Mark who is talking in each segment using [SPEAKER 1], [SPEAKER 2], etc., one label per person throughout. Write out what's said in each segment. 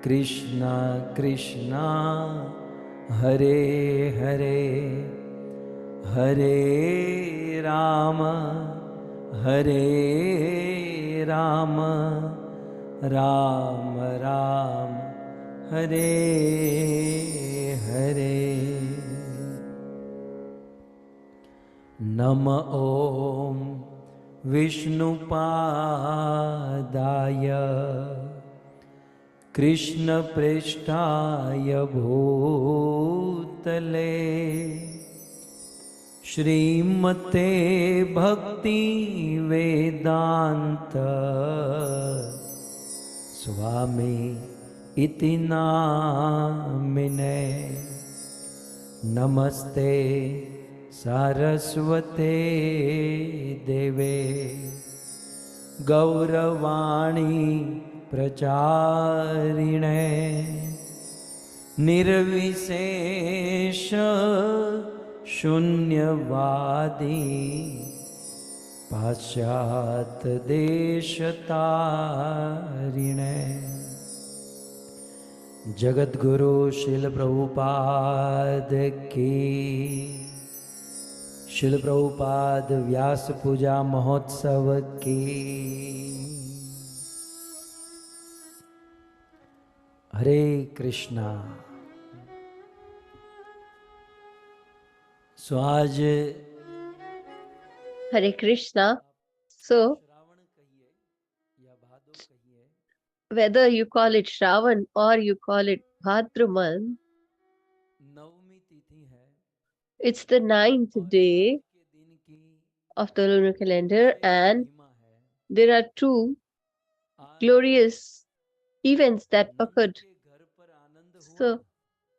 [SPEAKER 1] Krishna Krishna Hare Hare Hare Rama Hare Rama Rama Rama Hare Hare Nama Om Vishnupadaya Krishna Presthaya Bhutale Shrimate Bhakti Vedanta Swami Iti Namine Namaste Saraswate Deve Gauravani Pracharine Nirvishesha Shunyavadi Paschat Deshatarine Jagat Guru Srila Prabhupada ki Srila Prabhupada Vyas Puja Mahotsav ki Hare Krishna. So आज
[SPEAKER 2] Hare Krishna. So whether you call it Shravan or you call it Bhadraman, it's the 9th day of the lunar calendar, and there are two glorious events that occurred. So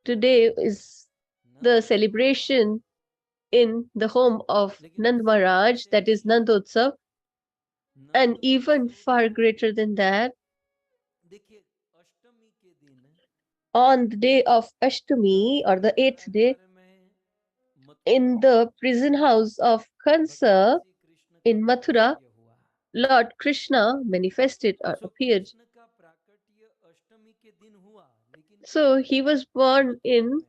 [SPEAKER 2] today is the celebration in the home of Nand Maharaj, that is Nandotsav, and even far greater than that, on the day of Ashtami, or the 8th day, in the prison house of Kansa in Mathura, Lord Krishna manifested or appeared. So he was born in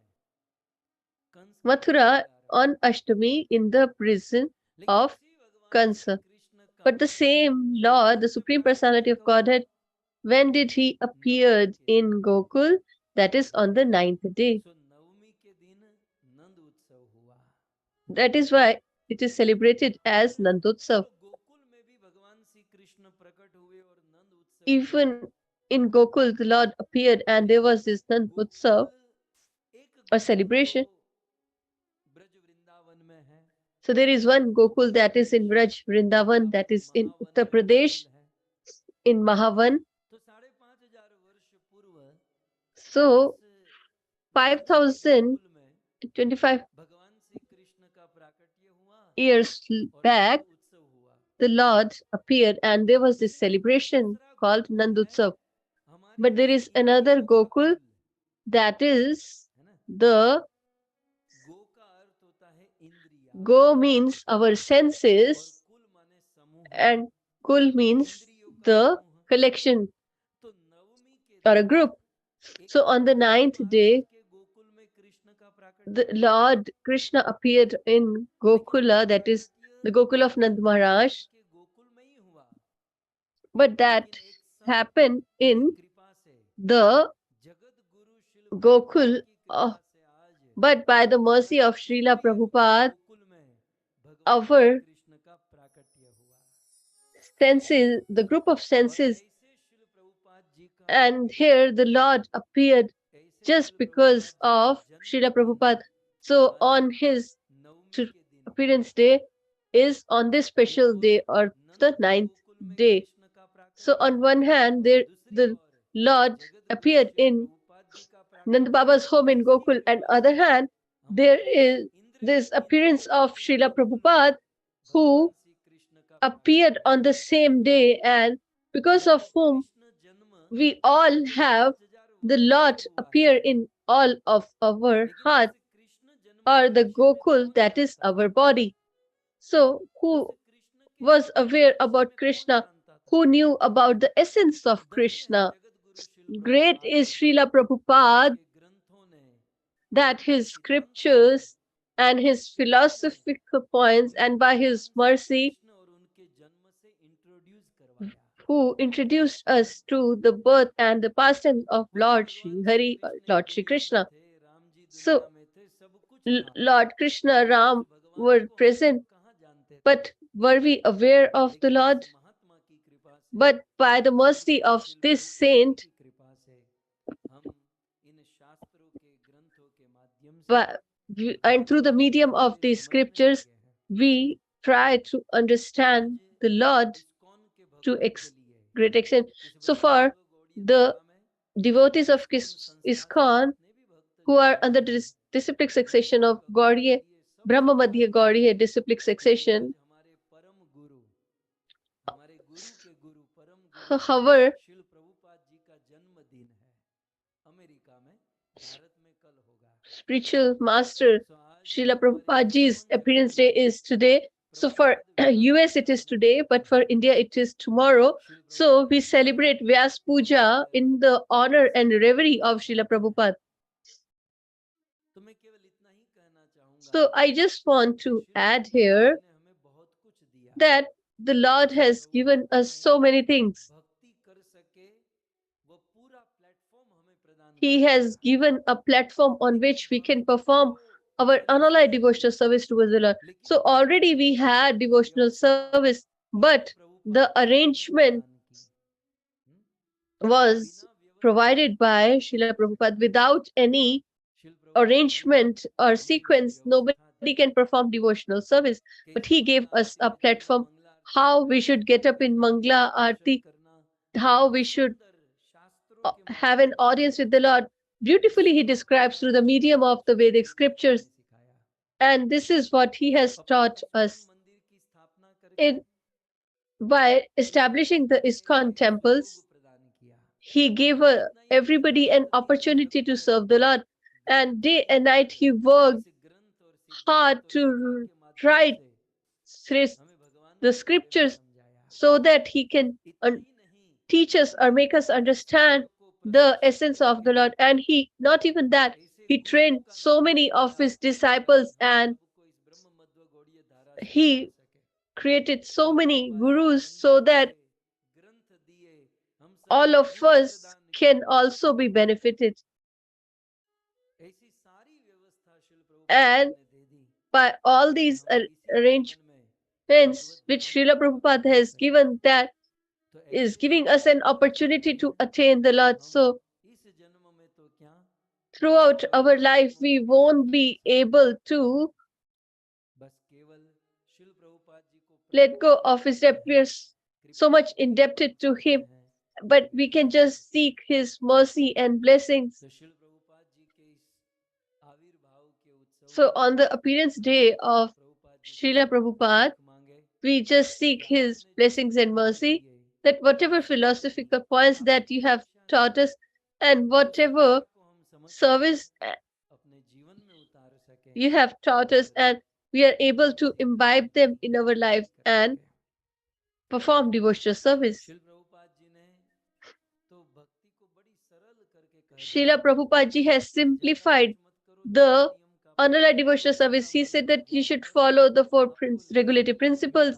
[SPEAKER 2] Mathura on Ashtami in the prison of Kansa. But the same Lord, the Supreme Personality of Godhead, when did he appeared in Gokul? That is on the 9th day. That is why it is celebrated as Nandotsav. Even in Gokul, the Lord appeared and there was this Nandotsav, a celebration. So there is one Gokul that is in Braj Vrindavan, that is in Uttar Pradesh, in Mahavan. So 5025 years back, the Lord appeared and there was this celebration called Nandutsav. But there is another Gokul, that is the Go means our senses and Kul means the collection or a group. So on the 9th day, the Lord Krishna appeared in Gokula, that is the Gokul of Nand Maharaj. But that happened in the Gokul, but by the mercy of Srila Prabhupada, our senses, the group of senses, and here the Lord appeared just because of Srila Prabhupada. So on his appearance day is on this special day, or the 9th day. So on one hand, the Lord appeared in Nand Baba's home in Gokul, and other hand, there is this appearance of Srila Prabhupada, who appeared on the same day, and because of whom we all have the Lord appear in all of our heart, or the Gokul, that is our body. So who was aware about Krishna? Who knew about the essence of Krishna? Great is Srila Prabhupada that his scriptures and his philosophical points, and by his mercy, who introduced us to the birth and the pastimes of Lord Sri Hari, Lord Sri Krishna. So, Lord Krishna, Ram were present, but were we aware of the Lord? But by the mercy of this saint, and through the medium of these scriptures, we try to understand the Lord to great extent. So far, the devotees of ISKCON who are under the disciplic succession of Gaudiya, Brahma Madhya Gaudiya disciplic succession, however, spiritual master Srila Prabhupadaji's appearance day is today. So for US it is today, but for India it is tomorrow. So we celebrate Vyas Puja in the honor and reverie of Srila Prabhupada. So I just want to add here that the Lord has given us so many things. He has given a platform on which we can perform our unalloyed devotional service towards the Lord. So already we had devotional service, but the arrangement was provided by Srila Prabhupada. Without any arrangement or sequence, nobody can perform devotional service. But he gave us a platform how we should get up in Mangla Aarti, how we should have an audience with the Lord. Beautifully, he describes through the medium of the Vedic scriptures. And this is what he has taught us. By establishing the ISKCON temples, he gave everybody an opportunity to serve the Lord. And day and night he worked hard to write the scriptures so that he can teach us or make us understand the essence of the Lord. And he, not even that, he trained so many of his disciples, and he created so many gurus so that all of us can also be benefited. And by all these arrangements which Srila Prabhupada has given, that is giving us an opportunity to attain the Lord. So throughout our life, we won't be able to let go of his debt. We are so much indebted to him, but we can just seek his mercy and blessings. So on the appearance day of Srila Prabhupada, we just seek his blessings and mercy, that whatever philosophical points that you have taught us and whatever service you have taught us, and we are able to imbibe them in our life and perform devotional service. Srila Prabhupada ji has simplified the unalloyed devotional service. He said that you should follow the four regulative principles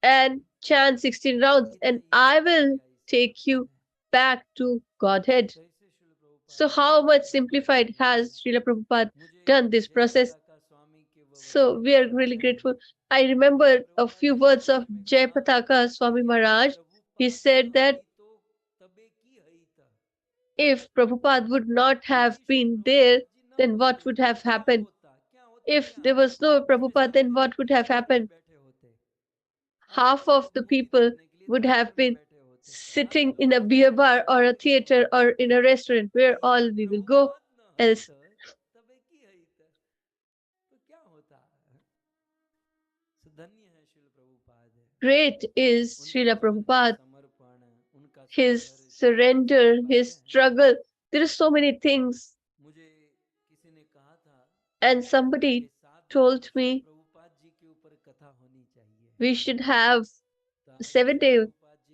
[SPEAKER 2] and chant 16 rounds, and I will take you back to Godhead. So how much simplified has Srila Prabhupada done this process? So we are really grateful. I remember a few words of Jai Pataka Swami Maharaj. He said that if Prabhupada would not have been there, then what would have happened? If there was no Prabhupada, then what would have happened? Half of the people would have been sitting in a beer bar or a theater or in a restaurant, where all we will go else. Great is Srila Prabhupada, his surrender, his struggle. There are so many things. And somebody told me we should have 7-day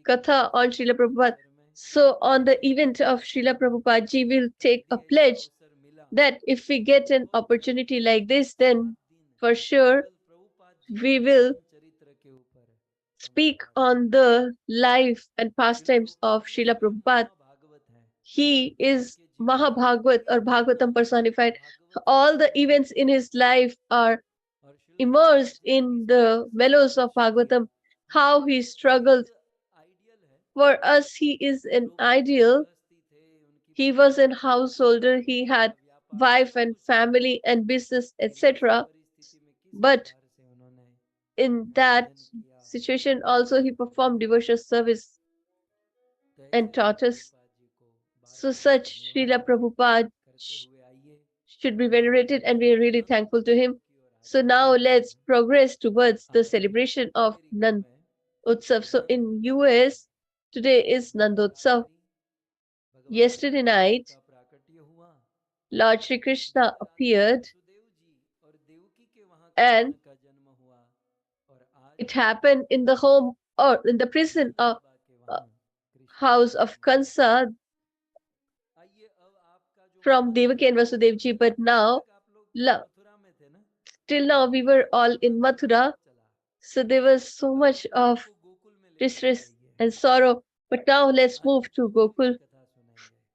[SPEAKER 2] katha on Srila Prabhupada. So on the event of Srila Prabhupada ji, will take a pledge that if we get an opportunity like this, then for sure we will speak on the life and pastimes of Srila Prabhupada. He is Maha Bhagavat or Bhagavatam personified. All the events in his life are immersed in the mellows of Bhagavatam. How he struggled. For us, he is an ideal. He was a householder. He had wife and family and business, etc. But in that situation, also he performed devotional service and taught us. So such Srila Prabhupada should be venerated, and we are really thankful to him. So now let's progress towards the celebration of Mahotsav. So in US, today is Nandotsav. Yesterday night, Lord Shri Krishna appeared, and it happened in the home or in the prison of house of Kansa from Devaki and Vasudevji. But now, till now, we were all in Mathura, so there was so much of distress and sorrow. But now let's move to Gokul.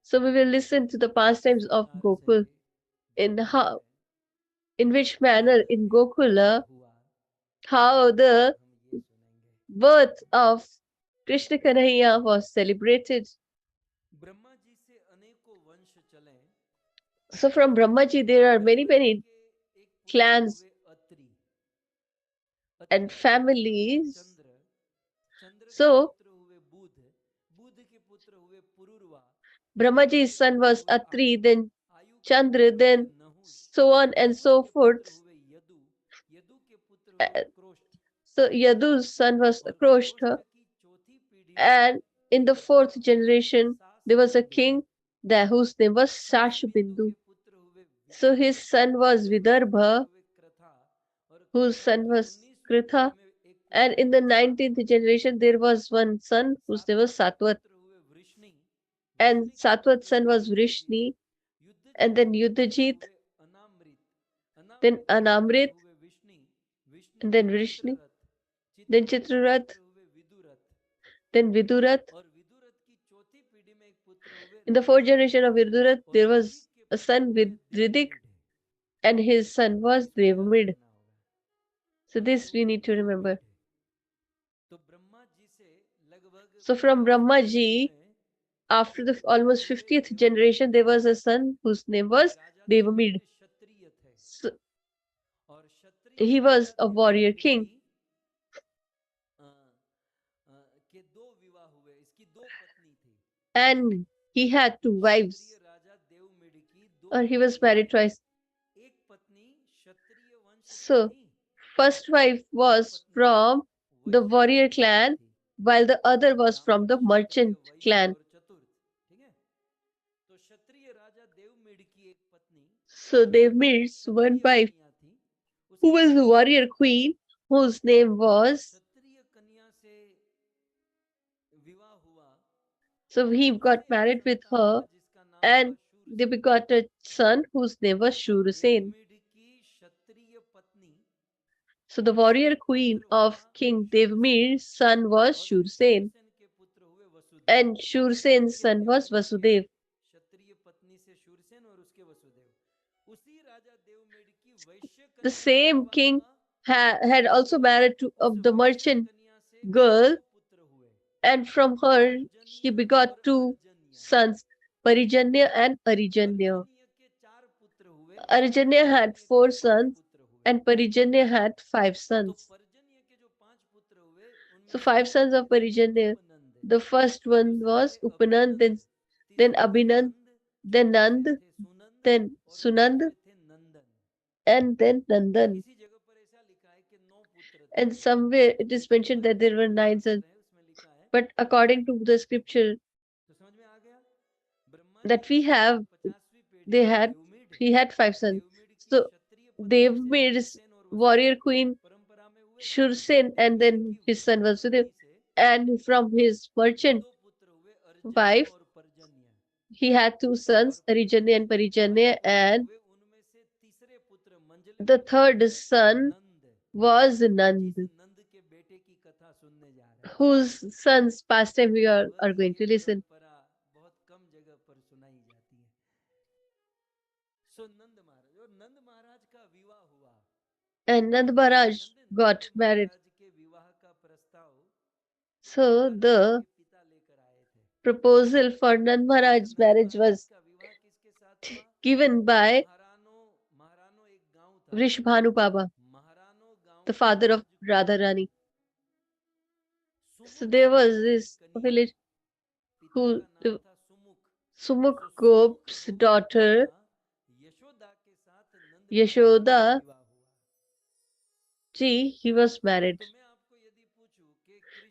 [SPEAKER 2] So we will listen to the pastimes of Gokul, in which manner in Gokula, how the birth of Krishna Kanhaiya was celebrated. So from Brahmaji, there are many clans and families. So Brahmaji's son was Atri, then Chandra, then so on and so forth. So Yadu's son was Akroshta, and in the fourth generation there was a king there whose name was Sashubindu. So his son was Vidarbha, whose son was Kritha, and in the 19th generation there was one son whose name was Satwat, and Satwat's son was Vrishni, and then Yudhajit, then Anamrit, and then Vrishni, then Chitrarath, then Vidurath. In the fourth generation of Vidurath, there was a son with Ridik, and his son was Devamid. So this we need to remember. So from Brahmaji, after the almost 50th generation, there was a son whose name was Devamid. So he was a warrior king. And he had two wives, or he was married twice. So first wife was from the warrior clan, while the other was from the merchant clan. So Devamid's one wife, who was the warrior queen, whose name was. So he got married with her, and they begot a son whose name was Shurasen. So the warrior queen of King Devmir's son was Shursen, and Shursen's son was Vasudev. The same king had also married to the merchant girl, and from her he begot two sons, Parijanya and Arijanya. Arijanya had 4 sons, and Parijanya had 5 sons. So 5 sons of Parijanya. The first one was Upanand, then Abhinand, then Nand, then Sunand, and then Nandan. And somewhere it is mentioned that there were 9 sons. But according to the scripture that we have, he had 5 sons. So Devmir's warrior queen Shursen, and then his son Vasudev, and from his merchant wife. He had two sons, Arijanya and Parijanya, and the third son was Nand, whose son's pastime we are going to listen. And Nand Maharaj got married. So the proposal for Nand Maharaj's marriage was given by Vrishbhanu Baba, the father of Radharani. So there was this village who Sumukh Gop's daughter Yashoda ji, he was married.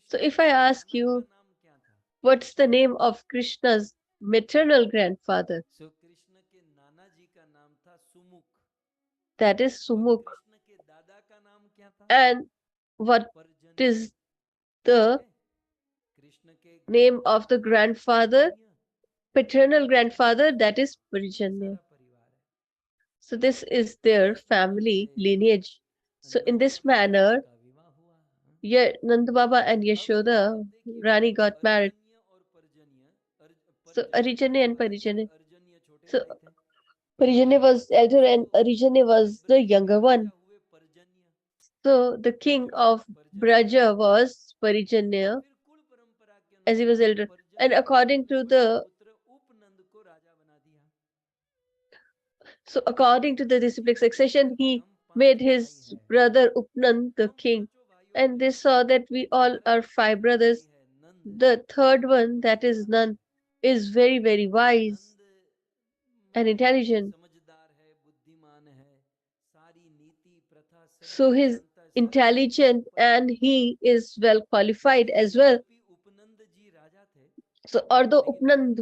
[SPEAKER 2] So if I ask you, what's the name of Krishna's maternal grandfather? That is Sumukh. And what is the name of the grandfather, paternal grandfather? That is Parijanya. So this is their family lineage. So in this manner, Nanda Baba and Yashoda Rani got married. So Arijanya and Parijanya. So Parijanya was elder and Arijanya was the younger one. So the king of Braja was Parijanya, as he was elder. And according to the disciplic succession, he made his brother Upnand the king. And they saw that we all are 5 brothers. The third one, that is Nand, is very, very wise and intelligent. So he's intelligent and he is well qualified as well. So although Upnand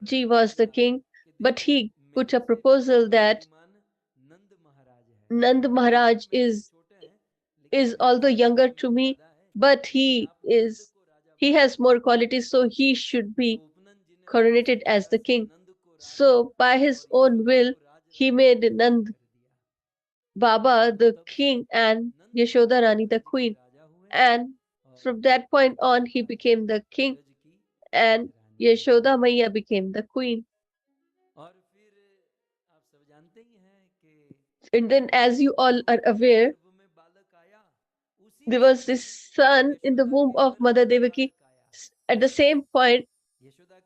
[SPEAKER 2] ji was the king, but he put a proposal that Nand Maharaj is although younger to me, but he has more qualities, so he should be coronated as the king. So by his own will, he made Nand Baba the king and Yashoda Rani the queen. And from that point on, he became the king and Yashoda Maiya became the queen. And then, as you all are aware, there was this son in the womb of Mother Devaki. At the same point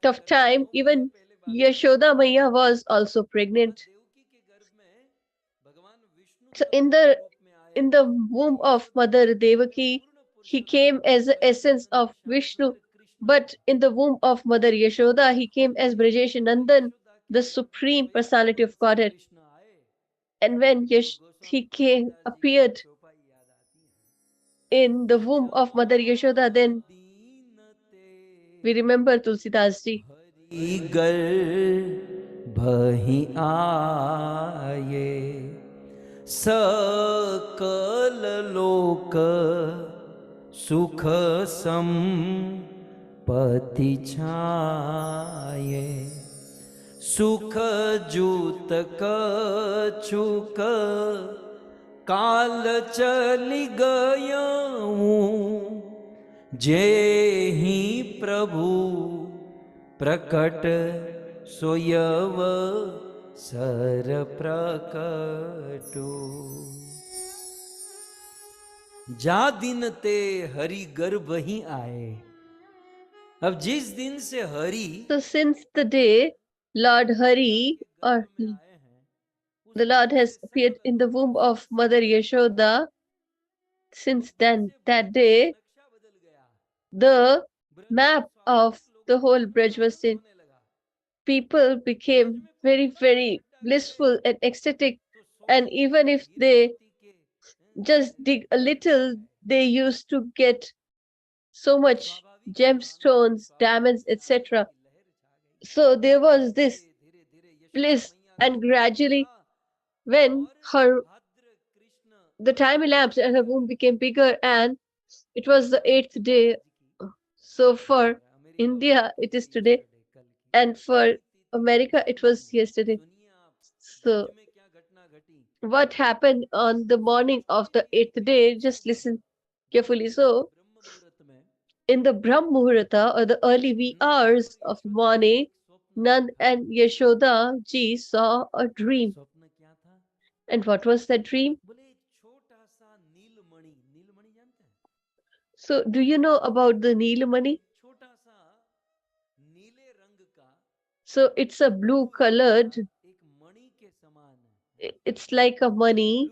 [SPEAKER 2] of time, even Yashoda Maiya was also pregnant. So in the womb of Mother Devaki, he came as the essence of Vishnu, but in the womb of Mother Yashoda, he came as Brajesh Nandan, the supreme personality of Godhead. And when he appeared in the womb of Mother Yashoda, then we remember Tulsidas ji.
[SPEAKER 1] भहि आये सकल लोक सुख संपत्ति छाये सुख जूत कछुक काल चली गयऊँ जेहि प्रभु प्रकट सोयव सर प्रकटो जा दिन ते हरि गर्भ ही आए. अब जिस दिन से Hari,
[SPEAKER 2] so since the day Lord Hari or the Lord has appeared in the womb of Mother Yashoda, since then, that day, the map of the whole Braj was seen. People became very, very blissful and ecstatic. And even if they just dig a little, they used to get so much gemstones, diamonds, etc. So there was this bliss, and gradually, when the time elapsed and her womb became bigger, and it was the 8th day. So for India it is today, and for America it was yesterday. So, what happened on the morning of the eighth day? Just listen carefully. So, in the Brahm Muhurta or the early wee hours of the morning, Nand and Yashoda ji saw a dream. And what was that dream? So, do you know about the Neelamani? So, it's a blue colored, it's like a money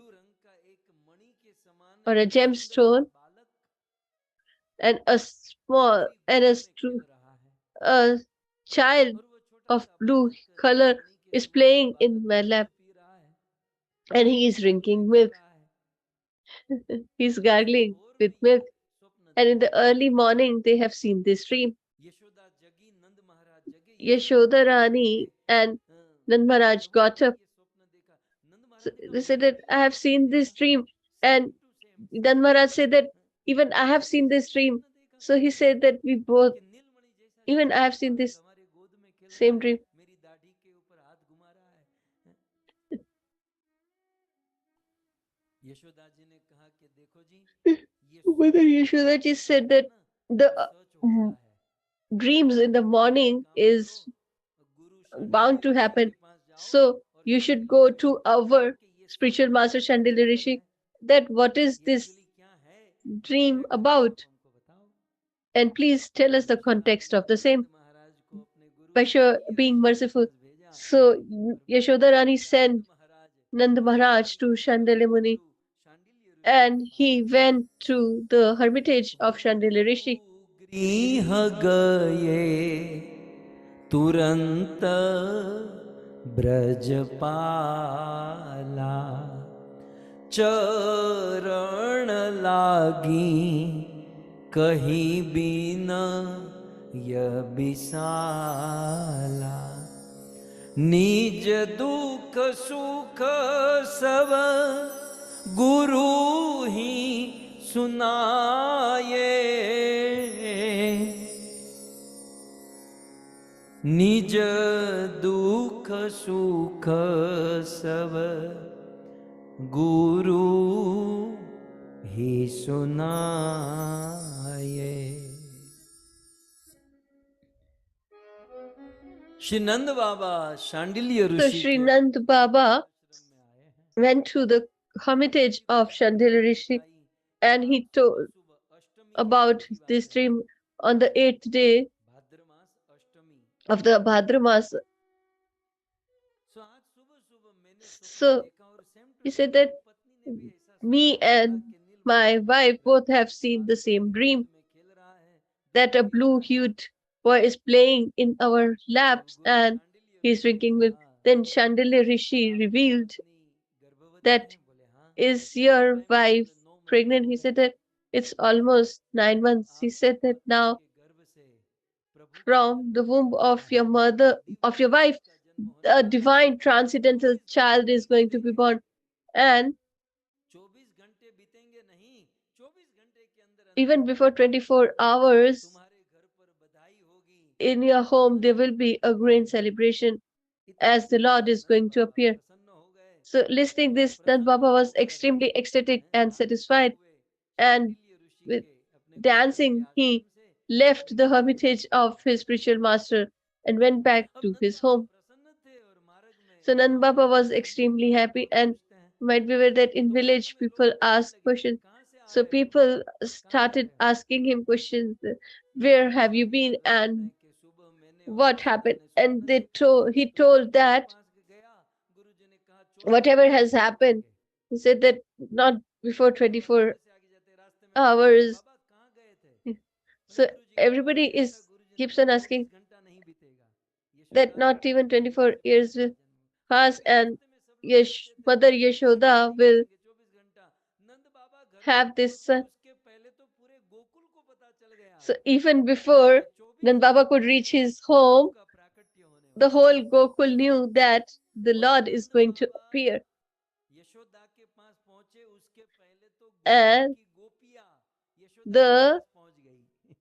[SPEAKER 2] or a gemstone, and a small and a child of blue color is playing in my lap, and he is drinking milk. He's gargling with milk. And in the early morning, they have seen this dream. Yashoda Rani and Nand Maharaj got up. So they said that I have seen this dream. And Nand Maharaj said that even I have seen this dream. So he said that we both, even I have seen this same dream. Mother Yashoda ji said that the dreams in the morning is bound to happen. So you should go to our spiritual master Chandilya Rishi, that what is this dream about? And please tell us the context of the same by being merciful. So Yashoda Rani sent Nand Maharaj to Chandilya Muni, and he went to the hermitage of Chandilya Rishi.
[SPEAKER 1] गृह गए तुरंत ब्रजपाला चरण लागी कहीं बिन यह विशाला निज दुख सुख सब गुरु ही सुनाए निज दुख सुख सब गुरु ही सुनाए। श्री नंद बाबा Shandilya
[SPEAKER 2] So
[SPEAKER 1] Rishi
[SPEAKER 2] Sri Nand Baba went to the hermitage of Chandilya Rishi, and he told about this dream on the eighth day of the Bhadra Mas. So he said that me and my wife both have seen the same dream, that a blue-hued boy is playing in our laps and he's drinking milk. Then Chandilya Rishi revealed that, is your wife pregnant? He said that it's almost 9 months. He said that now from the womb of your mother, of your wife, a divine transcendental child is going to be born. And even before 24 hours, in your home, there will be a grand celebration as the Lord is going to appear. So listening this, Nand Baba was extremely ecstatic and satisfied. And with dancing, he left the hermitage of his spiritual master and went back to his home. So Nand Baba was extremely happy, and might be aware that in village people ask questions. So people started asking him questions, where have you been and what happened? And he told that whatever has happened, he said that not before 24 hours. So everybody keeps on asking that not even 24 years will pass, and Mother Yashoda will have this son. So even before Nand Baba could reach his home, the whole Gokul knew that the Lord is going to appear. And the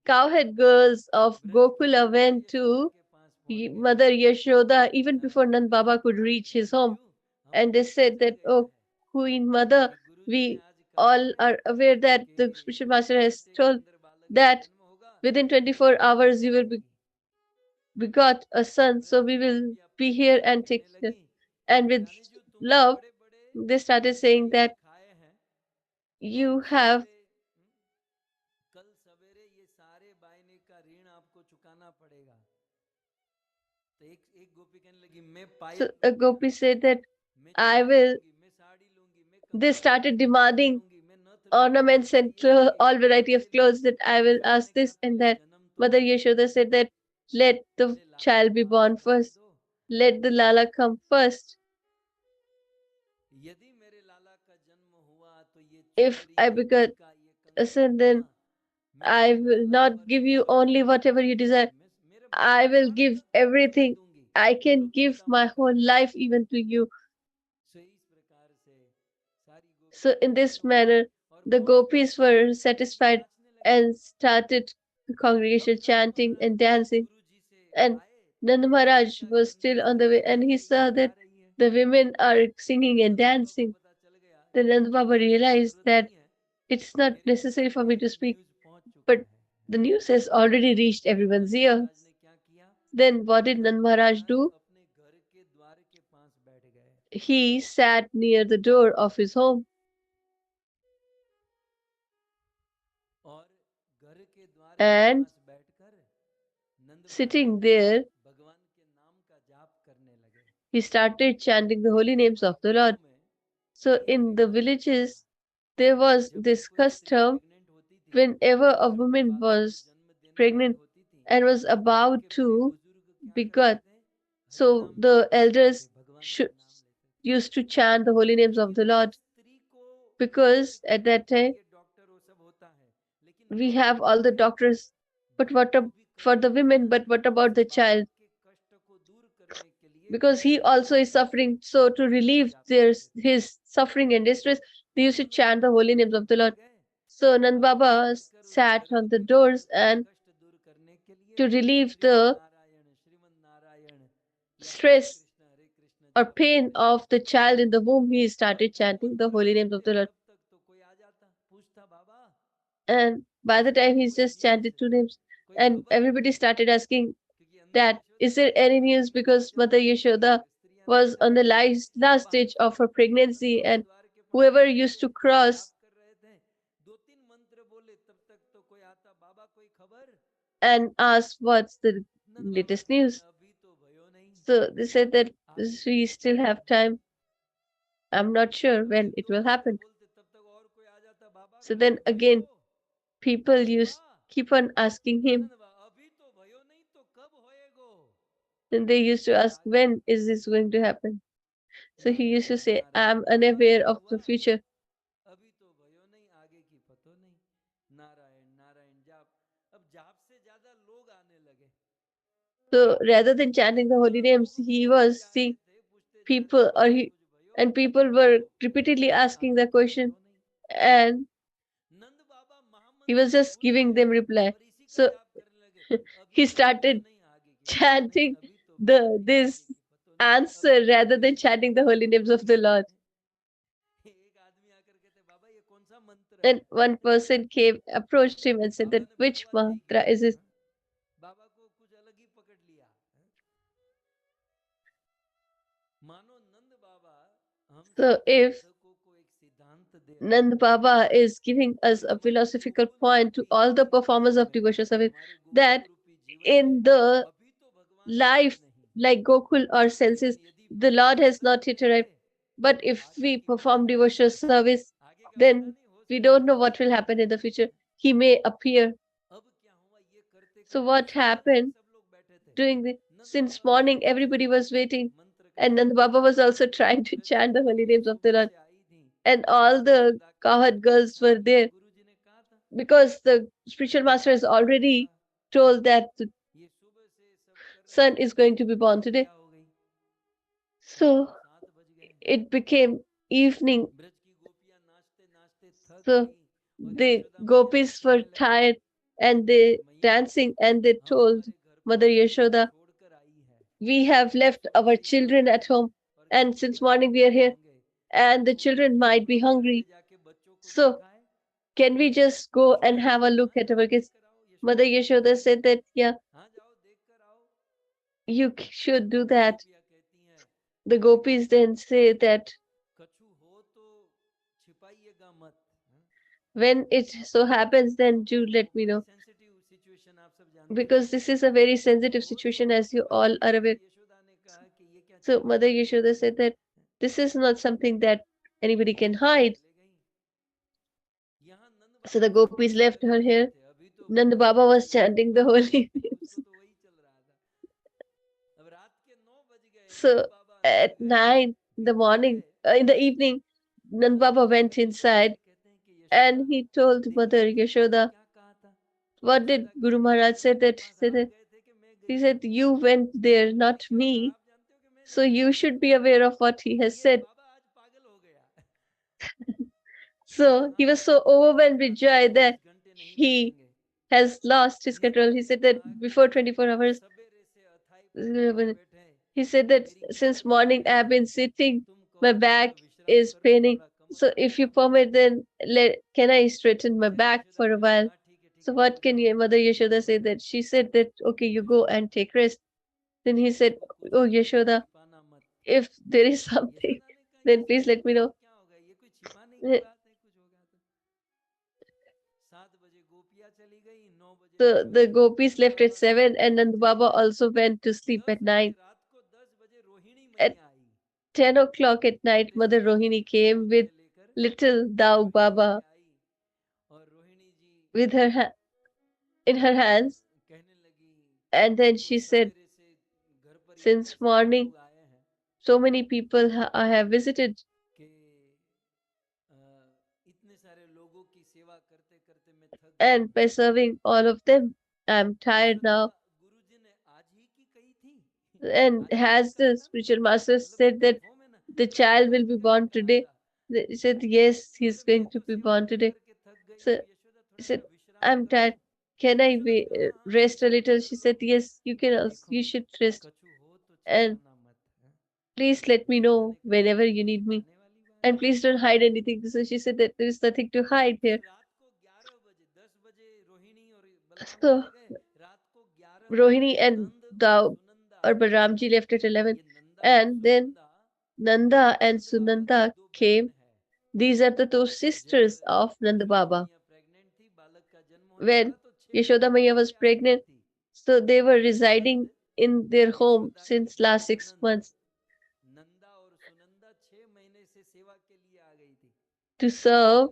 [SPEAKER 2] cowhead girls of Gokula went to Mother Yashoda even before Nand Baba could reach his home. And they said that, oh, Queen Mother, we all are aware that the spiritual master has told that within 24 hours you will be begot a son, so we will be here and take care. And with love, they started saying that you have
[SPEAKER 1] कल सवेरे ये सारे बायने का ऋण आपको चुकाना पड़ेगा. तो एक एक गोपी कहने लगी मैं पायल
[SPEAKER 2] so a gopi said that
[SPEAKER 1] मैं
[SPEAKER 2] I
[SPEAKER 1] चूड़ी
[SPEAKER 2] will.
[SPEAKER 1] लूंगी, मैं साड़ी लूंगी, मैं
[SPEAKER 2] They
[SPEAKER 1] कपड़ा
[SPEAKER 2] started
[SPEAKER 1] लूंगी, मैं चूड़ा
[SPEAKER 2] demanding
[SPEAKER 1] लूंगी, मैं नथ लूंगी,
[SPEAKER 2] ornaments and
[SPEAKER 1] ये लूंगी.
[SPEAKER 2] all variety of
[SPEAKER 1] अरे
[SPEAKER 2] clothes that I will
[SPEAKER 1] फिर
[SPEAKER 2] ask
[SPEAKER 1] उसने कहा
[SPEAKER 2] this and
[SPEAKER 1] पहले
[SPEAKER 2] that.
[SPEAKER 1] जन्म तो
[SPEAKER 2] Mother
[SPEAKER 1] लेने दो,
[SPEAKER 2] Yashoda said that let the
[SPEAKER 1] पहले लाला
[SPEAKER 2] child
[SPEAKER 1] को
[SPEAKER 2] be
[SPEAKER 1] बाहर
[SPEAKER 2] born
[SPEAKER 1] निकालने
[SPEAKER 2] first.
[SPEAKER 1] दो.
[SPEAKER 2] Let the Lala come first.
[SPEAKER 1] यदि मेरे लाला का जन्म हुआ तो ये
[SPEAKER 2] If
[SPEAKER 1] चुनरी,
[SPEAKER 2] I
[SPEAKER 1] ये
[SPEAKER 2] begot
[SPEAKER 1] टीका, ये
[SPEAKER 2] a son,
[SPEAKER 1] कंगन,
[SPEAKER 2] then
[SPEAKER 1] हाँ, मैं
[SPEAKER 2] I
[SPEAKER 1] तुम्हें
[SPEAKER 2] will
[SPEAKER 1] लाला
[SPEAKER 2] not
[SPEAKER 1] पर
[SPEAKER 2] give you
[SPEAKER 1] सुहाग
[SPEAKER 2] only
[SPEAKER 1] रात
[SPEAKER 2] whatever you
[SPEAKER 1] दूंगी.
[SPEAKER 2] desire.
[SPEAKER 1] मैं मेरे
[SPEAKER 2] I will
[SPEAKER 1] प्राण
[SPEAKER 2] give
[SPEAKER 1] तक तुम्हें दे
[SPEAKER 2] everything.
[SPEAKER 1] दूंगी.
[SPEAKER 2] I
[SPEAKER 1] बोलो
[SPEAKER 2] can give
[SPEAKER 1] चिंता
[SPEAKER 2] my
[SPEAKER 1] मत
[SPEAKER 2] whole
[SPEAKER 1] करो.
[SPEAKER 2] life even to you.
[SPEAKER 1] सो इस प्रकार से सारी
[SPEAKER 2] So,
[SPEAKER 1] गोपियां
[SPEAKER 2] in this
[SPEAKER 1] प्रसन्न हो गई
[SPEAKER 2] manner,
[SPEAKER 1] और
[SPEAKER 2] the
[SPEAKER 1] बहुत
[SPEAKER 2] gopis
[SPEAKER 1] अच्छे
[SPEAKER 2] were
[SPEAKER 1] ढंग से
[SPEAKER 2] satisfied
[SPEAKER 1] नाचने लगे.
[SPEAKER 2] and started the
[SPEAKER 1] अब
[SPEAKER 2] congregation
[SPEAKER 1] Nand
[SPEAKER 2] chanting
[SPEAKER 1] Maharaj
[SPEAKER 2] and
[SPEAKER 1] जब
[SPEAKER 2] dancing.
[SPEAKER 1] गुरु जी से
[SPEAKER 2] And
[SPEAKER 1] आए तो
[SPEAKER 2] Nand
[SPEAKER 1] देखा
[SPEAKER 2] Maharaj
[SPEAKER 1] ऐसा
[SPEAKER 2] was
[SPEAKER 1] कि
[SPEAKER 2] still on the way
[SPEAKER 1] स्त्रियां
[SPEAKER 2] and
[SPEAKER 1] गा
[SPEAKER 2] he
[SPEAKER 1] रही हैं,
[SPEAKER 2] saw that
[SPEAKER 1] गा रही हैं.
[SPEAKER 2] the women are
[SPEAKER 1] तो
[SPEAKER 2] singing and
[SPEAKER 1] नंद बाबा को
[SPEAKER 2] dancing.
[SPEAKER 1] पता चल गया
[SPEAKER 2] Then
[SPEAKER 1] कि
[SPEAKER 2] Nand Baba
[SPEAKER 1] मुझे कहने की
[SPEAKER 2] realized
[SPEAKER 1] जरूरत
[SPEAKER 2] that
[SPEAKER 1] नहीं है,
[SPEAKER 2] it's not
[SPEAKER 1] मेरे
[SPEAKER 2] necessary
[SPEAKER 1] कान
[SPEAKER 2] for me
[SPEAKER 1] में
[SPEAKER 2] to speak,
[SPEAKER 1] न्यूज़ पहुंच चुका
[SPEAKER 2] but
[SPEAKER 1] है.
[SPEAKER 2] the news has already reached
[SPEAKER 1] तो
[SPEAKER 2] everyone's
[SPEAKER 1] नंद
[SPEAKER 2] ears.
[SPEAKER 1] महाराज ने क्या किया,
[SPEAKER 2] Then what did
[SPEAKER 1] Nand
[SPEAKER 2] Nand Maharaj
[SPEAKER 1] Maharaj
[SPEAKER 2] do?
[SPEAKER 1] अपने घर के द्वार के पास बैठ गए
[SPEAKER 2] He sat near the door of his home.
[SPEAKER 1] और घर के द्वार के
[SPEAKER 2] And
[SPEAKER 1] पास बैठकर नंद
[SPEAKER 2] sitting
[SPEAKER 1] महाराज
[SPEAKER 2] there,
[SPEAKER 1] भगवान के नाम का जाप करने लगे.
[SPEAKER 2] he started chanting the holy
[SPEAKER 1] देखिए
[SPEAKER 2] names of
[SPEAKER 1] हमारे
[SPEAKER 2] the
[SPEAKER 1] गांव
[SPEAKER 2] Lord.
[SPEAKER 1] में
[SPEAKER 2] So
[SPEAKER 1] एक
[SPEAKER 2] in the
[SPEAKER 1] रिवाज होता था,
[SPEAKER 2] villages, there was
[SPEAKER 1] जब भी
[SPEAKER 2] this
[SPEAKER 1] कोई स्त्री
[SPEAKER 2] custom
[SPEAKER 1] प्रेग्नेंट होती थी,
[SPEAKER 2] whenever a
[SPEAKER 1] घर में
[SPEAKER 2] woman
[SPEAKER 1] बालक को
[SPEAKER 2] was
[SPEAKER 1] जन्म देने वाली
[SPEAKER 2] pregnant
[SPEAKER 1] होती थी,
[SPEAKER 2] and was
[SPEAKER 1] तो घर
[SPEAKER 2] about
[SPEAKER 1] के बड़े
[SPEAKER 2] to
[SPEAKER 1] बुजुर्ग क्या करते
[SPEAKER 2] begot,
[SPEAKER 1] थे, हरि
[SPEAKER 2] so
[SPEAKER 1] नाम
[SPEAKER 2] the
[SPEAKER 1] जप करते थे,
[SPEAKER 2] elders
[SPEAKER 1] भगवान का
[SPEAKER 2] should,
[SPEAKER 1] नाम लेते थे.
[SPEAKER 2] used to chant the holy names of
[SPEAKER 1] क्योंकि
[SPEAKER 2] the
[SPEAKER 1] उस
[SPEAKER 2] Lord,
[SPEAKER 1] स्त्री को
[SPEAKER 2] because
[SPEAKER 1] देखिए
[SPEAKER 2] at that
[SPEAKER 1] हमारे
[SPEAKER 2] time
[SPEAKER 1] लिए डॉक्टर वो सब होता है, लेकिन
[SPEAKER 2] we
[SPEAKER 1] माँ
[SPEAKER 2] have
[SPEAKER 1] होती
[SPEAKER 2] all the
[SPEAKER 1] है,
[SPEAKER 2] doctors. But
[SPEAKER 1] माँ
[SPEAKER 2] what
[SPEAKER 1] को भी
[SPEAKER 2] for
[SPEAKER 1] कष्ट
[SPEAKER 2] the
[SPEAKER 1] होता
[SPEAKER 2] women?
[SPEAKER 1] है.
[SPEAKER 2] But what
[SPEAKER 1] उस
[SPEAKER 2] about the child?
[SPEAKER 1] बालक के कष्ट को दूर करने के लिए
[SPEAKER 2] Because he
[SPEAKER 1] घर में
[SPEAKER 2] also is
[SPEAKER 1] आकर के
[SPEAKER 2] suffering. So to
[SPEAKER 1] नाम का
[SPEAKER 2] relieve
[SPEAKER 1] जाप
[SPEAKER 2] their
[SPEAKER 1] करते थे.
[SPEAKER 2] his suffering and distress, they used to
[SPEAKER 1] तो नंद
[SPEAKER 2] chant the
[SPEAKER 1] Baba
[SPEAKER 2] holy names
[SPEAKER 1] घर
[SPEAKER 2] of the
[SPEAKER 1] में आ
[SPEAKER 2] Lord.
[SPEAKER 1] गए
[SPEAKER 2] So Nand
[SPEAKER 1] और
[SPEAKER 2] Baba
[SPEAKER 1] बैठकर उस
[SPEAKER 2] sat on the
[SPEAKER 1] गर्भवती
[SPEAKER 2] doors
[SPEAKER 1] औरत के
[SPEAKER 2] and
[SPEAKER 1] कष्ट दूर करने के लिए
[SPEAKER 2] to relieve
[SPEAKER 1] Shriman
[SPEAKER 2] the
[SPEAKER 1] Narayan, Shriman Narayan या
[SPEAKER 2] stress
[SPEAKER 1] हरे कृष्ण
[SPEAKER 2] or
[SPEAKER 1] जप
[SPEAKER 2] pain
[SPEAKER 1] करने
[SPEAKER 2] of
[SPEAKER 1] लगे.
[SPEAKER 2] the child in the womb, he
[SPEAKER 1] जब
[SPEAKER 2] started
[SPEAKER 1] वो
[SPEAKER 2] chanting the
[SPEAKER 1] मंत्र
[SPEAKER 2] holy names of
[SPEAKER 1] बोलते
[SPEAKER 2] the Lord.
[SPEAKER 1] तब तक तो कोई आ जाता, पूछता बाबा
[SPEAKER 2] And by
[SPEAKER 1] कुछ
[SPEAKER 2] the time
[SPEAKER 1] है
[SPEAKER 2] he's
[SPEAKER 1] कोई
[SPEAKER 2] just
[SPEAKER 1] news,
[SPEAKER 2] chanted two names,
[SPEAKER 1] कोई
[SPEAKER 2] and
[SPEAKER 1] खबर है,
[SPEAKER 2] everybody started asking
[SPEAKER 1] क्योंकि अंदर
[SPEAKER 2] that
[SPEAKER 1] Yashoda
[SPEAKER 2] is
[SPEAKER 1] ji
[SPEAKER 2] there any
[SPEAKER 1] महारानी
[SPEAKER 2] news
[SPEAKER 1] के बहुत
[SPEAKER 2] because Mother
[SPEAKER 1] जल्दी
[SPEAKER 2] Yashoda
[SPEAKER 1] स्त्रियां नहीं
[SPEAKER 2] was on the
[SPEAKER 1] चाहती.
[SPEAKER 2] last
[SPEAKER 1] अब हम
[SPEAKER 2] stage
[SPEAKER 1] सब
[SPEAKER 2] of her pregnancy,
[SPEAKER 1] नंदों के
[SPEAKER 2] and
[SPEAKER 1] द्वार के पास
[SPEAKER 2] whoever
[SPEAKER 1] बैठे
[SPEAKER 2] used
[SPEAKER 1] थे,
[SPEAKER 2] to cross
[SPEAKER 1] जाप कर रहे थे. दो तीन मंत्र बोले तब तक तो कोई आता, बाबा कोई खबर.
[SPEAKER 2] and asked what's the
[SPEAKER 1] Nand Baba
[SPEAKER 2] latest
[SPEAKER 1] कहते
[SPEAKER 2] news.
[SPEAKER 1] अभी तो भयो नहीं,
[SPEAKER 2] So they said that
[SPEAKER 1] आगे की
[SPEAKER 2] we
[SPEAKER 1] पता
[SPEAKER 2] still
[SPEAKER 1] नहीं.
[SPEAKER 2] have time. I'm not sure
[SPEAKER 1] अभी
[SPEAKER 2] when it
[SPEAKER 1] दो
[SPEAKER 2] will
[SPEAKER 1] मंत्र
[SPEAKER 2] happen.
[SPEAKER 1] बोलते तब तक और कोई आ जाता, बाबा
[SPEAKER 2] So
[SPEAKER 1] कुछ
[SPEAKER 2] then
[SPEAKER 1] भयो,
[SPEAKER 2] again, people
[SPEAKER 1] कुछ हुआ.
[SPEAKER 2] used keep on asking him.
[SPEAKER 1] नंद बाबा अभी तो भयो नहीं तो कब होएगो.
[SPEAKER 2] Then they used to
[SPEAKER 1] फिर
[SPEAKER 2] ask,
[SPEAKER 1] आगे
[SPEAKER 2] when is this going to happen? So he used to
[SPEAKER 1] Narayan
[SPEAKER 2] say,
[SPEAKER 1] Narayan,
[SPEAKER 2] I'm
[SPEAKER 1] Baba
[SPEAKER 2] unaware
[SPEAKER 1] कुछ
[SPEAKER 2] of the
[SPEAKER 1] हुआ,
[SPEAKER 2] future.
[SPEAKER 1] अभी तो भयो नहीं, आगे की पतो नहीं. नारायण नारायण जाप. अब जाप से ज्यादा लोग आने लगे.
[SPEAKER 2] So rather than chanting the holy names,
[SPEAKER 1] लोग
[SPEAKER 2] he
[SPEAKER 1] पूछते
[SPEAKER 2] was
[SPEAKER 1] जा रहे
[SPEAKER 2] seeing
[SPEAKER 1] थे, पूछते जा रहे थे,
[SPEAKER 2] people, or
[SPEAKER 1] बाबा
[SPEAKER 2] he,
[SPEAKER 1] कुछ भयो,
[SPEAKER 2] and people
[SPEAKER 1] कुछ
[SPEAKER 2] were
[SPEAKER 1] भयो,
[SPEAKER 2] repeatedly asking
[SPEAKER 1] आगे
[SPEAKER 2] the
[SPEAKER 1] की
[SPEAKER 2] question,
[SPEAKER 1] पतो नहीं.
[SPEAKER 2] and
[SPEAKER 1] नंद बाबा
[SPEAKER 2] he
[SPEAKER 1] महामंत्र
[SPEAKER 2] was just
[SPEAKER 1] भूल
[SPEAKER 2] giving
[SPEAKER 1] गए
[SPEAKER 2] them reply.
[SPEAKER 1] और इसी का
[SPEAKER 2] So
[SPEAKER 1] जाप करने लगे. अभी
[SPEAKER 2] he
[SPEAKER 1] तो भयो
[SPEAKER 2] started
[SPEAKER 1] नहीं, आगे की पतो नहीं,
[SPEAKER 2] chanting
[SPEAKER 1] अभी तो भयो नहीं,
[SPEAKER 2] this
[SPEAKER 1] आगे की पतो नहीं, अभी
[SPEAKER 2] answer
[SPEAKER 1] तो
[SPEAKER 2] rather
[SPEAKER 1] भयो
[SPEAKER 2] than
[SPEAKER 1] नहीं,
[SPEAKER 2] chanting the
[SPEAKER 1] आगे
[SPEAKER 2] holy
[SPEAKER 1] की
[SPEAKER 2] names
[SPEAKER 1] पतो
[SPEAKER 2] of the
[SPEAKER 1] नहीं.
[SPEAKER 2] Lord.
[SPEAKER 1] एक आदमी आकर कहते, बाबा ये कौन सा मंत्र
[SPEAKER 2] And
[SPEAKER 1] है.
[SPEAKER 2] one person came, approached him and said
[SPEAKER 1] Baba
[SPEAKER 2] that
[SPEAKER 1] ने
[SPEAKER 2] which
[SPEAKER 1] बकवास नहीं
[SPEAKER 2] mantra
[SPEAKER 1] किया.
[SPEAKER 2] is this?
[SPEAKER 1] बाबा को कुछ अलग ही पकड़ लिया. मानो नंद बाबा हम
[SPEAKER 2] So
[SPEAKER 1] सब
[SPEAKER 2] if
[SPEAKER 1] साधकों को एक सिद्धांत दे रहे
[SPEAKER 2] Nand
[SPEAKER 1] थे
[SPEAKER 2] Baba is giving us
[SPEAKER 1] कि
[SPEAKER 2] a
[SPEAKER 1] हमारे
[SPEAKER 2] philosophical
[SPEAKER 1] गोकुल
[SPEAKER 2] point to
[SPEAKER 1] रूपी
[SPEAKER 2] all the performers
[SPEAKER 1] जीवन
[SPEAKER 2] of
[SPEAKER 1] में,
[SPEAKER 2] devotional service,
[SPEAKER 1] हमारे गोकुल
[SPEAKER 2] that
[SPEAKER 1] रूपी जीवन में
[SPEAKER 2] in the
[SPEAKER 1] अभी तो भगवान आए
[SPEAKER 2] life
[SPEAKER 1] नहीं,
[SPEAKER 2] like Gokul or senses,
[SPEAKER 1] लेकिन यदि
[SPEAKER 2] the Lord
[SPEAKER 1] विधिवत
[SPEAKER 2] has not
[SPEAKER 1] करते
[SPEAKER 2] yet arrived.
[SPEAKER 1] गए
[SPEAKER 2] But
[SPEAKER 1] तो
[SPEAKER 2] if
[SPEAKER 1] आगे
[SPEAKER 2] we
[SPEAKER 1] की पता
[SPEAKER 2] perform
[SPEAKER 1] नहीं.
[SPEAKER 2] devotional service,
[SPEAKER 1] आगे का पता
[SPEAKER 2] then
[SPEAKER 1] नहीं, हो
[SPEAKER 2] we
[SPEAKER 1] सकता
[SPEAKER 2] don't
[SPEAKER 1] है
[SPEAKER 2] know
[SPEAKER 1] कभी
[SPEAKER 2] what will
[SPEAKER 1] आ
[SPEAKER 2] happen
[SPEAKER 1] जाए.
[SPEAKER 2] in the future. He may appear.
[SPEAKER 1] अब क्या हुआ, ये करते
[SPEAKER 2] So
[SPEAKER 1] करते
[SPEAKER 2] what
[SPEAKER 1] सुबह से
[SPEAKER 2] happened
[SPEAKER 1] सब लोग बैठे थे.
[SPEAKER 2] during the
[SPEAKER 1] नंद
[SPEAKER 2] since
[SPEAKER 1] बाबा भी
[SPEAKER 2] morning
[SPEAKER 1] सुबह से
[SPEAKER 2] everybody was waiting,
[SPEAKER 1] मंत्र का
[SPEAKER 2] and
[SPEAKER 1] जाप
[SPEAKER 2] Nand
[SPEAKER 1] कर
[SPEAKER 2] Baba
[SPEAKER 1] रहे
[SPEAKER 2] was
[SPEAKER 1] थे.
[SPEAKER 2] also
[SPEAKER 1] सारी
[SPEAKER 2] trying to
[SPEAKER 1] ब्रज
[SPEAKER 2] chant
[SPEAKER 1] की
[SPEAKER 2] the holy
[SPEAKER 1] गोपियां
[SPEAKER 2] names of the
[SPEAKER 1] सुबह
[SPEAKER 2] Lord,
[SPEAKER 1] से आई थी.
[SPEAKER 2] and all
[SPEAKER 1] बोले
[SPEAKER 2] the
[SPEAKER 1] सदा के
[SPEAKER 2] cowherd
[SPEAKER 1] समान
[SPEAKER 2] girls were
[SPEAKER 1] शांति से
[SPEAKER 2] there
[SPEAKER 1] गुरुजी ने कहा था.
[SPEAKER 2] because the spiritual
[SPEAKER 1] बोले
[SPEAKER 2] master has
[SPEAKER 1] ऐसा होगा,
[SPEAKER 2] already told that the
[SPEAKER 1] ये सुबह से सब कर रहे
[SPEAKER 2] son
[SPEAKER 1] थे,
[SPEAKER 2] is going to be born today.
[SPEAKER 1] संध्या हो गई.
[SPEAKER 2] So
[SPEAKER 1] 7 बज गए.
[SPEAKER 2] it became evening.
[SPEAKER 1] ब्रज की गोपियां नाचते नाचते थक
[SPEAKER 2] So
[SPEAKER 1] गई और
[SPEAKER 2] the
[SPEAKER 1] यशोदा मैया से
[SPEAKER 2] gopis were
[SPEAKER 1] कहने लगी,
[SPEAKER 2] tired. and they dancing, and they told Mother Yashoda, we have left our children at home, and since morning we are here, and the children might be hungry. So can we just go and have a look at our kids? Mother Yashoda said that, yeah, you should do that. The gopis then say that when it so happens, then do let me know. Because this is a very sensitive situation, as you all are aware. So Mother Yashoda said that this is not something that anybody can hide. So the gopis left her here. Nand Baba was chanting the holy names. So at 9 in the morning, in the evening, Nand Baba went inside and he told Mother Yashoda, what did Guru Maharaj say that? He said, you went there, not me. So you should be aware of what he has said. So he was so overwhelmed with joy that he has lost his control. He said that before 24 hours, he said that since morning I have been sitting, my back is paining. So if you permit, then can I straighten my back for a while? So what can your Mother Yashoda say that? She said that, okay, you go and take rest. Then he said, oh Yashoda, if there is something, then please let me know. So the gopis left at 7 and Nand Baba also went to sleep at 9. At 10 o'clock at night, Mother Rohini came with little Daug Baba with in her hands, and then she said, since morning, so many people I have visited, and by serving all of them, I'm tired now. And has the spiritual master said that the child will be born today? He said, yes, he's going to be born today. So he said, I'm tired. Can I rest a little? She said, yes, you can also, you should rest. And please let me know whenever you need me. And please don't hide anything. So she said that there is nothing to hide here. So Rohini and Daud or Balramji left at 11. And then Nanda and Sunanda came. These are the two sisters of Nanda Baba. When Yashoda Maya was pregnant, so they were residing in their home since last 6 months to serve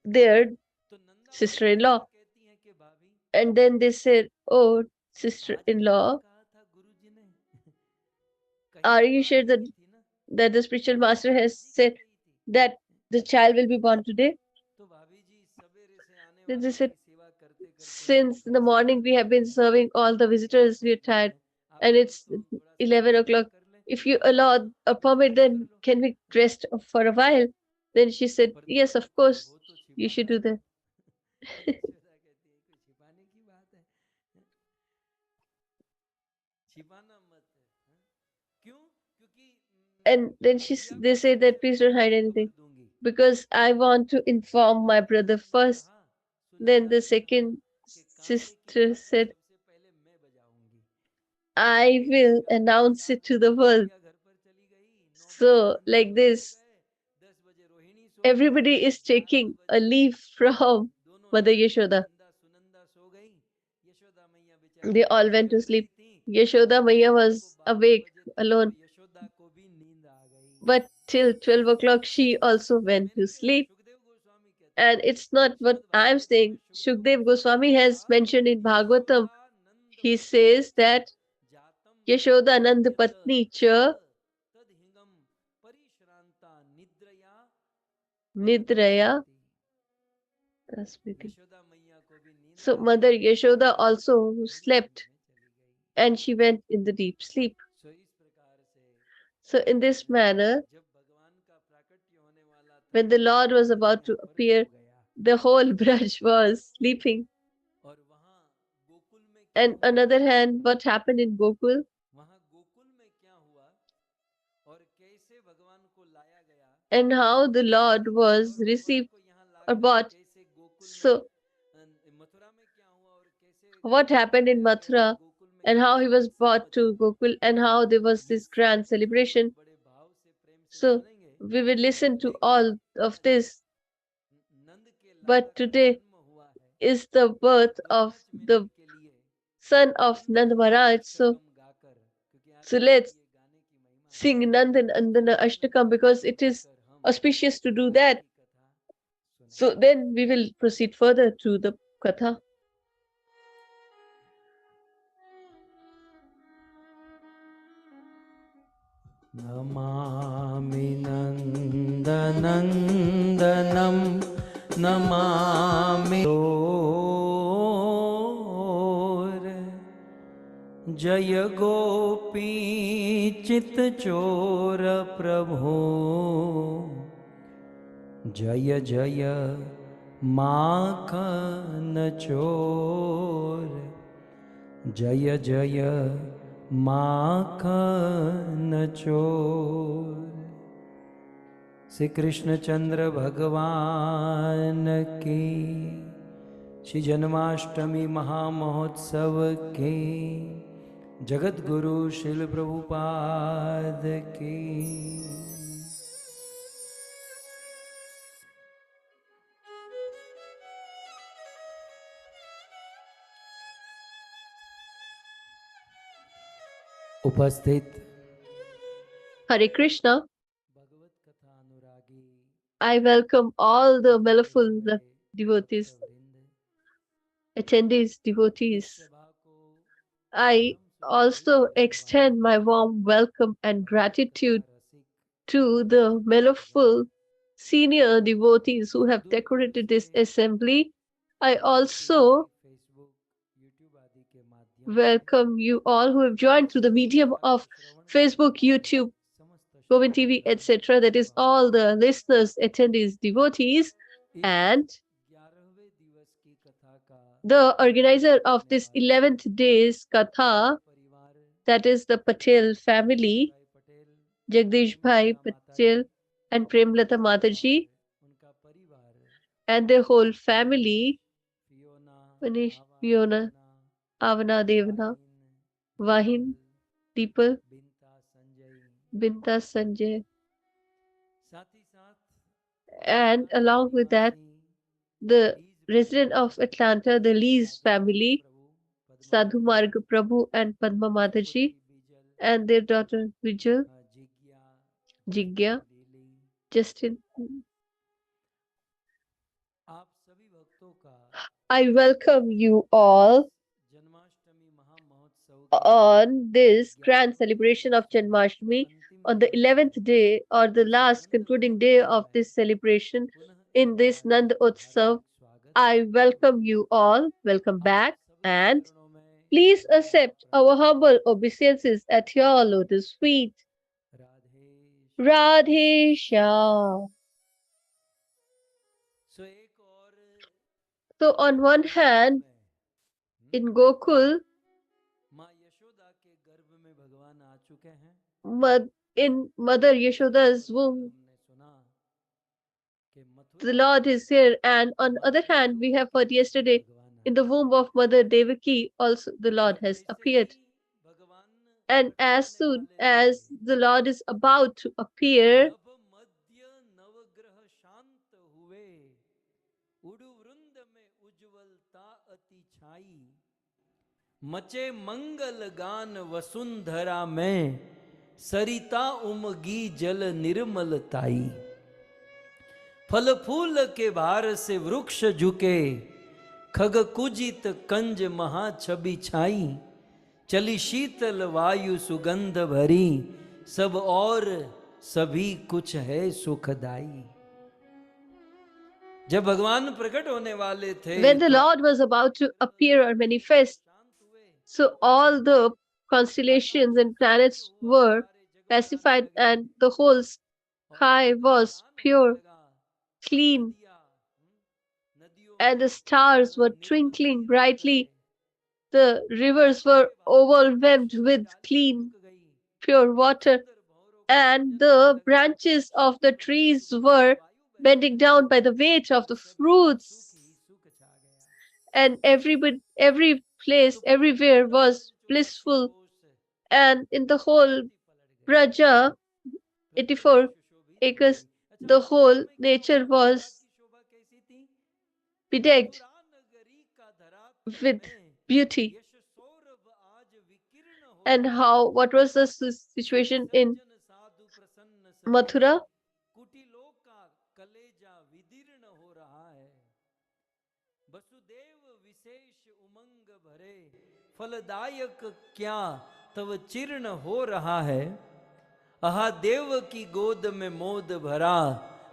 [SPEAKER 2] their sister-in-law. And then they said, oh, sister-in-law, are you sure that the spiritual master has said that the child will be born today? Then they said, since in the morning we have been serving all the visitors, we are tired, and it's 11 o'clock. If you allow a permit, then can we rest for a while? Then she said, yes, of course, you should do that. And then they say that please don't hide anything, because I want to inform my brother first. Then the second sister said, I will announce it to the world. So like this, everybody is taking a leave from Mother Yashoda. They all went to sleep. Yashoda Maya was awake alone. But till 12 o'clock, she also went to sleep. And it's not what I'm saying. Shukdev Goswami has mentioned in Bhagavatam. He says that Yashoda Nand Patni cha Nidraya Tasmiti. So Mother Yashoda also slept and she went in the deep sleep. So in this manner, when the Lord was about to appear, the whole Braj was sleeping. And another hand, what happened in Gokul?
[SPEAKER 1] वहां गोकुल में क्या हुआ और कैसे भगवान को लाया गया,
[SPEAKER 2] and how the Lord was
[SPEAKER 1] और भगवान
[SPEAKER 2] received
[SPEAKER 1] को यहाँ ला
[SPEAKER 2] or
[SPEAKER 1] करके
[SPEAKER 2] bought.
[SPEAKER 1] कैसे गोकुल में
[SPEAKER 2] So,
[SPEAKER 1] मथुरा में क्या हुआ और कैसे
[SPEAKER 2] what happened in
[SPEAKER 1] लाया गया और
[SPEAKER 2] Mathura
[SPEAKER 1] गोकुल में
[SPEAKER 2] and how he
[SPEAKER 1] कैसे
[SPEAKER 2] was
[SPEAKER 1] उत्सव
[SPEAKER 2] brought
[SPEAKER 1] बजा,
[SPEAKER 2] to Gokul and how there was
[SPEAKER 1] ये
[SPEAKER 2] this
[SPEAKER 1] सब
[SPEAKER 2] grand
[SPEAKER 1] कुछ हम लोग
[SPEAKER 2] celebration.
[SPEAKER 1] बड़े भाव से प्रेम से
[SPEAKER 2] So,
[SPEAKER 1] सुनेंगे,
[SPEAKER 2] we will listen to
[SPEAKER 1] लेकिन
[SPEAKER 2] all of this.
[SPEAKER 1] नंद के लाला
[SPEAKER 2] But
[SPEAKER 1] का
[SPEAKER 2] today
[SPEAKER 1] जन्म हुआ है
[SPEAKER 2] is the birth
[SPEAKER 1] तो
[SPEAKER 2] of
[SPEAKER 1] 5 मिनट
[SPEAKER 2] the
[SPEAKER 1] के लिए
[SPEAKER 2] son of
[SPEAKER 1] Nand
[SPEAKER 2] Nand
[SPEAKER 1] Nandan
[SPEAKER 2] Maharaj.
[SPEAKER 1] Ashtakam गाकर, क्योंकि आज
[SPEAKER 2] So
[SPEAKER 1] कल तो
[SPEAKER 2] let's
[SPEAKER 1] ये गाने की महिमा है,
[SPEAKER 2] sing Nandan Andana
[SPEAKER 1] Nand
[SPEAKER 2] Ashtakam
[SPEAKER 1] Nandan
[SPEAKER 2] because
[SPEAKER 1] Ashtakam
[SPEAKER 2] it is
[SPEAKER 1] गाकर हम
[SPEAKER 2] auspicious to do
[SPEAKER 1] आज
[SPEAKER 2] that.
[SPEAKER 1] की कथा
[SPEAKER 2] So
[SPEAKER 1] सुनेंगे।
[SPEAKER 2] then we will proceed further to the Katha.
[SPEAKER 1] Namami नन्दनन्दनं Namami जय गोपीचितचोर प्रभो जय जय माखन चोर जय जय माखन चोर। श्री कृष्णचंद्र भगवान की, श्री जन्माष्टमी महामहोत्सव के, जगत गुरु शिल प्रभुपाद की। उपस्थित
[SPEAKER 2] Hare Krishna.
[SPEAKER 1] भगवत कथा अनुरागी
[SPEAKER 2] I welcome all the mellowful devotees,
[SPEAKER 1] भक्तवृंद,
[SPEAKER 2] attendees, devotees.
[SPEAKER 1] सभा को
[SPEAKER 2] I also extend my warm welcome and gratitude to the mellowful senior devotees who have decorated this assembly. I also
[SPEAKER 1] Facebook YouTube आदि के माध्यम
[SPEAKER 2] welcome you all who have joined through the medium of Facebook, YouTube, Govind TV, etc. That is all the listeners, attendees, devotees, and
[SPEAKER 1] 11वें दिवस की कथा का
[SPEAKER 2] the organizer of this 11th day's Katha,
[SPEAKER 1] परिवार
[SPEAKER 2] that is the Patel family,
[SPEAKER 1] भाई Patel,
[SPEAKER 2] Jagdish Bhai Patel and Premlata Mataji,
[SPEAKER 1] उनका परिवार,
[SPEAKER 2] and their whole family,
[SPEAKER 1] Fiona,
[SPEAKER 2] Manish,
[SPEAKER 1] आवा,
[SPEAKER 2] Fiona, Avana Devana, Vahin, Deepal,
[SPEAKER 1] Binta Sanjay,
[SPEAKER 2] Binta Sanjay,
[SPEAKER 1] साथ ही साथ
[SPEAKER 2] and along with that, the resident of Atlanta, the Lee's family, Sadhu Marg Prabhu and Padma Mataji, and their daughter Vijay, Jigya, Justin.
[SPEAKER 1] आप सभी भक्तों का
[SPEAKER 2] I welcome you all
[SPEAKER 1] Janmashtami महामहोत्सव
[SPEAKER 2] on this grand celebration of Janmashtami on the 11th day or the last concluding day of this celebration in this Nand Utsav. I welcome you all. Welcome back and please accept our humble obeisances at your lotus feet. Radhe Shyam. So on one hand, in Gokul,
[SPEAKER 1] माँ यशोदा के गर्भ में भगवान आ चुके हैं,
[SPEAKER 2] in Mother Yashoda's womb,
[SPEAKER 1] हमने सुना कि
[SPEAKER 2] the
[SPEAKER 1] Mathura
[SPEAKER 2] Lord is here, and on the other hand, we have heard yesterday in the womb of Mother Devaki also the Lord has appeared.
[SPEAKER 1] भगवान
[SPEAKER 2] And as soon as the Lord is about to appear,
[SPEAKER 1] नभ मध्य नवग्रह शांत हुए, उड़ु वृंद में उज्ज्वलता अति छाई, मचे मंगल गान वसुंधरा में, सरिता उमगी जल निर्मलताई, फल फूल के भार से वृक्ष झुके, खग कुजित कंज महा छवि छाई, चली शीतल वायु सुगंध भरी, सब और सभी कुछ है सुखदाई। जब भगवान प्रकट होने वाले थे,
[SPEAKER 2] when the Lord was about to appear or manifest, so all the constellations and planets were pacified and the whole sky was pure, clean, and the stars were twinkling brightly. the rivers were overwhelmed with clean, pure water, and the branches of the trees were bending down by the weight of the fruits, and every place, everywhere was blissful, and in the whole Braja, 84 acres, the whole nature was bedecked with beauty. And what was the situation in Mathura?
[SPEAKER 1] कुटिलों का कलेजा विदीर्ण हो रहा है, वसुदेव विशेष उमंग भरे, फलदायक क्या तव चीर्ण हो रहा है, आहा देव की गोद में मोद भरा,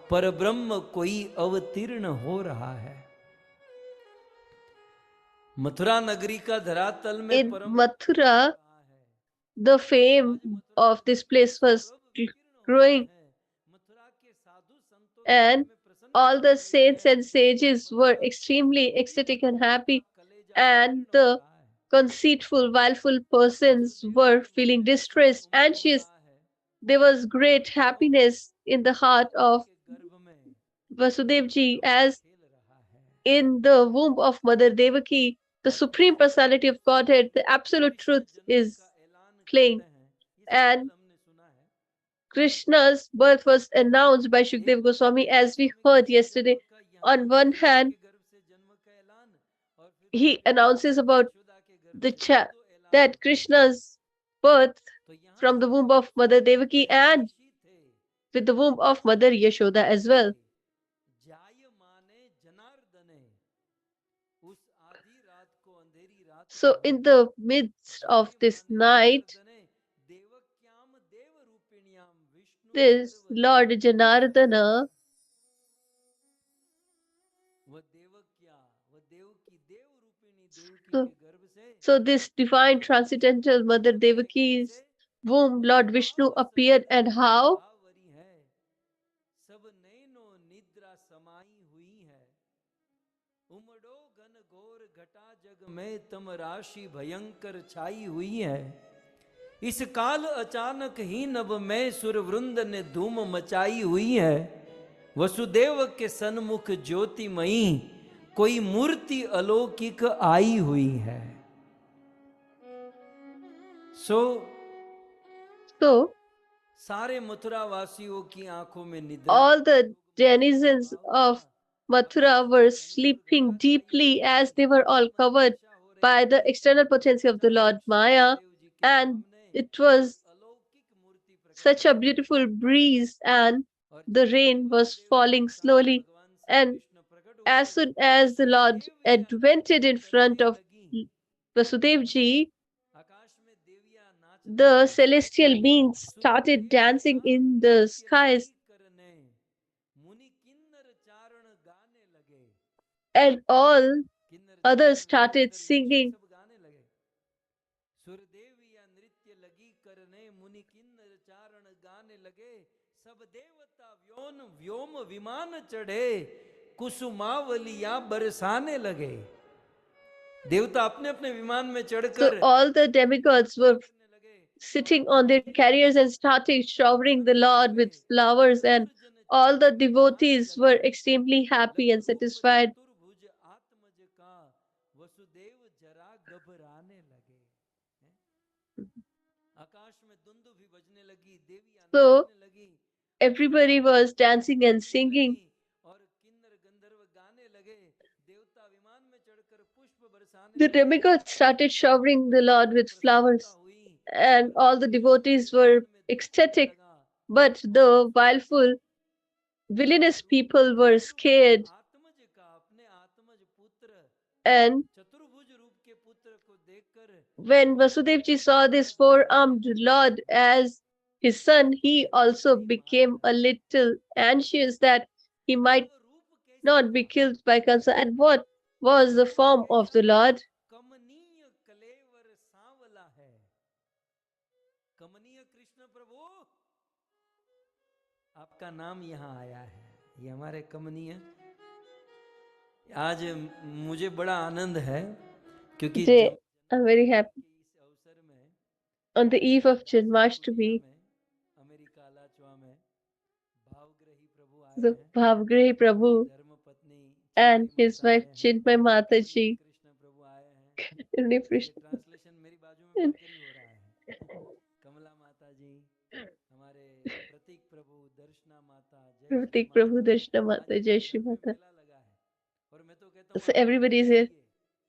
[SPEAKER 1] पर ब्रह्म कोई अवतीर्ण हो रहा है। मथुरा नगरी का धरातल में
[SPEAKER 2] in Mathura, the fame of this place was growing, and all the saints and sages were extremely ecstatic and happy, and the conceitful, wileful persons were feeling distressed, anxious. There was great happiness in the heart of Vasudevji, as in the womb of Mother Devaki, the Supreme Personality of Godhead, the Absolute Truth is playing. And Krishna's birth was announced by Shukdev Goswami, as we heard yesterday. On one hand, he announces about that Krishna's birth from the womb of Mother Devaki and with the womb of Mother Yashoda as well. So in the midst of this night, this Lord Janardana, so this divine transcendental Mother Devaki's womb, Lord Vishnu appeared, and how?
[SPEAKER 1] में तम राशि भयंकर छाई हुई है, इस काल अचानक ही नभ में सुर वृंद ने धूम मचाई हुई है, वसुदेव के सन्मुख ज्योतिमयी कोई मूर्ति अलौकिक आई हुई है। So सारे मथुरा वासियों की आंखों में निद्रा,
[SPEAKER 2] all the denizens of Mathura were sleeping deeply, as they were all covered by the external potency of the Lord Maya, and it was such a beautiful breeze, and the rain was falling slowly. And as soon as the Lord advented in front of Vasudevji, the celestial beings started dancing in the skies, and all others started singing.
[SPEAKER 1] व्योम विमान चढ़े कुसुमावलियां बरसाने लगे, देवता अपने अपने विमान में चढ़कर,
[SPEAKER 2] so all the demigods were sitting on their carriers and started showering the Lord with flowers, and all the devotees were extremely happy and satisfied. So everybody was dancing and singing. The demigods started showering the Lord with flowers, and all the devotees were ecstatic, but the wileful, villainous people were scared. And when Vasudevji saw this four-armed Lord as his son, he also became a little anxious that he might not be killed by Kamsa. And what was the form of the Lord?
[SPEAKER 1] आपका नाम यहाँ आया है, ये हमारे कमनीय। आज मुझे बड़ा आनंद है क्योंकि
[SPEAKER 2] I'm very happy. On the eve of Janmashtami, the Bhavgrahi Prabhu and his wife Chinmay Mataji, Hare Krishna,
[SPEAKER 1] translation मेरी बाजू में बैठ कर ही हो रहा है. कमला माता जी, हमारे प्रतीक प्रभु, दर्शना माता, जय श्री
[SPEAKER 2] Pratik
[SPEAKER 1] माता.
[SPEAKER 2] Prabhu, Darshana
[SPEAKER 1] आज
[SPEAKER 2] Mata,
[SPEAKER 1] इनके
[SPEAKER 2] Jai
[SPEAKER 1] घर
[SPEAKER 2] Shri
[SPEAKER 1] में
[SPEAKER 2] Mata.
[SPEAKER 1] मेला लगा है और मैं तो कहता हूँ
[SPEAKER 2] So
[SPEAKER 1] आप लोग
[SPEAKER 2] everybody is
[SPEAKER 1] भी
[SPEAKER 2] here.
[SPEAKER 1] आइए.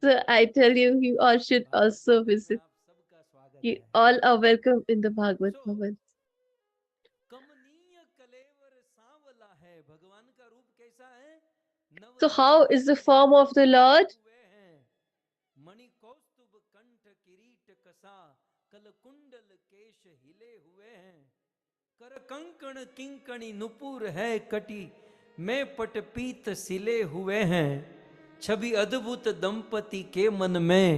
[SPEAKER 2] So I tell you, you all should
[SPEAKER 1] Bhagavat
[SPEAKER 2] also
[SPEAKER 1] भवन में
[SPEAKER 2] visit.
[SPEAKER 1] आप सबका स्वागत
[SPEAKER 2] You
[SPEAKER 1] है.
[SPEAKER 2] all are welcome in the Bhagavad
[SPEAKER 1] So,
[SPEAKER 2] Bhavan.
[SPEAKER 1] कमनीय कलेवर सांवला है, भगवान का रूप कैसा है?
[SPEAKER 2] So how is the form of the Lord?
[SPEAKER 1] मणि कौस्तुभ कंठ किरीट कसा, कल कुंडल केश हिले हुए हैं, कर कंकण किंकणी नुपुर है कटी, मैं पटपीत सिले हुए हैं, छवि अद्भुत दंपति के मन में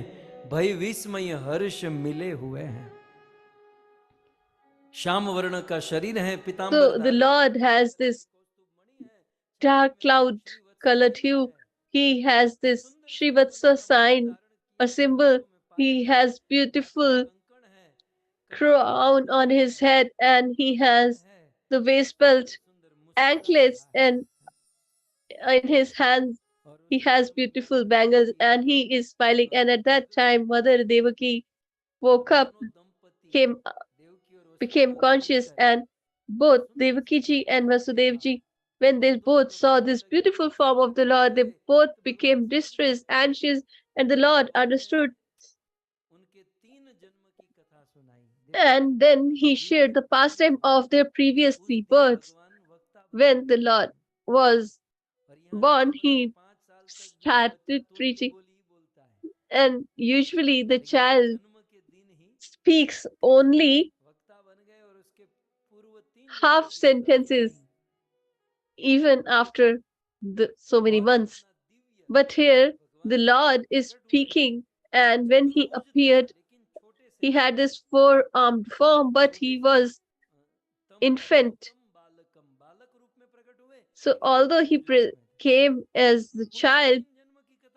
[SPEAKER 1] भय विस्मय हर्ष मिले हुए हैं. श्याम वर्ण का शरीर है, पीतांबर
[SPEAKER 2] So the Lord has this dark cloud colored hue. He has this Srivatsa sign, a symbol. He has beautiful crown on his head, and he has the waist belt, anklets, and in his hands he has beautiful bangles, and he is smiling. And at that time, Mother Devaki woke up, came, became conscious, and both Devaki ji and Vasudev ji, when they both saw this beautiful form of the Lord, they both became distressed, anxious, and the Lord understood. And then he shared the pastime of their previous three births. When the Lord was born, he started preaching, and usually the child speaks only half sentences even after so many months. But here the Lord is speaking, and when he appeared, he had this four-armed form, but he was infant. So although he came as the child,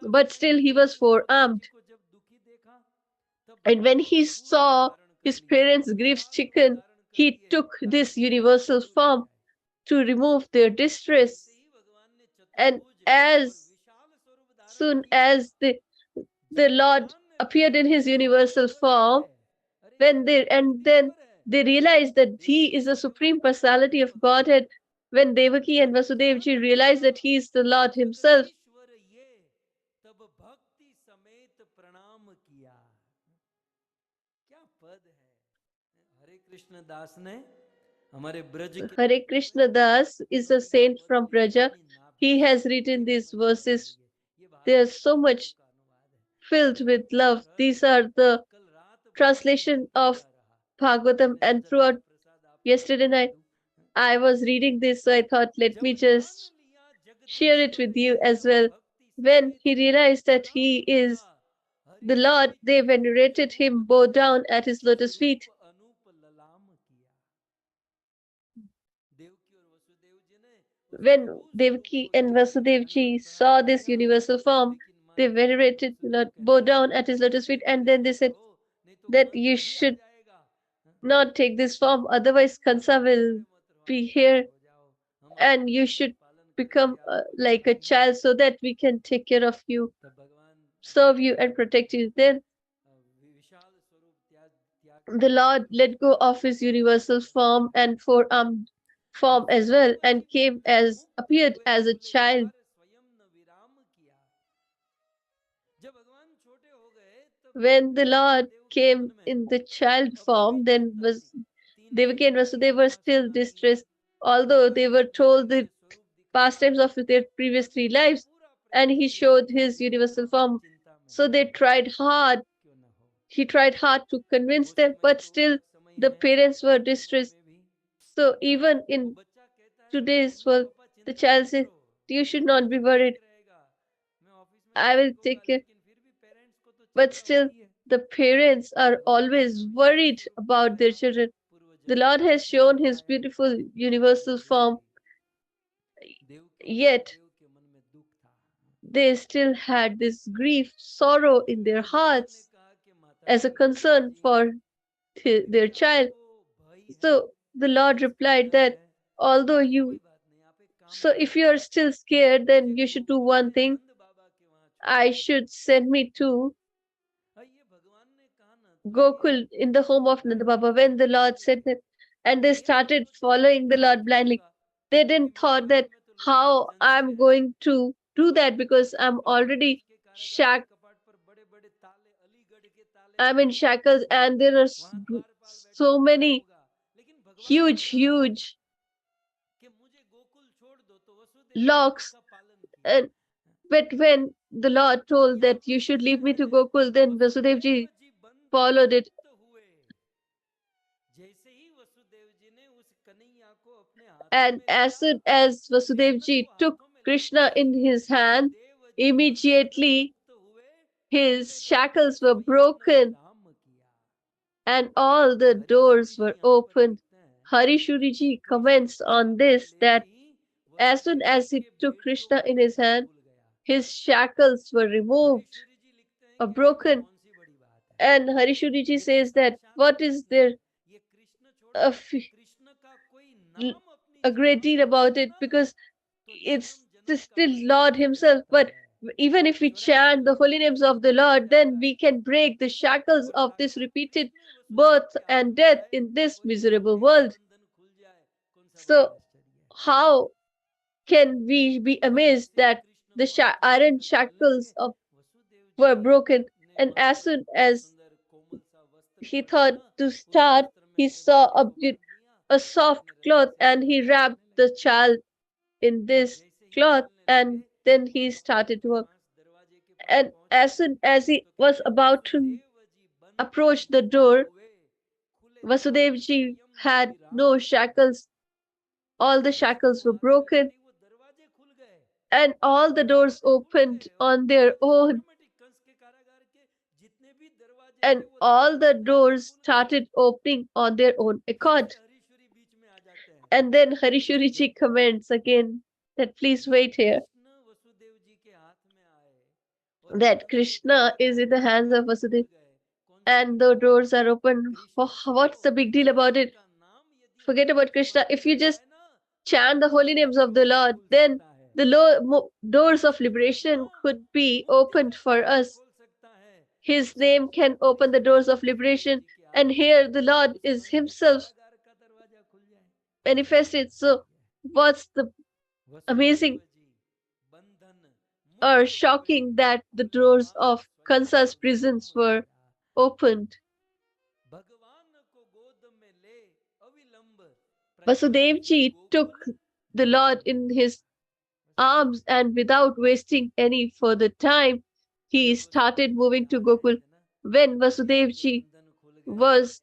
[SPEAKER 2] but still he was four-armed. And when he saw his parents' grief stricken, he took this universal form to remove their distress. And as soon as the Lord appeared in his universal form, then they realized that he is the supreme personality of Godhead. When Devaki and Vasudevji realized that he is the Lord himself, Hare Krishna Das is a saint from Braja. He has written these verses. They are so much filled with love. These are the translation of Bhagavatam, and throughout yesterday night I was reading this, so I thought, let me just share it with you as well. When he realized that he is the Lord, they venerated him, bowed down at his lotus feet. When Devaki and Vasudevji saw this universal form, they venerated the Lord, bowed down at his lotus feet, and then they said that you should not take this form, otherwise Kansa will be here, and you should become like a child so that we can take care of you, serve you, and protect you. Then the Lord let go of his universal form and four-armed form as well, and appeared as a child. When the Lord came in the child form, then Devaki and Vasudeva were still distressed, although they were told the pastimes of their previous three lives, and he showed his universal form. So they tried hard. He tried hard to convince them, but still the parents were distressed. So even in today's world, the child says, you should not be worried. I will take care. But still, the parents are always worried about their children. The Lord has shown his beautiful universal form, yet they still had this grief, sorrow in their hearts. as a concern for their child. So the Lord replied that although you, so if you are still scared, then you should do one thing. I should send me to Gokul in the home of Nanda Baba. When the Lord said that, and they started following the Lord blindly, they didn't thought that how I'm going to do that because I'm in shackles and there are so many huge locks. And but when the Lord told that you should leave me to Gokul, then Vasudevji followed it. And as soon as Vasudevji took Krishna in his hand, immediately his shackles were broken and all the doors were opened. Harishuriji comments on this that as soon as he took Krishna in his hand, his shackles were removed or broken. And Harishuriji says that what is there a, a great deal about it because it's still Lord Himself. But even if we chant the holy names of the Lord, then we can break the shackles of this repeated birth and death in this miserable world. So, how can we be amazed that the iron shackles were broken? And as soon as he thought to start, he saw a soft cloth and he wrapped the child in this cloth and then he started to work. And as soon as he was about to approach the door, Vasudevji had no shackles. All the shackles were broken and all the doors opened on their own. And all the doors started opening on their own accord. And then Harishuriji comments again that please wait here. That Krishna is in the hands of Vasudeva and the doors are open. What's the big deal about it? Forget about Krishna. If you just chant the holy names of the Lord, then the doors of liberation could be opened for us. His name can open the doors of liberation, and here the Lord is Himself manifested. So, what's the amazing or shocking that the doors of Kansa's prisons were opened? Vasudevji took the Lord in his arms and without wasting any further time, he started moving to Gokul. When Vasudevji was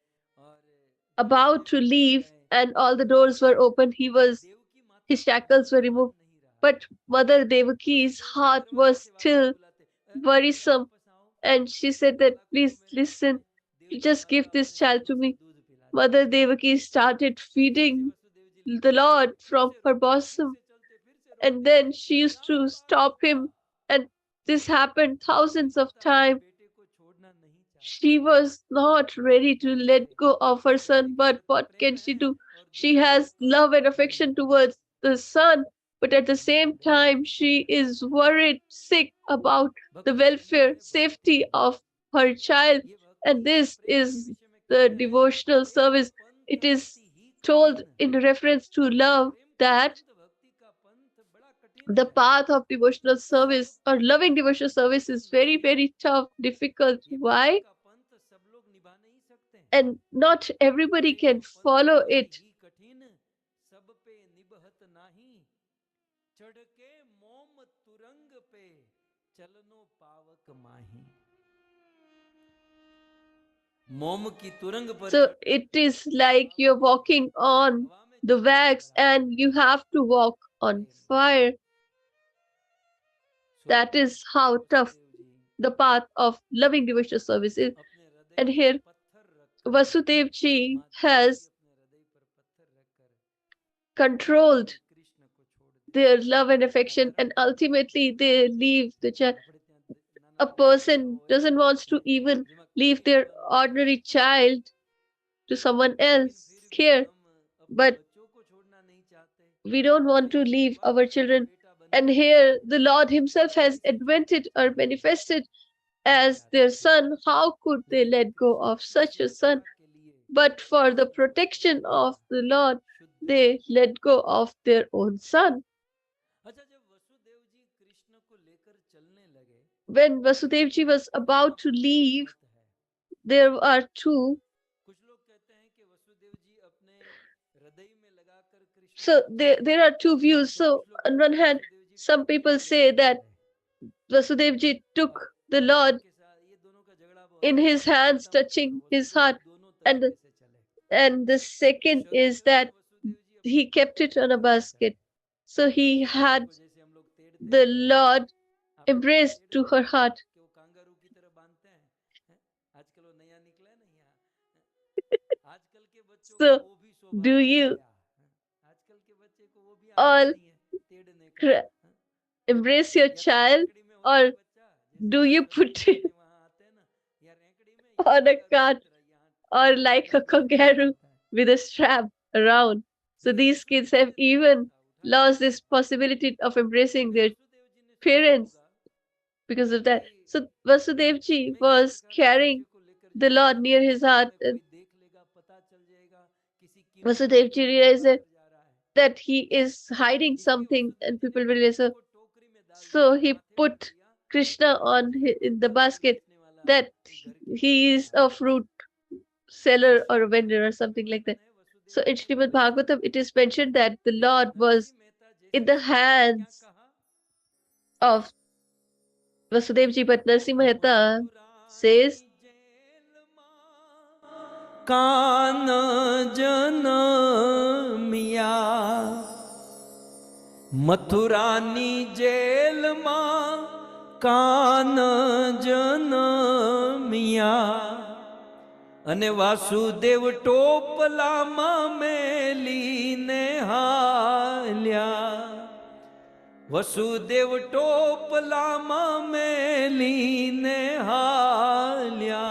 [SPEAKER 2] about to leave and all the doors were open, his shackles were removed. But Mother Devaki's heart was still worrisome and she said that please listen, just give this child to me. Mother Devaki started feeding the Lord from her bosom and then she used to stop him and this happened thousands of times. She was not ready to let go of her son, but what can she do? She has love and affection towards the son, but at the same time she is worried sick about the welfare safety of her child, and this is the devotional service. It is told in reference to love that the path of devotional service or loving devotional service is very tough, difficult. Why? And not everybody can follow it. So it is like you're walking on the wax and you have to walk on fire. That is how tough the path of loving devotional service is. And here Vasudevji has controlled their love and affection and ultimately they leave the child. A person doesn't want to even leave their ordinary child to someone else care, but we don't want to leave our children. And here the Lord Himself has advented or manifested as their son. How could they let go of such a son? But for the protection of the Lord, they let go of their own son. When Vasudevji was about to leave, there are two. So there are two views. So on one hand, some people say that Vasudevji took the Lord in his hands, touching his heart, and the second is that he kept it on a basket. So he had the Lord embraced to her heart. So do you all embrace your child, or do you put it on a cart or like a kangaroo with a strap around? So these kids have even lost this possibility of embracing their parents because of that. So Vasudevji was carrying the Lord near his heart. And Vasudevji realized that he is hiding something, and people will realize so. So he put Krishna in the basket, that he is a fruit seller or a vendor or something like that. So in Srimad Bhagavatam, it is mentioned that the Lord was in the hands of Vasudevji, but Narsimha Mehta says,
[SPEAKER 1] Kan जनमिया मथुरानी जेल मां कान जनमिया અને વાસુદેવ ટોપલામાં મેલીને હાલ્યા વસુદેવ ટોપલામાં મેલીને હાલ્યા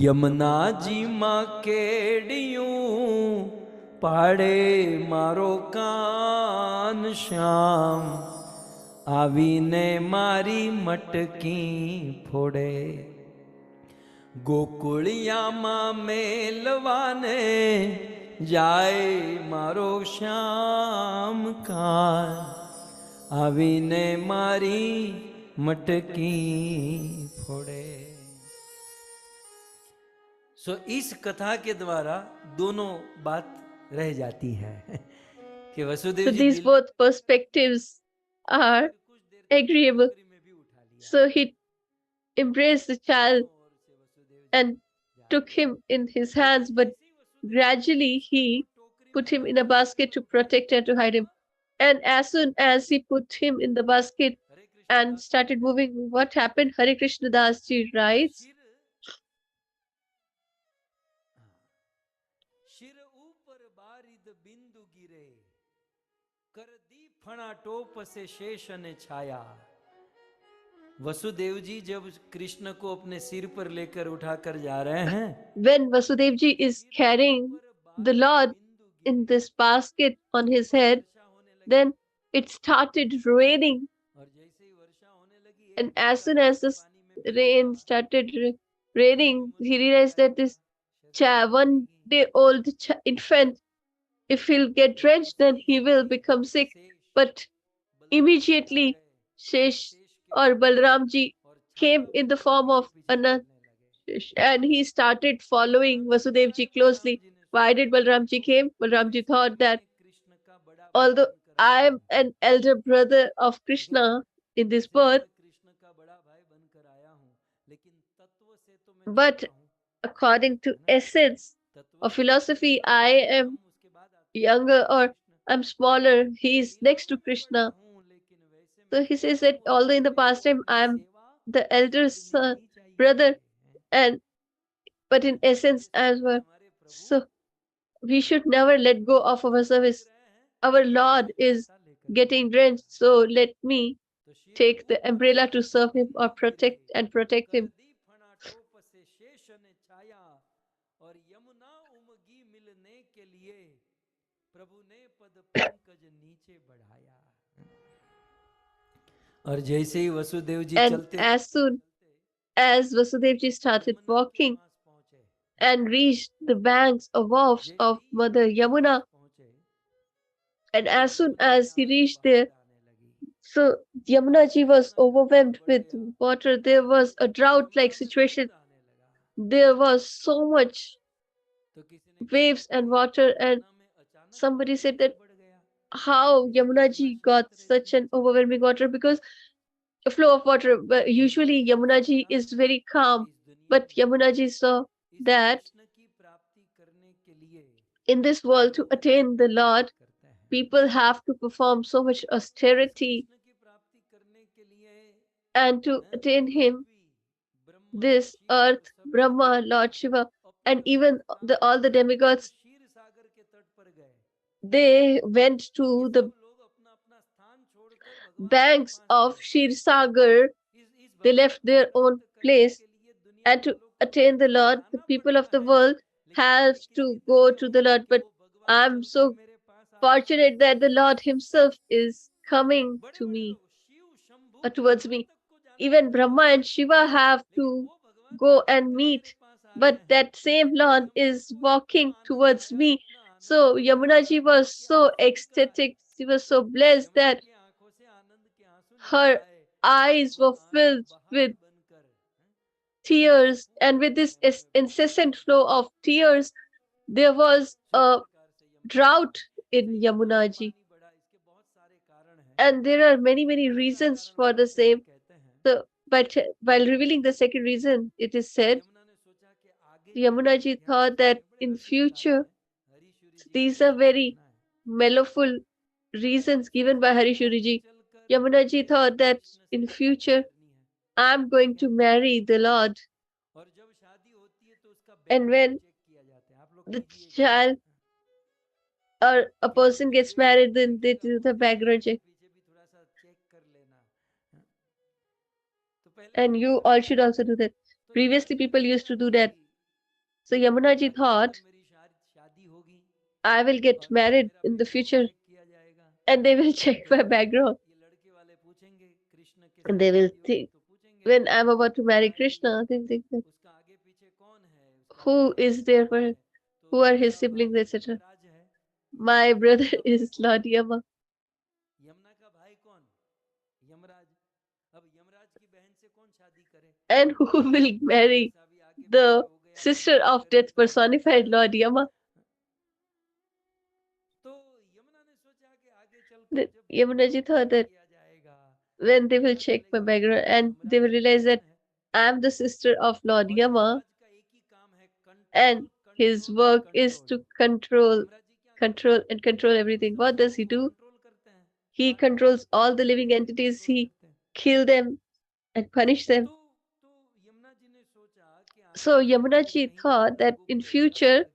[SPEAKER 1] યમુનાજી માં કેડિયું પાડે મારો કાન શ્યામ આવીને મારી મટકી ફોડે ગોકુળિયામાં મેલવાને જાય મારો શ્યામ કાન આવીને મારી મટકી ફોડે. सो इस कथा के द्वारा दोनों बात रह जाती है कि वसुदेव जी
[SPEAKER 2] these both perspectives are agreeable. So he embraced the child and took him in his hands, but gradually he put him in a basket to protect and to hide him. And as soon as he put him in the basket and started moving, what happened? Hare Krishna Das ji writes,
[SPEAKER 1] Vasudev जी जब कृष्ण को अपने सिर पर लेकर उठाकर जा रहे हैं,
[SPEAKER 2] when Vasudev ji is carrying the Lord in this basket on his head, then it started raining. And as soon as the rain started raining, he realized that this 1-day-old infant, if he'll get drenched, then he will become sick. But immediately Shesh or Balramji came in the form of Anant, and he started following Vasudevji closely. Why did Balramji came? Balramji thought that although I am an elder brother of Krishna in this birth, but according to essence of philosophy, I am younger or I'm smaller. He is next to Krishna. So he says that although in the past time I am the elder brother, but in essence as well. So we should never let go of our service. Our Lord is getting drenched, so let me take the umbrella to serve him or protect him.
[SPEAKER 1] प्रभु ने पद पंकज नीचे बढ़ाया। और जैसे ही वसुदेव जी
[SPEAKER 2] And
[SPEAKER 1] चलते
[SPEAKER 2] as soon as Vasudevji started walking and reached the banks of Mother Yamuna, and as soon as he reached there, so Yamuna ji was overwhelmed with water. There was a drought-like situation. There was so much waves and water, and somebody said that how Yamuna ji got such an overwhelming water, because a flow of water. But usually Yamuna ji is very calm, but Yamuna ji saw that in this world, to attain the Lord, people have to perform so much austerity, and to attain Him, this earth, Brahma, Lord Shiva, and even all the demigods, they went to the banks of Shir Sagar. They left their own place, and to attain the Lord, the people of the world have to go to the Lord. But I'm so fortunate that the Lord Himself is coming to me, or towards me. Even Brahma and Shiva have to go and meet, but that same Lord is walking towards me. So Yamunaji was so ecstatic, she was so blessed that her eyes were filled with tears, and with this incessant flow of tears, there was a drought in Yamunaji. And there are many, many reasons for the same. So, but while revealing the second reason, it is said, Yamunaji thought that in future, these are very mellowful reasons given by Harishuriji. Yamunaji thought that in future, I'm going to marry the Lord. And when the child or a person gets married, then they do the background check. And you all should also do that. Previously, people used to do that. So Yamunaji thought, I will get married in the future, and they will check my background. And they will think, when I'm about to marry Krishna, they think that who is there for him? Who are his siblings, etc. My brother is Lord Yama. And who will marry the sister of death personified, Lord Yama? Yamunaji thought that when they will check my background and they will realize that I'm the sister of Lord Yama, and his work is to control everything. What does he do? He controls all the living entities. He kills them and punish them. So Yamunaji thought that in future,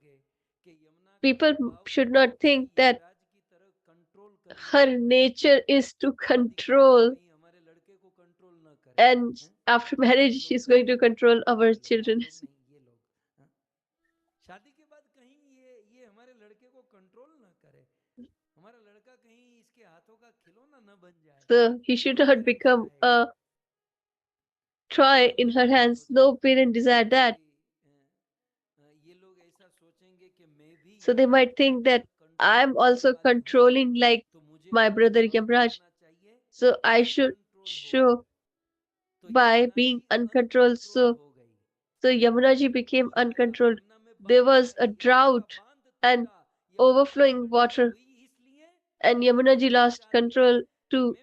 [SPEAKER 2] people should not think that her nature is to control, and after marriage she's going to control our children. So he should not become a toy in her hands. No parent desire that. So they might think that I'm also controlling like my brother Yamraj. So I should show by being uncontrolled. So Yamunaji became uncontrolled. There was a drought and overflowing water, and Yamunaji lost control to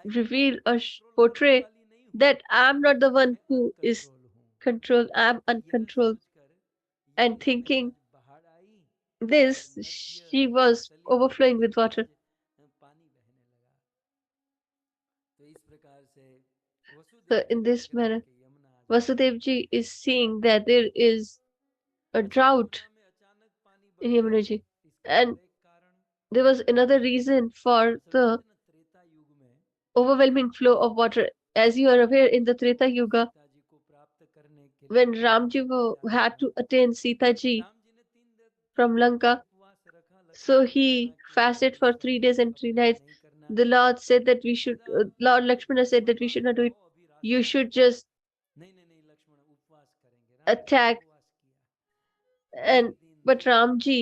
[SPEAKER 2] reveal or portray that I'm not the one who is controlled, I'm uncontrolled. And thinking this, she was overflowing with water. So in this manner, Vasudevji is seeing that there is a drought in Yamunaji. And there was another reason for the overwhelming flow of water. As you are aware, in the Treta Yuga, when Ramji had to attain Sita ji from Lanka, So he fasted for 3 days and 3 nights. The Lord said that we should, Lord Lakshmana said that we should not do it. You should just attack. And but Ramji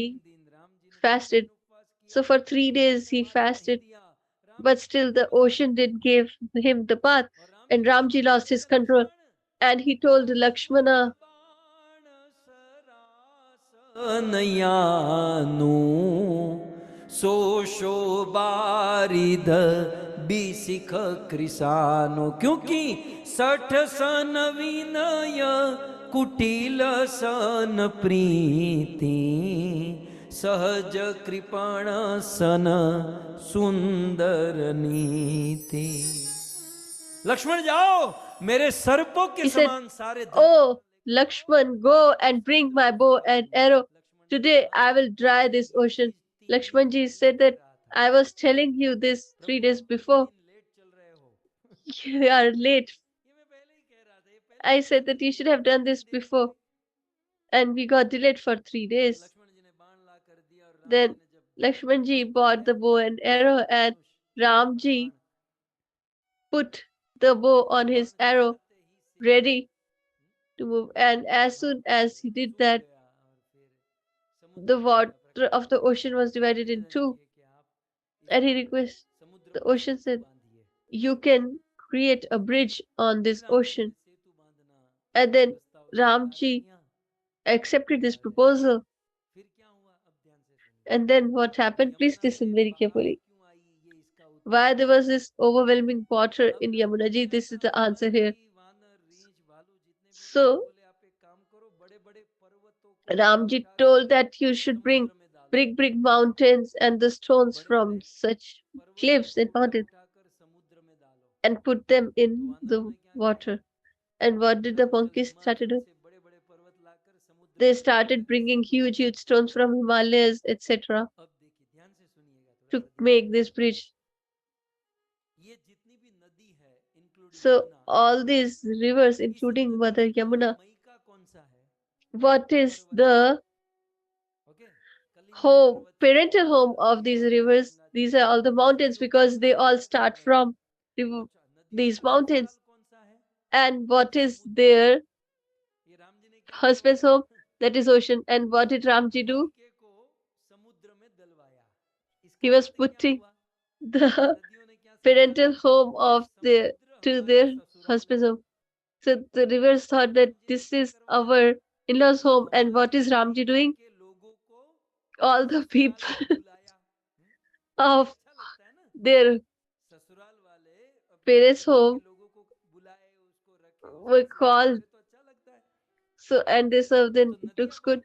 [SPEAKER 2] fasted. So for 3 days he fasted, but still the ocean didn't give him the path, and Ramji lost his control. And he told Lakshmana,
[SPEAKER 1] सो शोबारिध बिसिख कृसानो, क्योंकि सठ सन विनय कुटिल सन प्रीति, सहज कृपण सन सुंदर नीति। लक्ष्मण जाओ, मेरे सर्पों के
[SPEAKER 2] he said,
[SPEAKER 1] समान सारे
[SPEAKER 2] "Oh, Lakshman, go and bring my bow and arrow. Today I will dry this ocean." Lakshmanji said that I was telling you this 3 days before. You are late. I said that you should have done this before. And we got delayed for 3 days. Then Lakshmanji bought the bow and arrow, and Ramji put the bow on his arrow, ready to move. And as soon as he did that, the water of the ocean was divided in two. And he requested, the ocean said, "You can create a bridge on this ocean." And then Ramji accepted this proposal. And then what happened? Please listen very carefully. Why there was this overwhelming water in Yamunaji? This is the answer here. So Ramji told that you should bring big mountains and the stones from such cliffs and mountains and put them in the water. And what did the monkeys start to do? They started bringing huge stones from Himalayas, etc., to make this bridge. So all these rivers, including Mother Yamuna, what is the home, parental home of these rivers? These are all the mountains, because they all start from these mountains. And what is their husband's home? That is ocean. And what did Ramji do? He was putting the parental home of to their husband's home. So the rivers thought that this is our in-laws' home. And what is Ramji doing? All the people of their parents' home were called. So, and they served, then it looks good.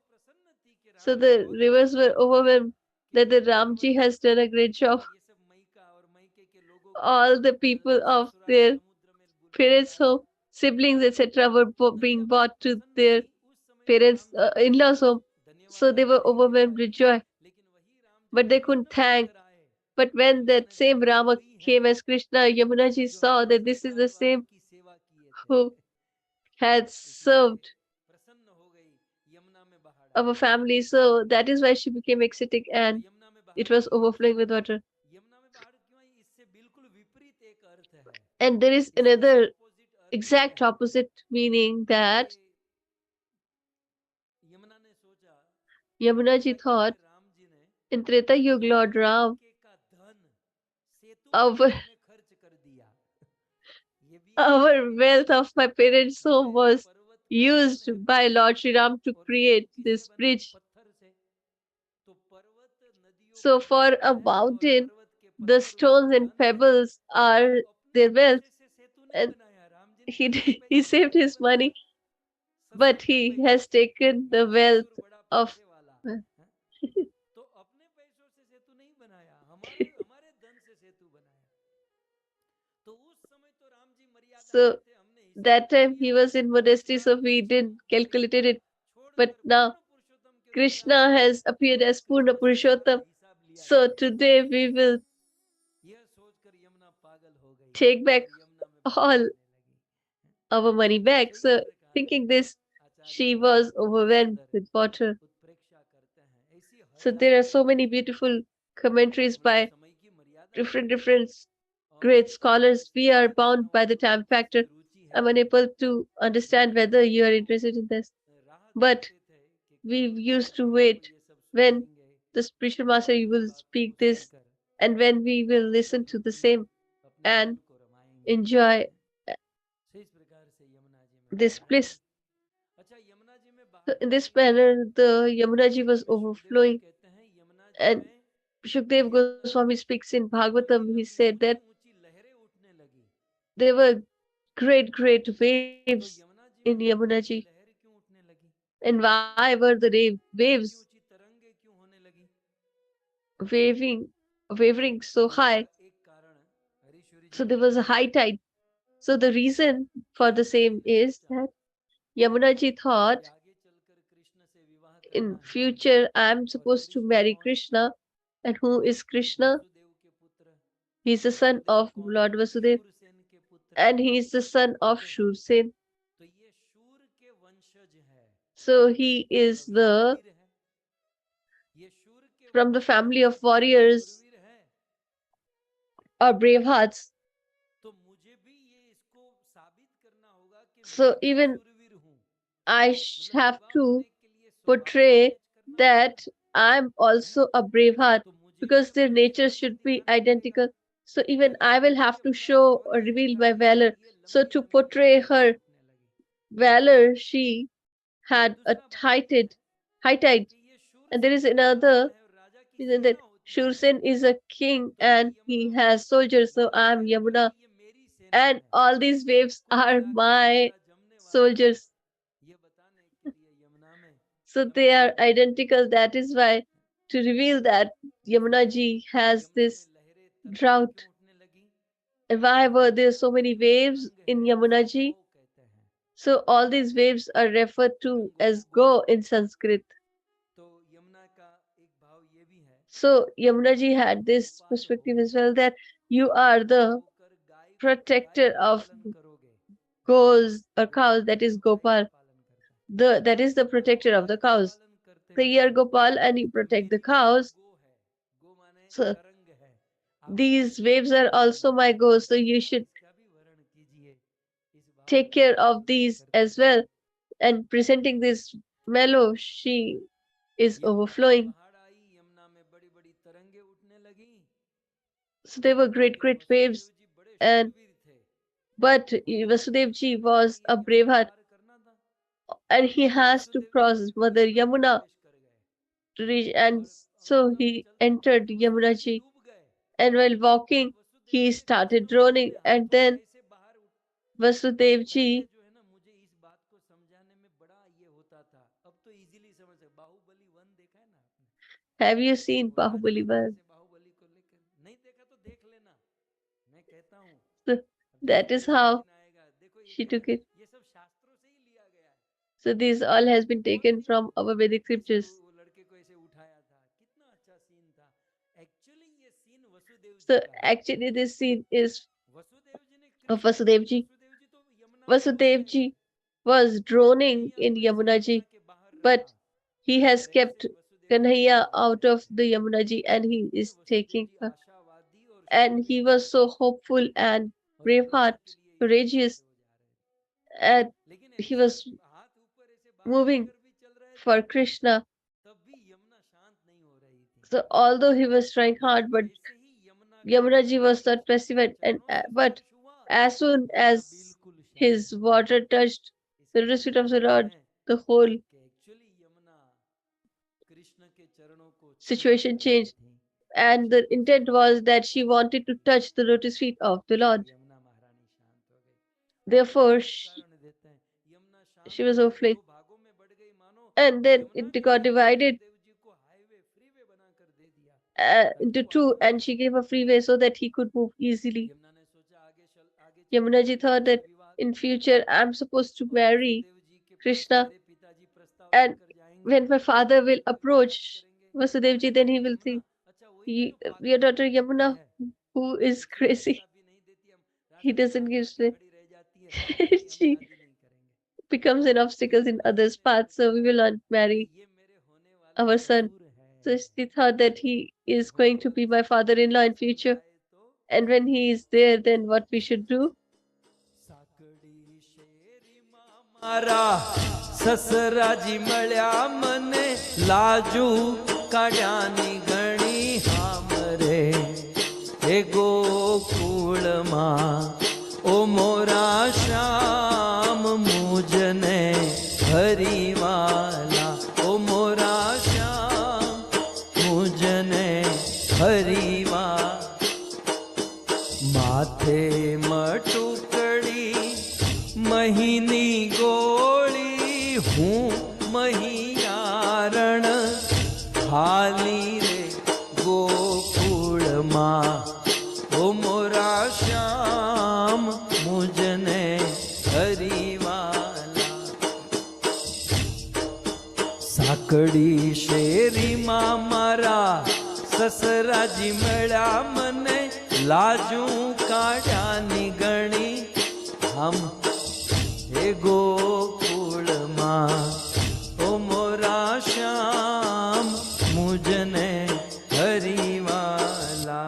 [SPEAKER 2] So the rivers were overwhelmed that the Ramji has done a great job. All the people of their parents' home, siblings, etc., were being brought to their parents' in-laws' home. So they were overwhelmed with joy. But they couldn't thank. But when that same Rama came as Krishna, Yamunaji saw that this is the same who had served our family. So that is why she became ecstatic and it was overflowing with water. And there is another exact opposite meaning, that Yamunaji thought, in Treta Yuga, Lord Ram, our wealth of my parents' home was used by Lord Sri Ram to create this bridge. So for a mountain, the stones and pebbles are their wealth. And he saved his money, but he has taken the wealth of so that time he was in modesty, so we didn't calculate it. But now Krishna has appeared as Purna Purushottam. So today we will take back all our money back. So thinking this, she was overwhelmed with water. So there are so many beautiful commentaries by different great scholars. We are bound by the time factor. I'm unable to understand whether you are interested in this. But we used to wait when the spiritual master will speak this and when we will listen to the same and enjoy this bliss. So in this manner, the Yamunaji was overflowing, and Shukdev Goswami speaks in Bhagavatam. He said that there were great waves in Yamunaji. And why were the waves waving, wavering so high? So there was a high tide. So the reason for the same is that Yamunaji thought in future I am supposed to marry Krishna. And who is Krishna? He is the son of Lord Vasudev, and he is the son of Shursen. So he is the from the family of warriors or brave hearts. So even I have to portray that I'm also a brave heart because their nature should be identical. So even I will have to show or reveal my valor. So to portray her valor, she had a high tide. And there is another reason that Shursen is a king and he has soldiers. So I'm Yamuna, and all these waves are my soldiers. So they are identical. That is why to reveal that Yamuna ji has this drought. And why were there so many waves in Yamuna ji? So all these waves are referred to as go in Sanskrit. So Yamuna ji had this perspective as well that you are the protector of goes or cows, that is Gopal. That is the protector of the cows. So you are Gopal and you protect the cows. So these waves are also my goals, so you should take care of these as well. And presenting this mellow, she is overflowing. So they were great waves, and but Vasudev ji was a brave heart, and he has to cross Mother Yamuna to reach, and so he entered Yamuna ji, and while walking, he started droning, and then Vasudev ji, have you seen Bahubali 1? So that is how she took it. So this all has been taken from our Vedic scriptures. So actually this scene is of Vasudevji. Vasudevji was droning in Yamunaji, but he has kept Kanhaiya out of the Yamunaji and he is taking her. And he was so hopeful and brave heart, courageous, and he was moving for Krishna. So although he was trying hard, but Yamunaji was not pacified, and but as soon as his water touched the lotus feet of the Lord, the whole situation changed. And the intent was that she wanted to touch the lotus feet of the Lord. Therefore, she was overflowing. And then it got divided into two, and she gave a freeway so that he could move easily. Yamunaji thought that in future I'm supposed to marry Krishna, and when my father will approach Vasudevji, then he will think, your daughter Yamuna, who is crazy, he doesn't give strength. She becomes an obstacle in others' paths, so we will not marry our son. So she thought that he is going to be my father-in-law in future. And when he is there, then what we should do?
[SPEAKER 1] મારા સસરાજી મળ્યા મને લાજુ કાઢ્યાની ઘણી હામરે હે ગોકુળમાં ઓ મોરા શ્યામ મુજને હરિવાલા ઓ મોરા શ્યામ મુજને હરિવા માથે મટુકડી મહીની ગોળી હું મહિયારણ હાલી રે ગોકુળમાં ઓ મોરા શ્યામ મુજને હરિવાલા સાકડી શેરીમાં મારા સસરાજી મળ્યા મને લાજુ કાઢ્યાની ગણી હમ હે ગોકુળમાં ઓ મોરા શ્યામ મુજને हरिवाला।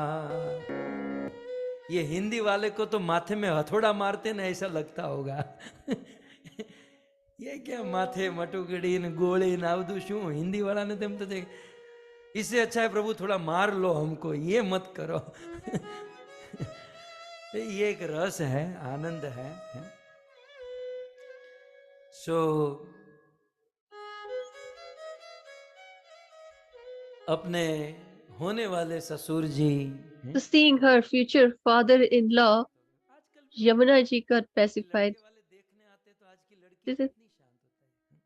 [SPEAKER 1] ये हिंदी वाले को तो माथे में हथौड़ा मारते ना ऐसा लगता होगा। ये क्या माथे मटुकड़ी न गोली न आवदू शू हिंदी वाला ने तेम तो इससे अच्छा है प्रभु थोड़ा मार लो हमको, ये मत करो। ये एक रस है, आनंद है। सो अपने होने वाले ससुर जी,
[SPEAKER 2] So seeing her future father-in-law, Yamuna ji got pacified. This is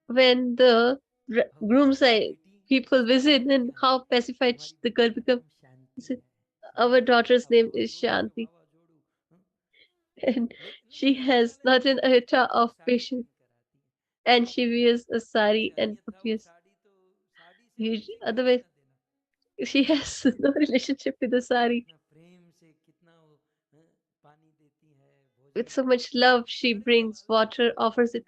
[SPEAKER 2] when the groom's side people visit, and how pacified the girl becomes. Our daughter's name is Shanti, and she has not an iota of patience, and she wears a sari and appears. Otherwise, she has no relationship with the sari. With so much love, she brings water, offers it.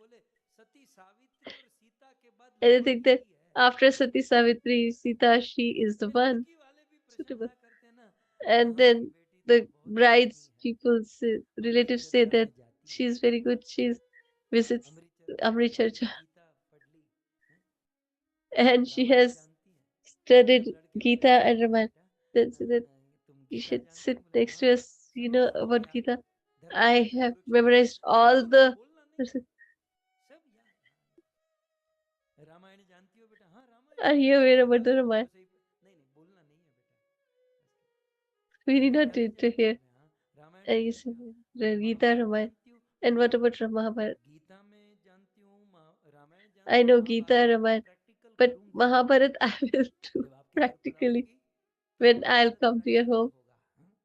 [SPEAKER 2] And I think that after Sati Savitri, Sita, she is the one suitable. And then the bride's people say, relatives say that she's very good. She visits Amrit Charcha. And she has studied Gita and Ramayana. Then say that you should sit next to us, you know about Gita. I have memorized all the. Are you aware about the Ramayana? We need not do it to hear. And you said Gita, Ramayana. And what about Mahabharata? I know Gita, Ramayana, but Mahabharata I will do practically when I'll come to your home.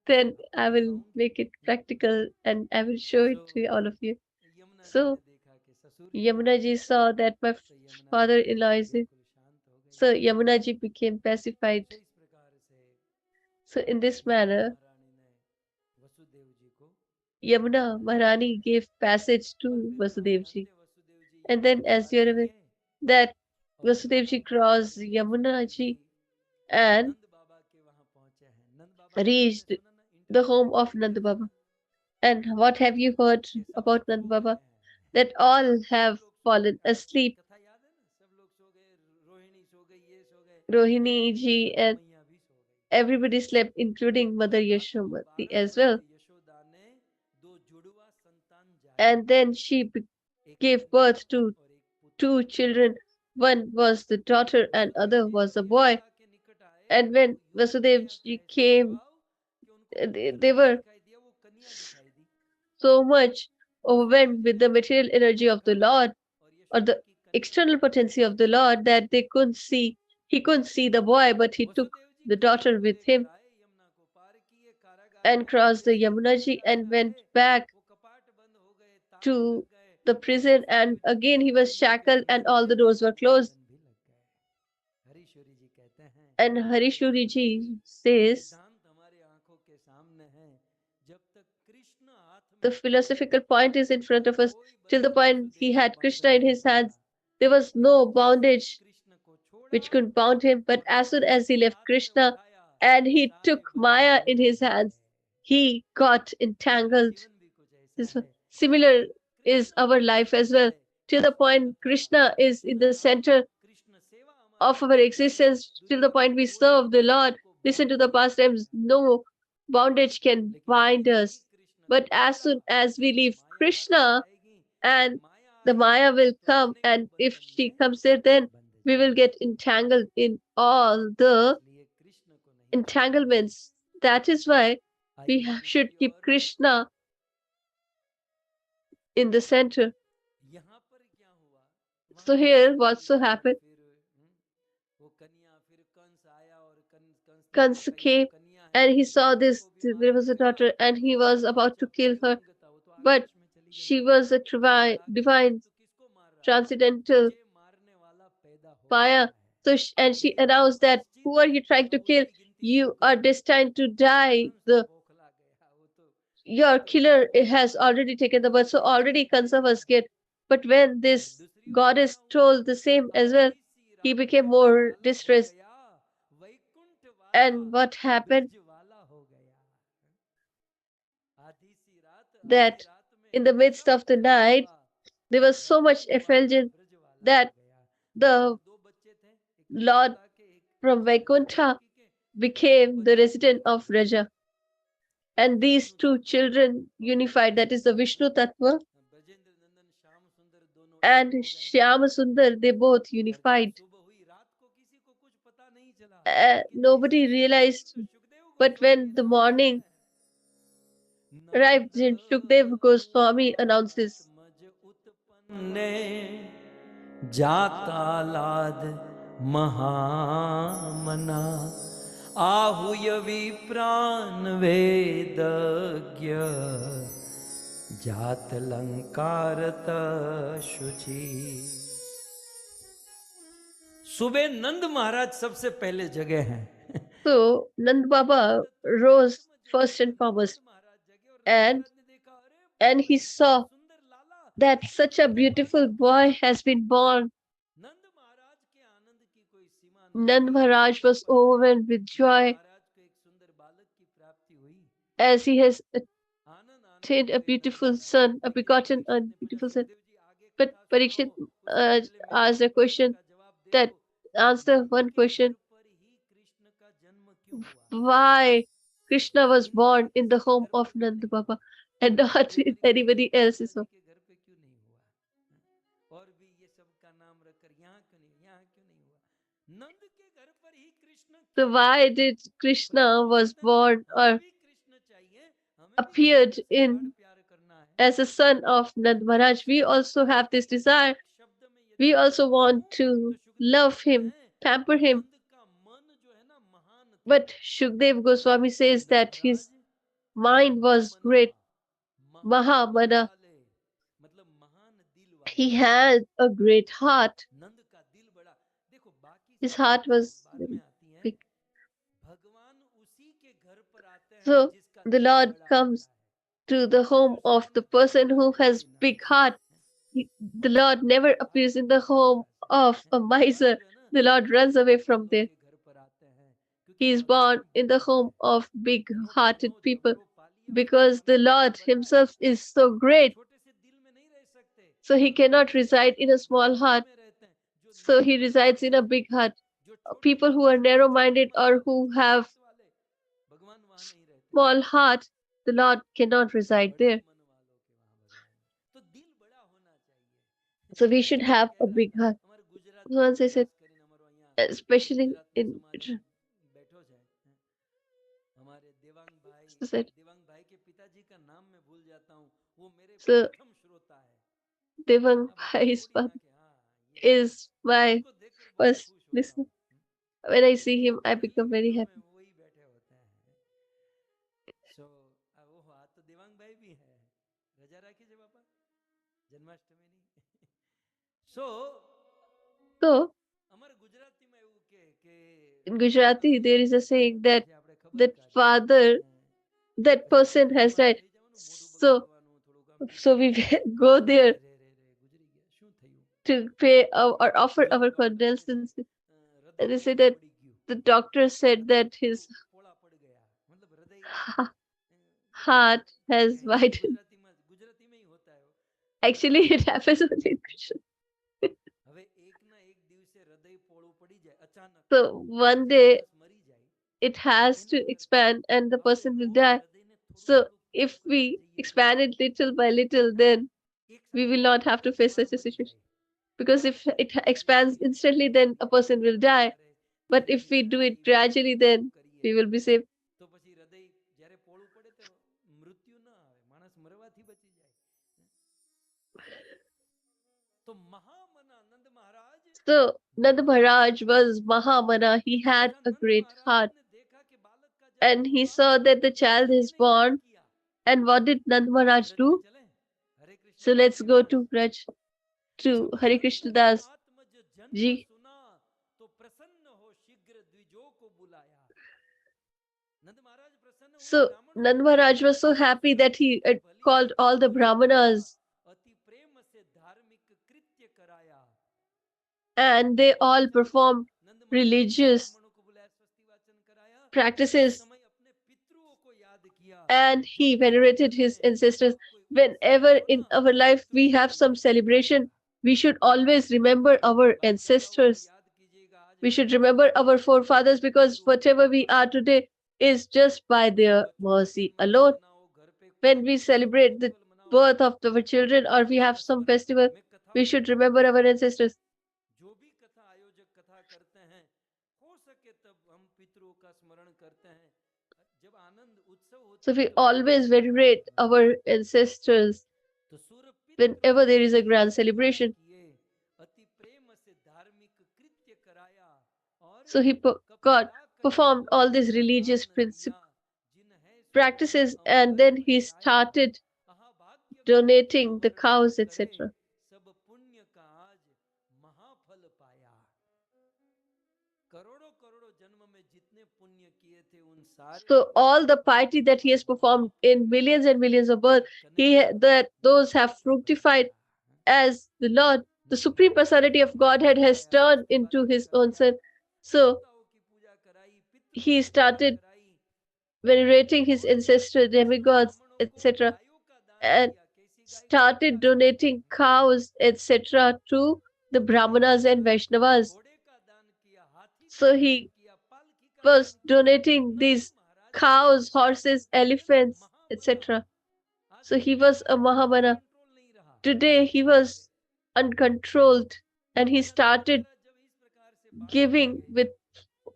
[SPEAKER 2] Then I will make it practical and I will show it to all of you. So Yamuna ji saw that my father-in-law is it. So Yamuna ji became pacified. So in this manner, Yamuna Maharani gave passage to Vasudev ji. And then as you're aware, that Vasudev ji crossed Yamuna ji and reached the home of Nand Baba. And what have you heard about Nand Baba? That all have fallen asleep. Rohini ji and everybody slept, including Mother Yashodamati as well. And then she gave birth to two children. One was the daughter and other was a boy. And when Vasudev ji came, they were so much overwhelmed with the material energy of the Lord or the external potency of the Lord that he couldn't see the boy, but he took the daughter with him and crossed the Yamuna ji and went back to the prison, and again he was shackled and all the doors were closed. And Harishuri ji says, the philosophical point is in front of us. Till the point he had Krishna in his hands, there was no bondage which could bound him. But as soon as he left Krishna and he took Maya in his hands, he got entangled. This similar is our life as well. Till the point Krishna is in the center of our existence, till the point we serve the Lord, listen to the pastimes, no bondage can bind us. But as soon as we leave Krishna, and the Maya will come, and if she comes there, then we will get entangled in all the entanglements. That is why we should keep Krishna in the center. So here, what so happened? Kans came and he saw this, there was a daughter, and he was about to kill her, but she was a divine transcendental Maya. So and she announced that, who are you trying to kill? You are destined to die. Your killer has already taken the birth. So already Kansa was scared. But when this goddess told the same as well, he became more distressed. And what happened? That in the midst of the night, there was so much effulgence that the Lord from Vaikuntha became the resident of Raja. And these two children unified, that is the Vishnu Tattva and Shyama Sundar, they both unified. Nobody realized, but when the morning arrived, Shukdev Goswami announced this.
[SPEAKER 1] जातालाद महामना आहुय विप्राण वेदज्ञ जात लंकारत शुचि। सुबह नंद महाराज सबसे पहले जगह हैं।
[SPEAKER 2] So Nand Baba rose first and foremost, and he saw that such a beautiful boy has been born. Nand Maharaj was overwhelmed with joy as he has attained a beautiful son, begotten a beautiful son. But Parikshit asked a question, that answer one question: why Krishna was born in the home of Nand Baba and not in anybody else's home? So why did Krishna was born or appeared in as a son of Nand Maharaj? We also have this desire. We also want to love him, pamper him. But Shukdev Goswami says that his mind was great, Maha Mana. He had a great heart. His heart was very big. So the Lord comes to the home of the person who has big heart. The Lord never appears in the home of a miser. The Lord runs away from there. He is born in the home of big-hearted people because the Lord himself is so great. So he cannot reside in a small heart. So he resides in a big heart. People who are narrow-minded or who have small heart, the Lord cannot reside there. So we should have a big heart. Once I said, especially in said, so Devang Bhai's father is my first listener. When I see him, I become very happy. So, in Gujarati, there is a saying that father, that person has died. So we go there to pay or offer our condolences. And they say that the doctor said that his heart has widened. Actually, it happens only in Krishna. So one day it has to expand and the person will die. So if we expand it little by little, then we will not have to face such a situation. Because if it expands instantly, then a person will die. But if we do it gradually, then we will be safe. So Nand Maharaj was Mahamana. He had a great heart. And he saw that the child is born. And what did Nand Maharaj do? So let's go to Raj, to Hare Krishna Das ji. So Nand Maharaj was so happy that he called all the Brahmanas and they all performed religious practices and he venerated his ancestors. Whenever in our life we have some celebration, we should always remember our ancestors. We should remember our forefathers because whatever we are today is just by their mercy alone. When we celebrate the birth of our children or we have some festival, we should remember our ancestors. So we always venerate our ancestors whenever there is a grand celebration. So he God performed all these religious practices and then he started donating the cows, etc. So all the piety that he has performed in millions and millions of births, that those have fructified as the Lord, the Supreme Personality of Godhead, has turned into his own son. So he started venerating his ancestral demigods, etc., and started donating cows, etc., to the Brahmanas and Vaishnavas. So he was donating these cows, horses, elephants, etc. So he was a Mahamana. Today he was uncontrolled and he started giving with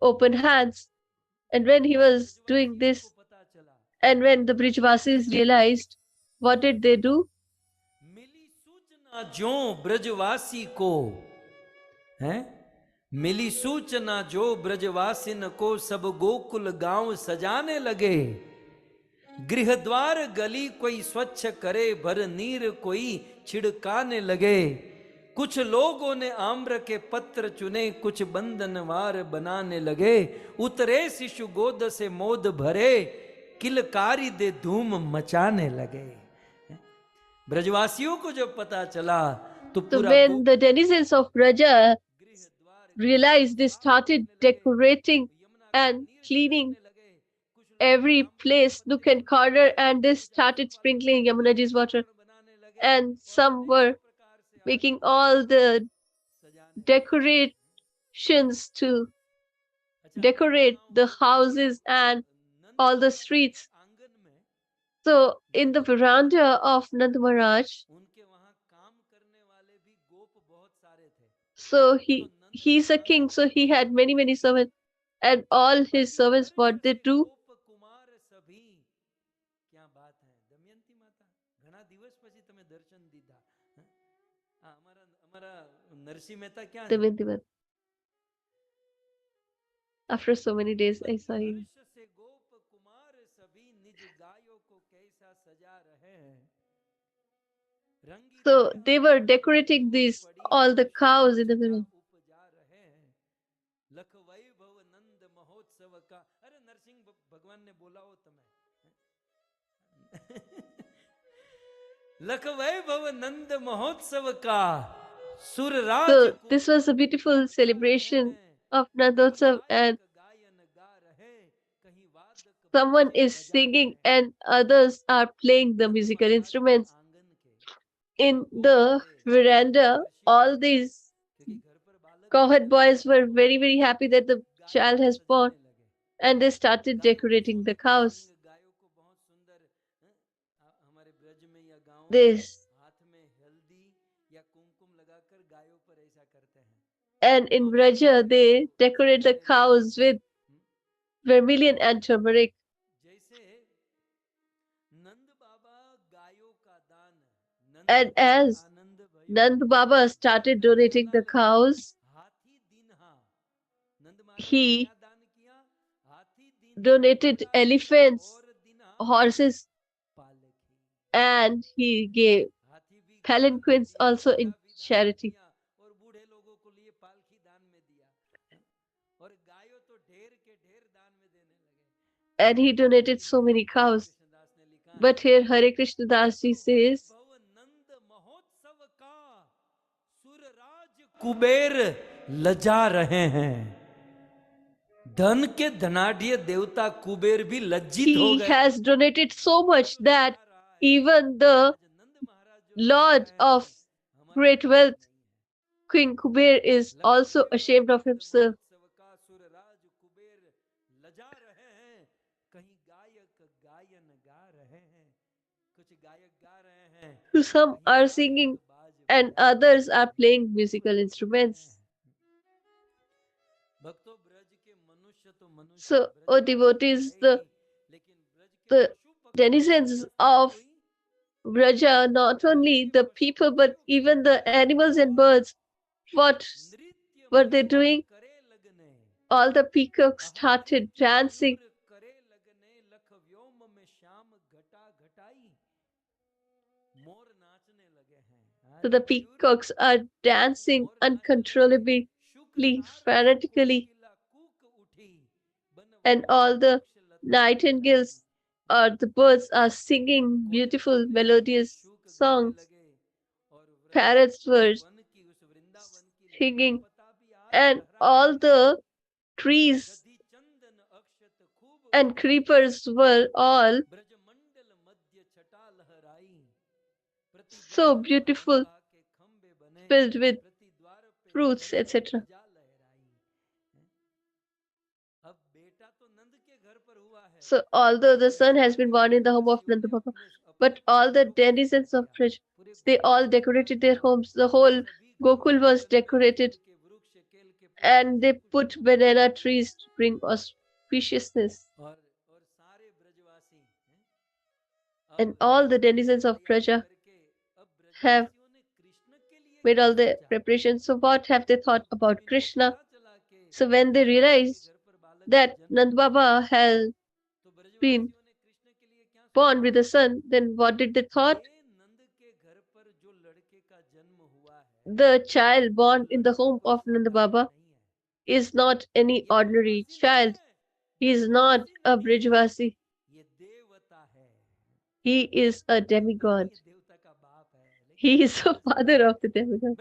[SPEAKER 2] open hands. And when he was doing this, and when the Brijvasis realized, what did they do?
[SPEAKER 1] जो ब्रजवासी को है मिली सूचना जो ब्रजवासिन को सब गोकुल गांव सजाने लगे गृह द्वार गली कोई स्वच्छ करे भर नीर कोई छिड़काने लगे कुछ लोगों ने आम्र के पत्र चुने कुछ बंधनवार बनाने लगे उतरे शिशु गोद से मोद भरे किलकारी दे धूम मचाने लगे ब्रजवासियों को जब पता चला तो
[SPEAKER 2] So when the denizens of Braja realized, they started decorating and cleaning every place, nook and corner, and they started sprinkling Yamunaji's water. And some were making all the decorations to decorate the houses and all the streets. So in the veranda of Nand Maharaj, so he's a king, so he had many servants, and all his servants, what they do? Damayanti Mata. After so many days, I saw him. So they were decorating these all the cows in the middle. So this was a beautiful celebration of Nandotsav, and someone is singing and others are playing the musical instruments. In the veranda, all these cowherd boys were very, very happy that the child has born, and they started decorating the cows. This and in Braja, they decorate the cows with vermilion and turmeric. And as Nand Baba started donating the cows, he donated elephants, horses, and he gave palanquins also in charity. And he donated so many cows. But here Hare Krishna Das ji says,
[SPEAKER 1] Kuber लजा रहे हैं, धन के धनाढ़ देवता कुबेर भी लज्जित हो
[SPEAKER 2] he
[SPEAKER 1] गए.
[SPEAKER 2] has donated so much that even the Lord of great wealth, King Kuber, is also ashamed of himself. Some are singing and others are playing musical instruments. So, O devotees, the denizens of Braja, not only the people but even the animals and birds, what were they doing? All the peacocks started dancing. So the peacocks are dancing uncontrollably, fanatically, and all the nightingales or the birds are singing beautiful melodious songs. Parrots were singing, and all the trees and creepers were all so beautiful, filled with fruits, etc. So, although the son has been born in the home of Nanda Baba, but all the denizens of Braj, they all decorated their homes. The whole Gokul was decorated, and they put banana trees to bring auspiciousness. And all the denizens of Braja have made all the preparations. So, what have they thought about Krishna? So, when they realized that Nand Baba has been born with a son, then what did they thought? The child born in the home of Nand Baba is not any ordinary child. He is not a Brijvasi. He is a demigod. He is the father of the demigod.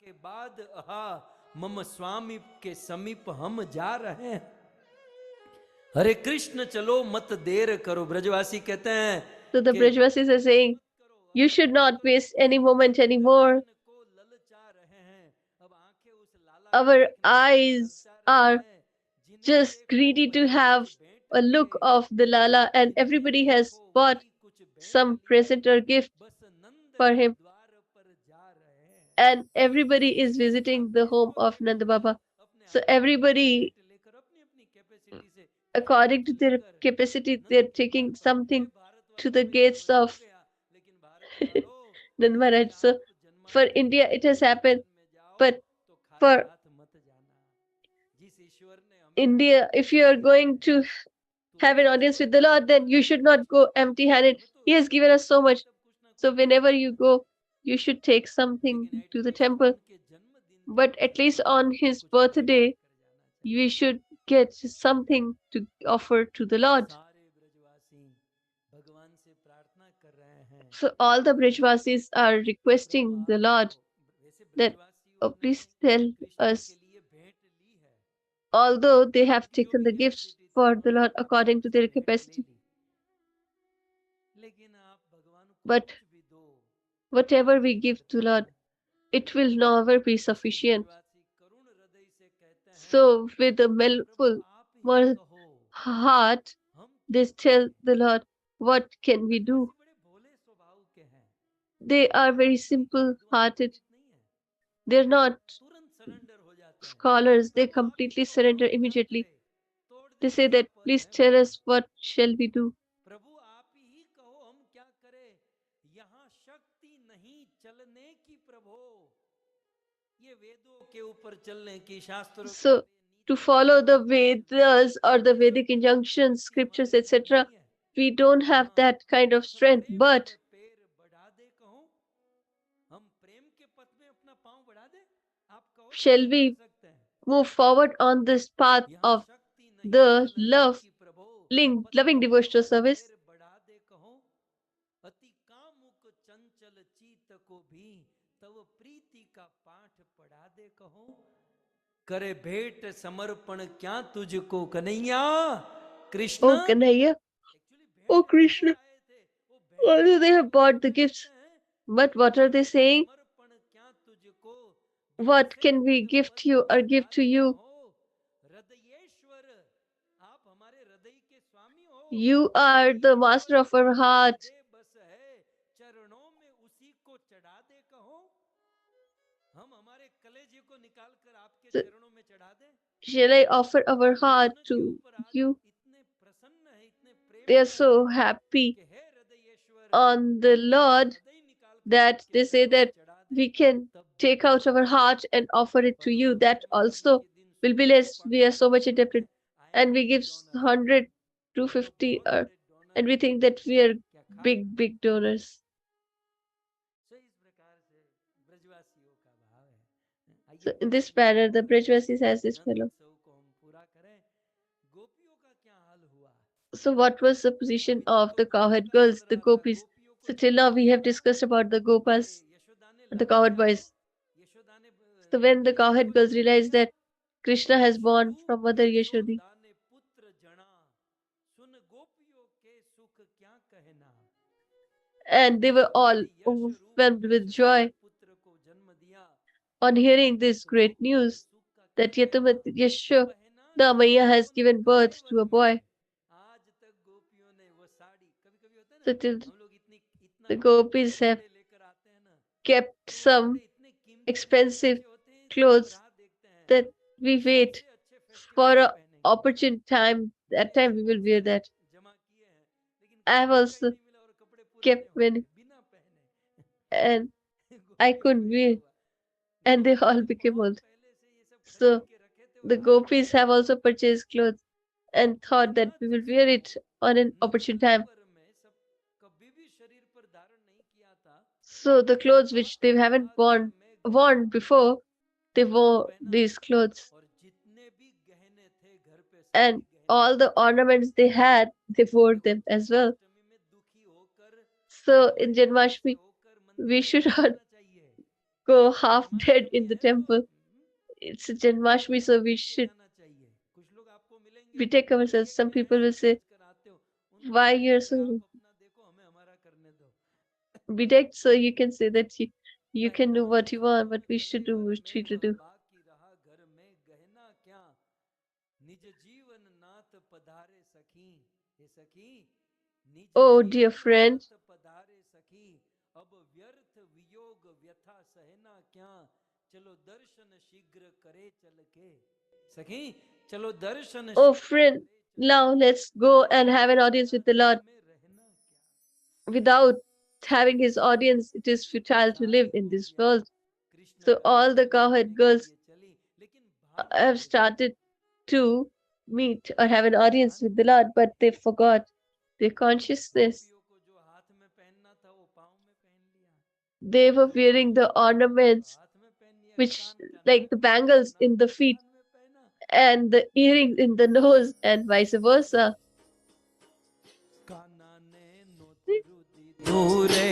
[SPEAKER 1] के बाद मम स्वामी के समीप हम जा रहे हैं. हरे कृष्ण चलो मत देर करो. ब्रजवासी कहते हैं.
[SPEAKER 2] So the Brijvasis are saying, you should not waste any moment anymore. Our eyes are just greedy to have a look of the Lala, and everybody has bought some present or gift for him. And everybody is visiting the home of Nanda Baba. So everybody, according to their capacity, they're taking something to the gates of Nand Maharaj. So for India, it has happened. But for India, if you are going to have an audience with the Lord, then you should not go empty handed. He has given us so much. So whenever you go, you should take something to the temple. But at least on his birthday, we should get something to offer to the Lord. So all the Brajvasis are requesting the Lord that, oh, please tell us, although they have taken the gifts for the Lord according to their capacity, but whatever we give to Lord, it will never be sufficient. So with a full more heart, they tell the Lord, what can we do? They are very simple hearted. They're not scholars. They completely surrender immediately. They say that, please tell us, what shall we do?
[SPEAKER 1] प्रभु आप ही कहो हम क्या करें, यहाँ शक्ति नहीं चलने की प्रभु, ये वेदों के ऊपर चलने की, शास्त्रों
[SPEAKER 2] So to follow the Vedas or the Vedic injunctions, scriptures, etc., we don't have that kind of strength. But shall we move forward on this path of the loving devotional service?
[SPEAKER 1] अति कामुक चंचल चीत को भी तव प्रीति का पाठ पढ़ा दे कहो, करे भेंट समर्पण क्या तुझको Kanhaiya Krishna.
[SPEAKER 2] Oh Kanhaiya, oh Krishna, although they have bought the gifts, but what are they saying? What can we gift you or give to you? You are the master of our heart. So, shall I offer our heart to you? They are so happy on the Lord that they say that we can take out our heart and offer it to you. That also will be less. We are so much indebted. And we give 100, 250, and we think that we are big, big donors. So in this manner, the Brajvasis has this fellow. So what was the position of the cowherd girls, the gopis? So till now we have discussed about the gopas, the cowherd boys. So when the cowherd girls realized that Krishna has born from Mother Yashodi, and they were all overwhelmed with joy on hearing this great news that Yashoda Maya has given birth to a boy. So till the gopis have kept some expensive clothes that we wait for an opportune time. That time we will wear that. I have also kept many, and I couldn't wear, and they all became old. So the gopis have also purchased clothes and thought that we will wear it on an opportune time. So the clothes which they haven't worn before, they wore these clothes. And all the ornaments they had, they wore them as well. So in Janmashtami, we should not go half dead in the temple. It's a Janmashtami, so we should take ourselves. Some people will say, why you're so bedecked? So you can say that you can do what you want, but we should do what we should do. Oh, dear friend, oh friend, now let's go and have an audience with the Lord. Without having his audience, it is futile to live in this world. So all the cowherd girls have started to meet or have an audience with the Lord, but they forgot their consciousness. They were wearing the ornaments, which, like the bangles in the feet and the earrings in the nose, and vice versa.
[SPEAKER 1] दूरे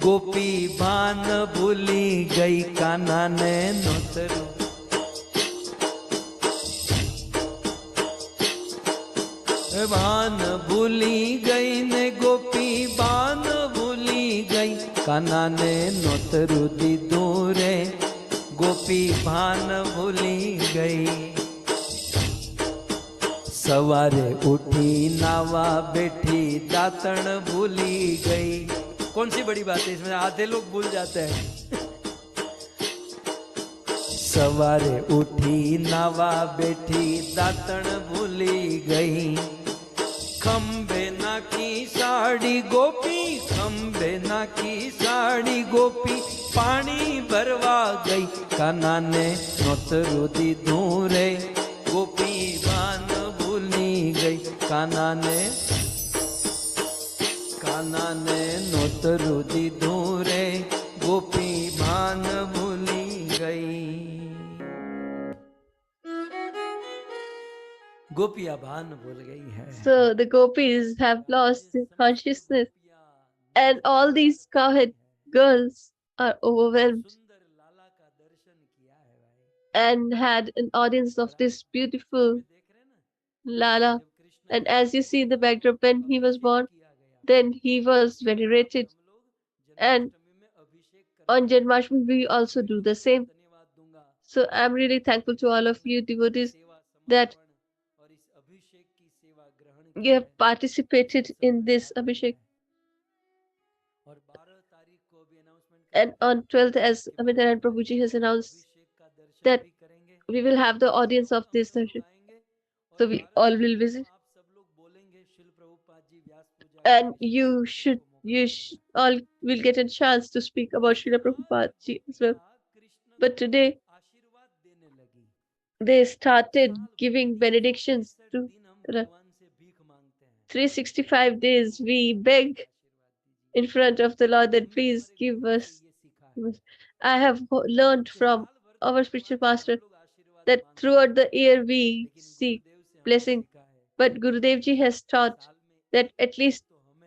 [SPEAKER 1] गोपी भान भूली गई कान्हा ने नोतरू भान भूली गई ने गोपी भान भूली गई कान्हा ने नोतरू दी दूरे गोपी भान भूली गई सवारे उठी नावा बैठी दातन भूली गई। कौन सी बड़ी बात है इसमें, आधे लोग भूल जाते हैं। सवारे उठी नावा बैठी दातन भूली गई खंबे ना की साड़ी गोपी खंबे ना की साड़ी गोपी पानी भरवा गई कान्हा ने नोतरू दी दूरे गोपी भान भूली गई कान्हा ने नोतरू दी दूरे गोपी भान भूली गई। गोपियां भान भूल गई है।
[SPEAKER 2] So the gopis have lost their consciousness, and all these cowherd girls are overwhelmed and had an audience of this beautiful Lala. And as you see in the backdrop, when he was born, then he was venerated. And on Janmashtami, we also do the same. So I'm really thankful to all of you devotees that you have participated in this Abhishek. And on 12th, as Amitabh Prabhuji has announced, that we will have the audience of this darshan. So we all will visit. And you all will get a chance to speak about Srila Prabhupada ji as well. But today, they started giving benedictions to 365 days. We beg in front of the Lord that please give us. I have learned from our spiritual master that throughout the year we seek blessing, but Gurudev ji has taught that at least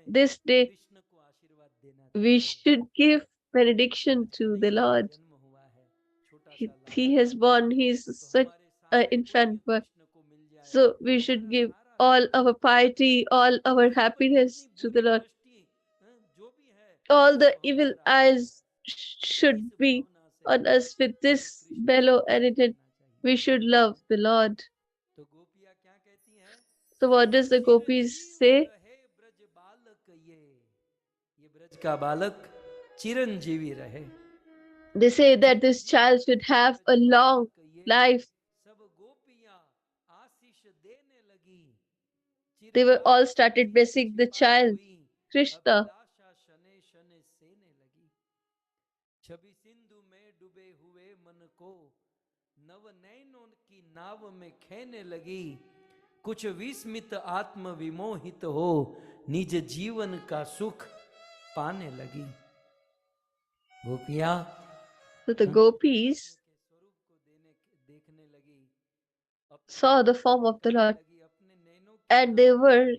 [SPEAKER 2] this day we should give benediction to the Lord. He has born, he is such an infant, but so we should give all our piety, all our happiness to the Lord. All the evil eyes should be on us with this bellow and intent. We should love the Lord. So what does the gopis say? They say that this child should have a long life. They were all started blessing the child, Krishna.
[SPEAKER 1] कुछ विस्मित आत्म विमोहित हो निज जीवन का सुख पाने लगी। गोपियां,
[SPEAKER 2] So the gopis saw the form of the Lord and they were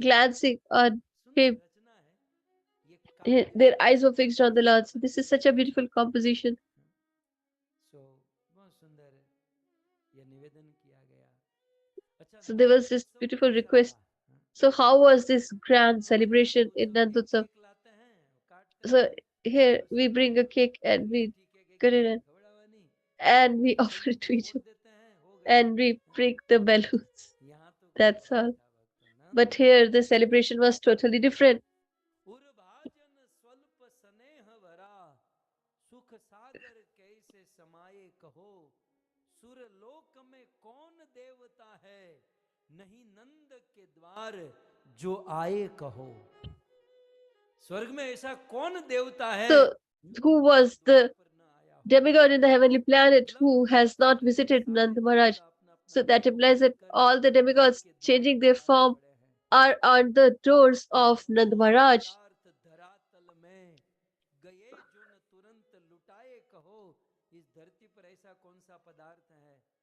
[SPEAKER 2] glancing on him. Their eyes were fixed on the Lord. So this is such a beautiful composition. So there was this beautiful request. So how was this grand celebration in Nandutsav? So here we bring a cake and we cut it in, and we offer it to each other and we prick the balloons. That's all. But here the celebration was totally different.
[SPEAKER 1] जो आए कहो स्वर्ग में ऐसा कौन देवता है?
[SPEAKER 2] So who was the demigod in the heavenly planet who has not visited Nanda Maharaj? So that implies that all the demigods changing their form are on the doors of Nanda Maharaj.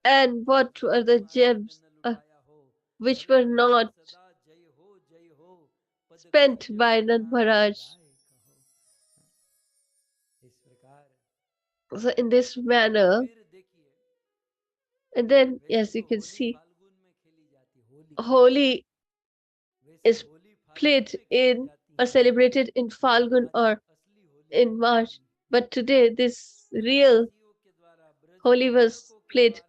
[SPEAKER 2] And what were the gems which were not spent by Nand Maharaj. So in this manner, and then as you can see, Holi is played in or celebrated in Falgun or in March. But today, this real Holi was played.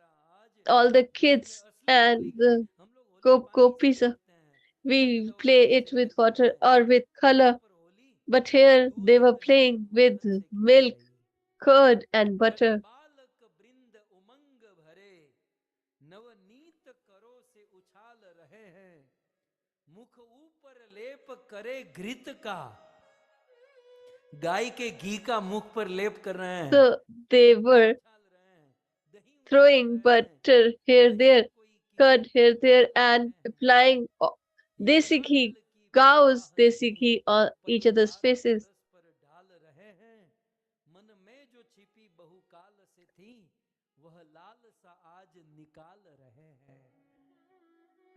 [SPEAKER 2] All the kids and the gopis, we play it with water or with color. But here they were playing with milk, curd, and butter.
[SPEAKER 1] Navneet करो से उछाल रहे हैं मुख ऊपर लेप करे घृत का गाय के घी का मुख पर लेप कर रहे हैं.
[SPEAKER 2] So they were throwing butter here, there, curd here, there, and applying desi ghee, cow's desi ghee on each other's faces.
[SPEAKER 1] मन में जो छिपी बहुकाल से थी वह लालसा आज निकाल रहे हैं.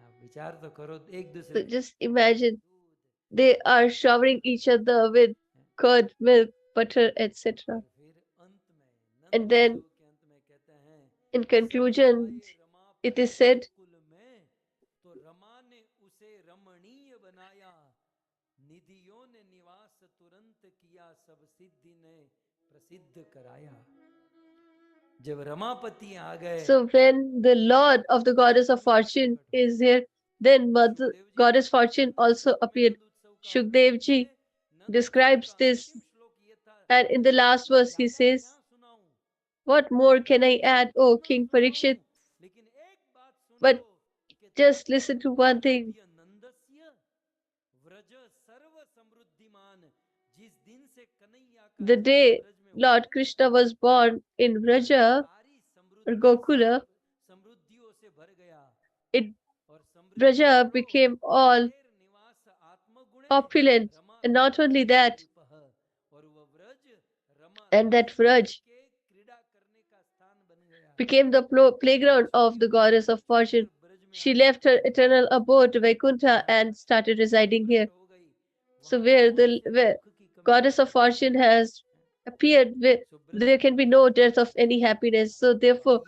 [SPEAKER 1] आप विचार तो करो एक दूसरे.
[SPEAKER 2] So just imagine they are showering each other with curd, milk, butter, etc. And then in conclusion, it is said, so when the Lord of the Goddess of Fortune is here, then Mother Goddess Fortune also appeared. Shukdev ji describes this, and in the last verse he says, what more can I add, O King Parikshit? But just listen to one thing. The day Lord Krishna was born in Vraja or Gokula, Vraja became all opulent, and not only that, and that Vraj became the playground of the goddess of fortune. She left her eternal abode, Vaikuntha, and started residing here. So where goddess of fortune has appeared, there can be no dearth of any happiness. So therefore,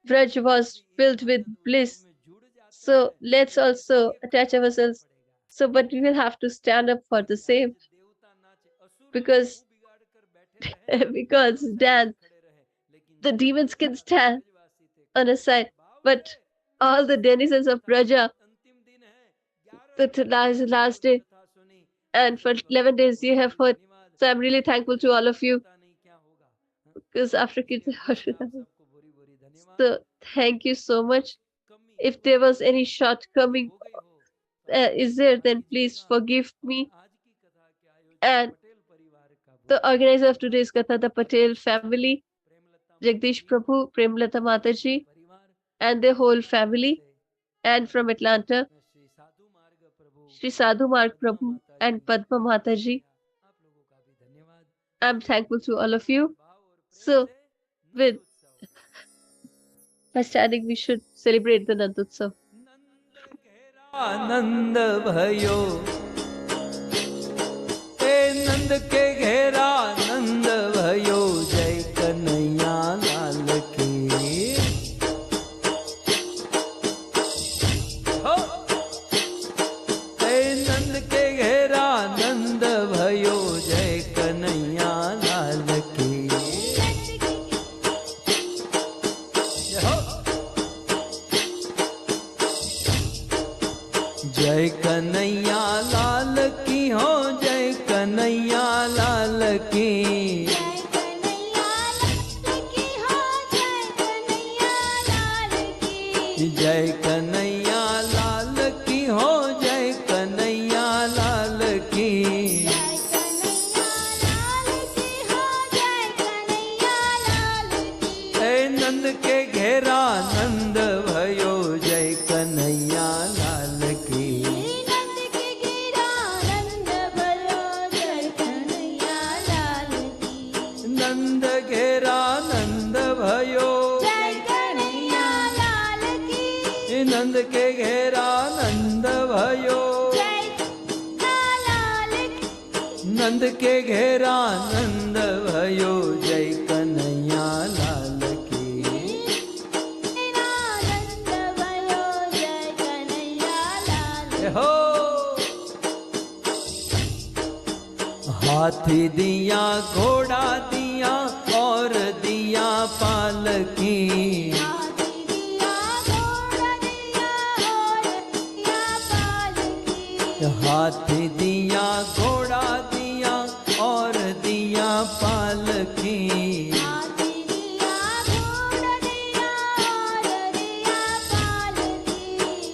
[SPEAKER 2] Vraj was filled with bliss. So let's also attach ourselves. So, but we will have to stand up for the same, because Dan, the demons can stand on a side, but all the denizens of Braja, the last day, and for 11 days you have heard. So I'm really thankful to all of you, because after so thank you so much. If there was any shortcoming is there, then please forgive me. And the organizer of today's Katha, the Patel family, Jagdish Prabhu, Premlata Mataji, and their whole family, and from Atlanta, Shri Sadhu Marg Prabhu and Padma Mataji. I'm thankful to all of you. So, with by standing, we should celebrate the Nandutsav.
[SPEAKER 1] आनंद भयो ए नंद के घेरा नंद भयो जय कन्हैया लाल की हो ए नंद के घेरा नंद भयो जय कन्हैया लाल की जय कन्हैया लाल की हो जय कन्हैया लाल की जय कन्हैया लाल की हो जय कन्हैया लाल की ए नंद के घेरा नंद भयो जय कन्हैया लाल की नंद घेरा नंद भयो नंद के घेरा नंद भयो नंद के घेरा नंद भयो जय कन्हैया लाल की। हो हाथी दिया घोड़ा दिया और दिया पालकी। हाथी दिया घोड़ा दिया और दिया पालकी।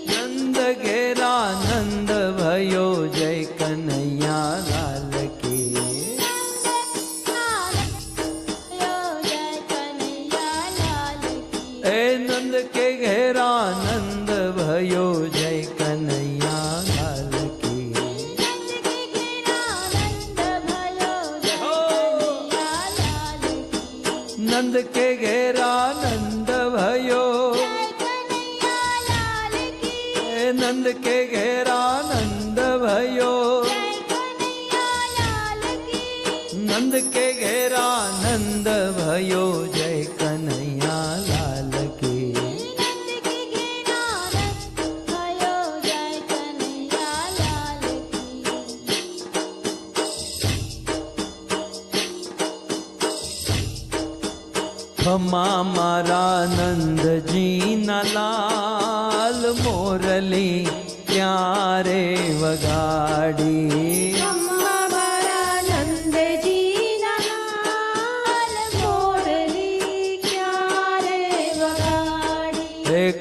[SPEAKER 1] नंद घेरा नंद भयो जय कन्हैया लाल की। ए नंद के घेरा नंद भयो जय कन्हैया लाल की। नंद के घेरा नंद भयो नंद के घेरा नंद भयो। नंद के घेरा नंद भयो जय कन्हैया लाल की। खमा मारा नंद जी ना लाल मोरली क्यारे वगाड़ी।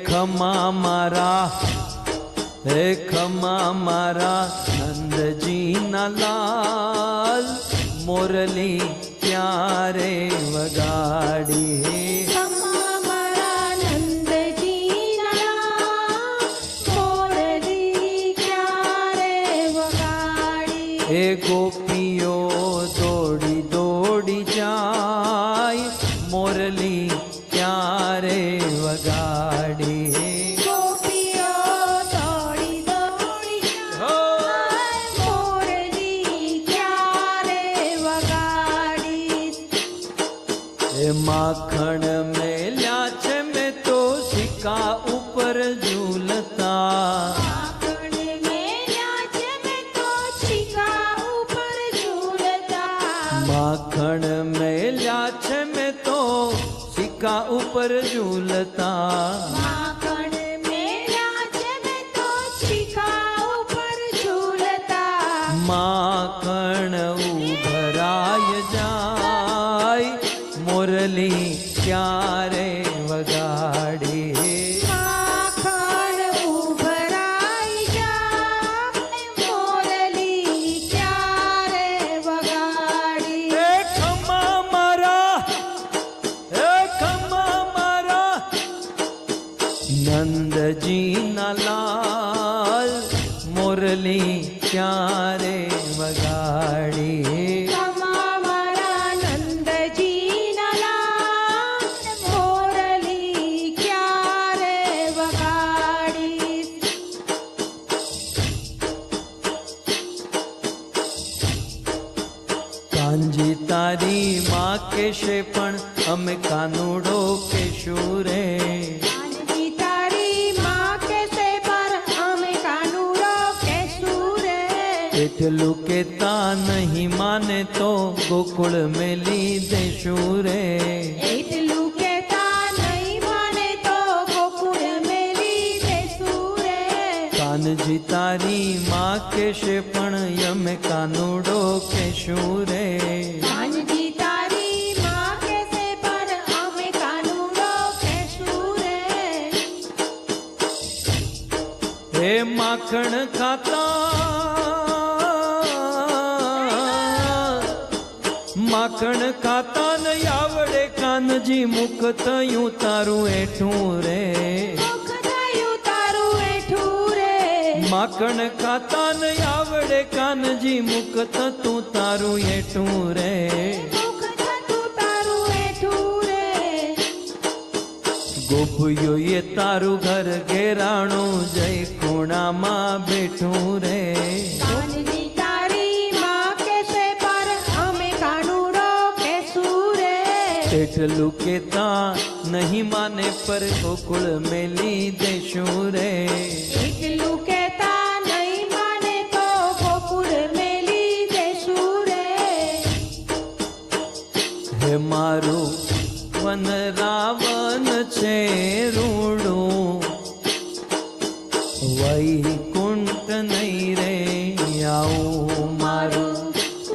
[SPEAKER 1] खमा मारा हे खमा मारा नंद जी ना लाल मोरली क्यारे वगाड़ी। हे गोपियो दौड़ी दौड़ी जाय मोरली क्यारे वगाड़ी।
[SPEAKER 3] गोपियो दौड़ी दौड़ी जाय मोरली क्यारे वगाड़ी।
[SPEAKER 1] हे माखण में ल्याछ में तो सिक्का ऊपर झूलता। माखण में ल्याछ में तो सिक्का ऊपर झूलता।
[SPEAKER 3] माखण में ल्याछ में तो सिक्का ऊपर झूलता।
[SPEAKER 1] माखण उभराय जाय मोरली क्यारे वगाड़ी।
[SPEAKER 3] माखण उभराय जाय मोरली क्यारे वगाड़ी।
[SPEAKER 1] खमा मारा नंद जी ना लाल मोरली क्यारे वगाड़ी।
[SPEAKER 3] खमा मारा नंद जी ना लाल मोरली क्यारे वगाड़ी।
[SPEAKER 1] कांजी तारी माँ के शेपण અમે કાનુડો કેશુરે
[SPEAKER 3] કાનજી તારી માં કેસે પર અમે કાનુડો કેશુરે
[SPEAKER 1] એટલું કેતા નહીં માને તો ગોકુળ મેલી દેશું રે
[SPEAKER 3] એટલું કેતા નહીં માને તો ગોકુળ મેલી દેશું રે
[SPEAKER 1] કાનજી તારી માં કેશે પણ અમે કાનુડો કેશું રે
[SPEAKER 3] કાનજી તારી માં કેસે પર અમે કાનુડો કેશું રે
[SPEAKER 1] હે માખણ ખાતા માખણ ખાતા ન આવડે કાનજી મુખ થયું તારું એઠું રે
[SPEAKER 3] મુખ થયું તારું એઠું રે
[SPEAKER 1] માખણ ખાતા ન આવડે કાનજી મુખ થતું તારું એઠું રે
[SPEAKER 3] મુખ થતું તારું એઠું રે
[SPEAKER 1] ગોપીઓ એ તારું ઘર ઘેરાણું જય ખૂણામાં બેઠું રે
[SPEAKER 3] કાનજી તારી માં કેસે
[SPEAKER 1] એટલું કેતા નહીં માને પર ગોકુળ મેલી દેશું રે.
[SPEAKER 3] એટલું કહેતા નહીં માને તો ગોકુળ મેલી દેશું રે.
[SPEAKER 1] હે મારું વન રાવણ છે રૂડું, વૈકુંઠ નહીં રે આવું. મારું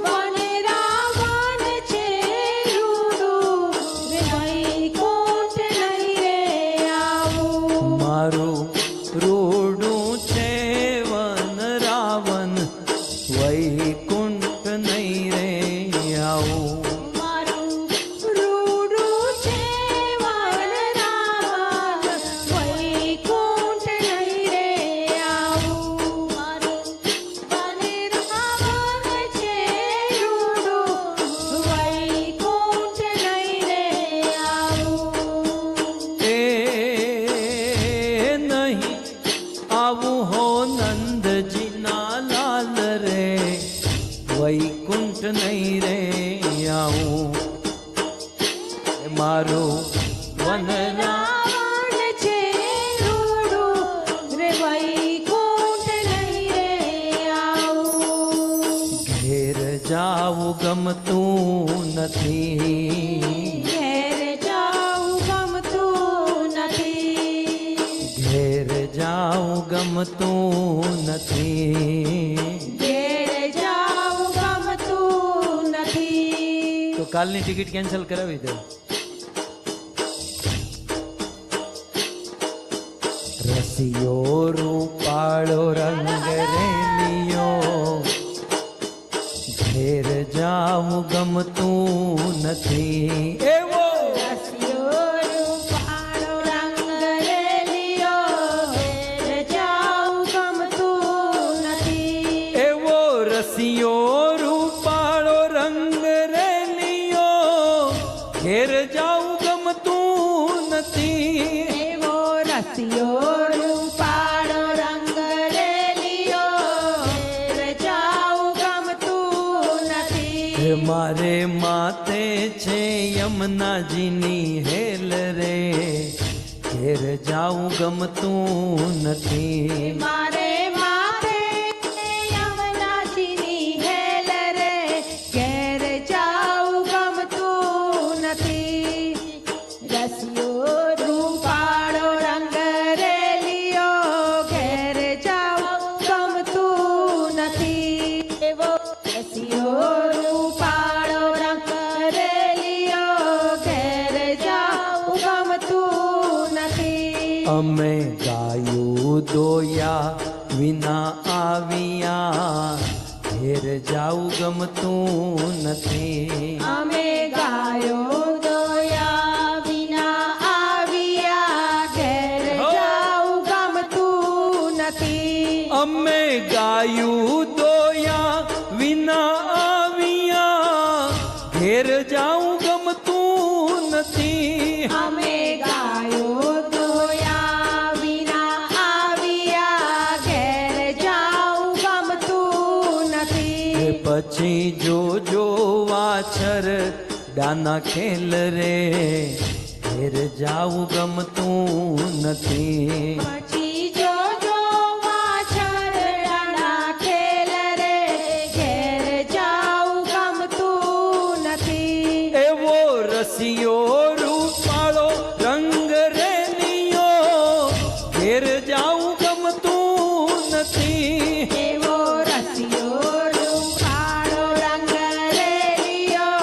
[SPEAKER 3] વન રાવણ છે રૂડું, રે વૈકુંઠ નહીં રે આવું.
[SPEAKER 1] મારું રૂડું છે વન રાવણ, વૈકુંઠ નહીં રે આવું.
[SPEAKER 3] મારું રૂડું છે વન રાવણ, વૈકુંઠ નહીં રે આવું. મારું વન રાવણ છે રૂડું, વૈકુંઠ નહીં રે આવું.
[SPEAKER 1] એ નહીં આવું હો નંદજીના લાલ રે, વૈકુંઠ નહીં રે આવું. એ મારું વન
[SPEAKER 3] રાવણ છે રૂડું, રે વૈકુંઠ નહીં રે આવું.
[SPEAKER 1] ઘેર જાવું ગમતું નથી,
[SPEAKER 3] ઘેર જાવું ગમતું નથી.
[SPEAKER 1] ઘેર જાવું ગમતું નથી.
[SPEAKER 3] ઘેર જાવું ગમતું નથી.
[SPEAKER 1] તો કાલની ટિકિટ કેન્સલ કરાવી દો. રસિયો રૂપાળો રંગ રેલિયો, ઘેર જાવું ગમતું નથી. એવો
[SPEAKER 3] રસિયો રૂપાળો રંગ રેલિયો, ઘેર જાવું ગમતું નથી.
[SPEAKER 1] એવો રસિયો રૂપાળો રંગ રેલિયો, ઘેર જાવું ગમતું નથી.
[SPEAKER 3] એવો રસિયો રૂપાળો રંગ રેલિયો, ઘેર જાવું ગમતું નથી.
[SPEAKER 1] હે મારે માતે છે યમુનાજીની હેલ રે, ઘેર જાવું ગમતું નથી.
[SPEAKER 3] મારે માથે યમુનાજીની હેલ રે, ઘેર જાવું ગમતું નથી. રસિયો રૂપાળો રંગ રેલિયો, ઘેર જાવું ગમતું નથી. એવો રસિયો રૂપાળો રંગ રેલિયો, ઘેર જાવું ગમતું નથી.
[SPEAKER 1] અમે ગાયું દોયા વિના આવ્યા, ઘેર જાવું ગમતું નથી.
[SPEAKER 3] અમે ગાયો દોયા વિના આવ્યા, ઘેર જાવું ગમતું નથી.
[SPEAKER 1] અમે ગાયું દોયા વિના આવ્યા, ઘેર જાવું ગમતું નથી.
[SPEAKER 3] અમે ગાયો દોયા વિના આવ્યા, ઘેર જાવું ગમતું નથી.
[SPEAKER 1] એ પછી જોજો વાછર ડાના ખેલ રે, ઘેર જાવું ગમતું નથી.
[SPEAKER 3] પછી જોજો વાછરડાના ખેલ રે, ઘેર જાવું ગમતું નથી.
[SPEAKER 1] એવો રસિયો રૂપાળો રંગ રેલિયો, ઘેર જાવું ગમતું નથી.
[SPEAKER 3] એવો રસિયો રૂપાળો રંગ રેલિયો,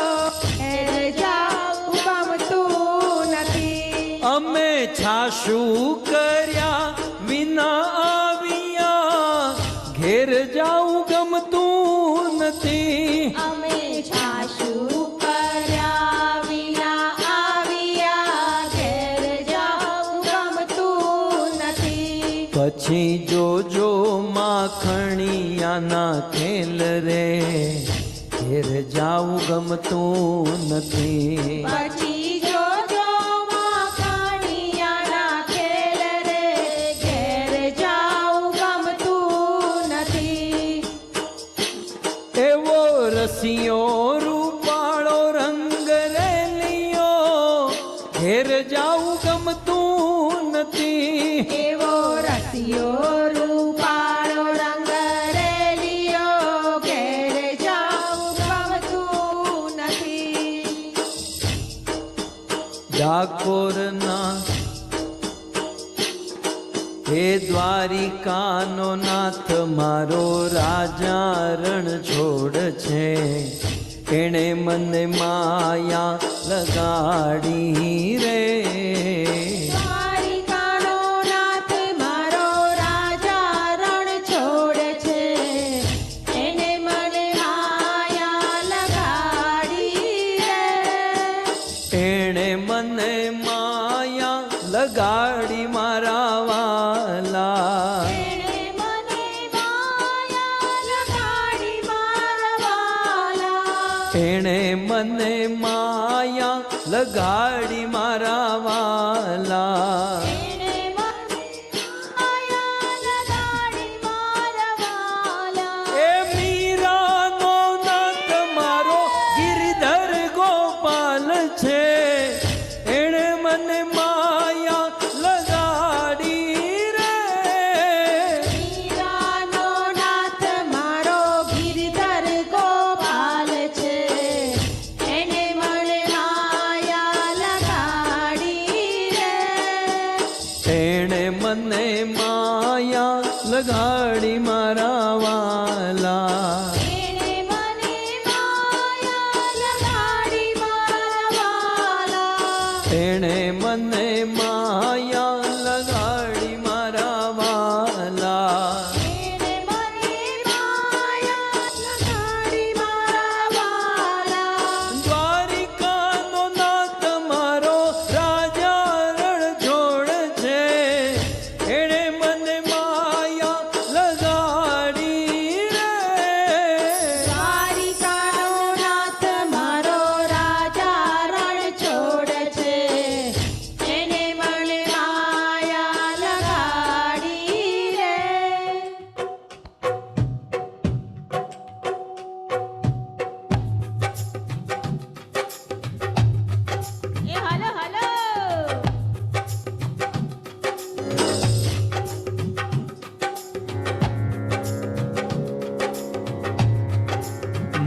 [SPEAKER 3] ઘેર જાવું ગમતું નથી.
[SPEAKER 1] અમે છાશું કર્યા વિના આવ્યા, ઘેર જાવું ગમતું નથી.
[SPEAKER 3] અમે છાશું કર્યા વિના આવ્યા, ઘેર જાવું ગમતું નથી.
[SPEAKER 1] પછી જોજો માખણિયાના ખેલ રે, ઘેર જાવું ગમતું નથી.
[SPEAKER 3] પછી જોજો માખણિયાના ખેલ રે, ઘેર જાવું ગમતું નથી.
[SPEAKER 1] એવો રસિયો રૂપાળો રંગ રેલિયો, હે દ્વારિકાનો નાથ મારો રાજા રણ છોડ છે, એણે મને માયા લગાડી રે.
[SPEAKER 3] દ્વારિકાનો નાથ મારો રાજા રણ છોડ છે, એને મને માયા લગાડી રે.
[SPEAKER 1] એણે મને માયા લગાડી મારા વાલા,
[SPEAKER 3] એણે મને માયા લગાડી મારા વાલા.
[SPEAKER 1] એણે મને માયા લગાડી મારા વાલા.
[SPEAKER 3] એણે મને માયા લગાડી મારા વાલા.
[SPEAKER 1] એ મીરાનો નાથ મારો ગિરધર ગોપાલ છે, એણે મને માયા લગાડી રે.
[SPEAKER 3] મીરાનો નાથ મારો ગિરધર ગોપાલ છે, એને મને માયા લગાડી રે.
[SPEAKER 1] એણે મને માયા લગાડી મારા વાલા.
[SPEAKER 3] એણે મને માયા લગાડી મારા વાલા.
[SPEAKER 1] એણે મને માયા લગાડી મારા વાલા.
[SPEAKER 3] એણે મને માયા લગાડી મારા વાલા.
[SPEAKER 1] દ્વારિકાનો નાથ મારો રાજા રણ છોડ છે, એણે મને માયા લગાડી રે.
[SPEAKER 3] દ્વારિકાનો નાથ મારો રાજા રણ છોડ છે, એને મને માયા લગાડી રે. એ હાલો હાલો.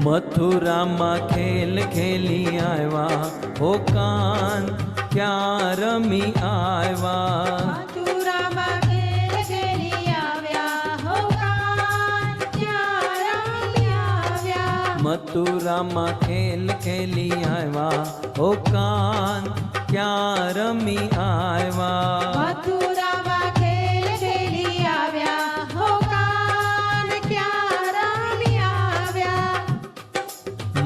[SPEAKER 1] મથુરામાં ખેલ ખેલી આવ્યા, હો કાન ક્યાં રમી આવ્યા.
[SPEAKER 3] મથુરામાં ખેલ ખેલી આવ્યા, હો કાન ત્યાં રમી આવ્યા.
[SPEAKER 1] મથુરામાં ખેલ ખેલી આવ્યા, હો કાન ક્યાં રમી આવ્યા.
[SPEAKER 3] મથુરામાં ખેલ ખેલી આવ્યા, હો કાન ક્યાં રમી આવ્યા.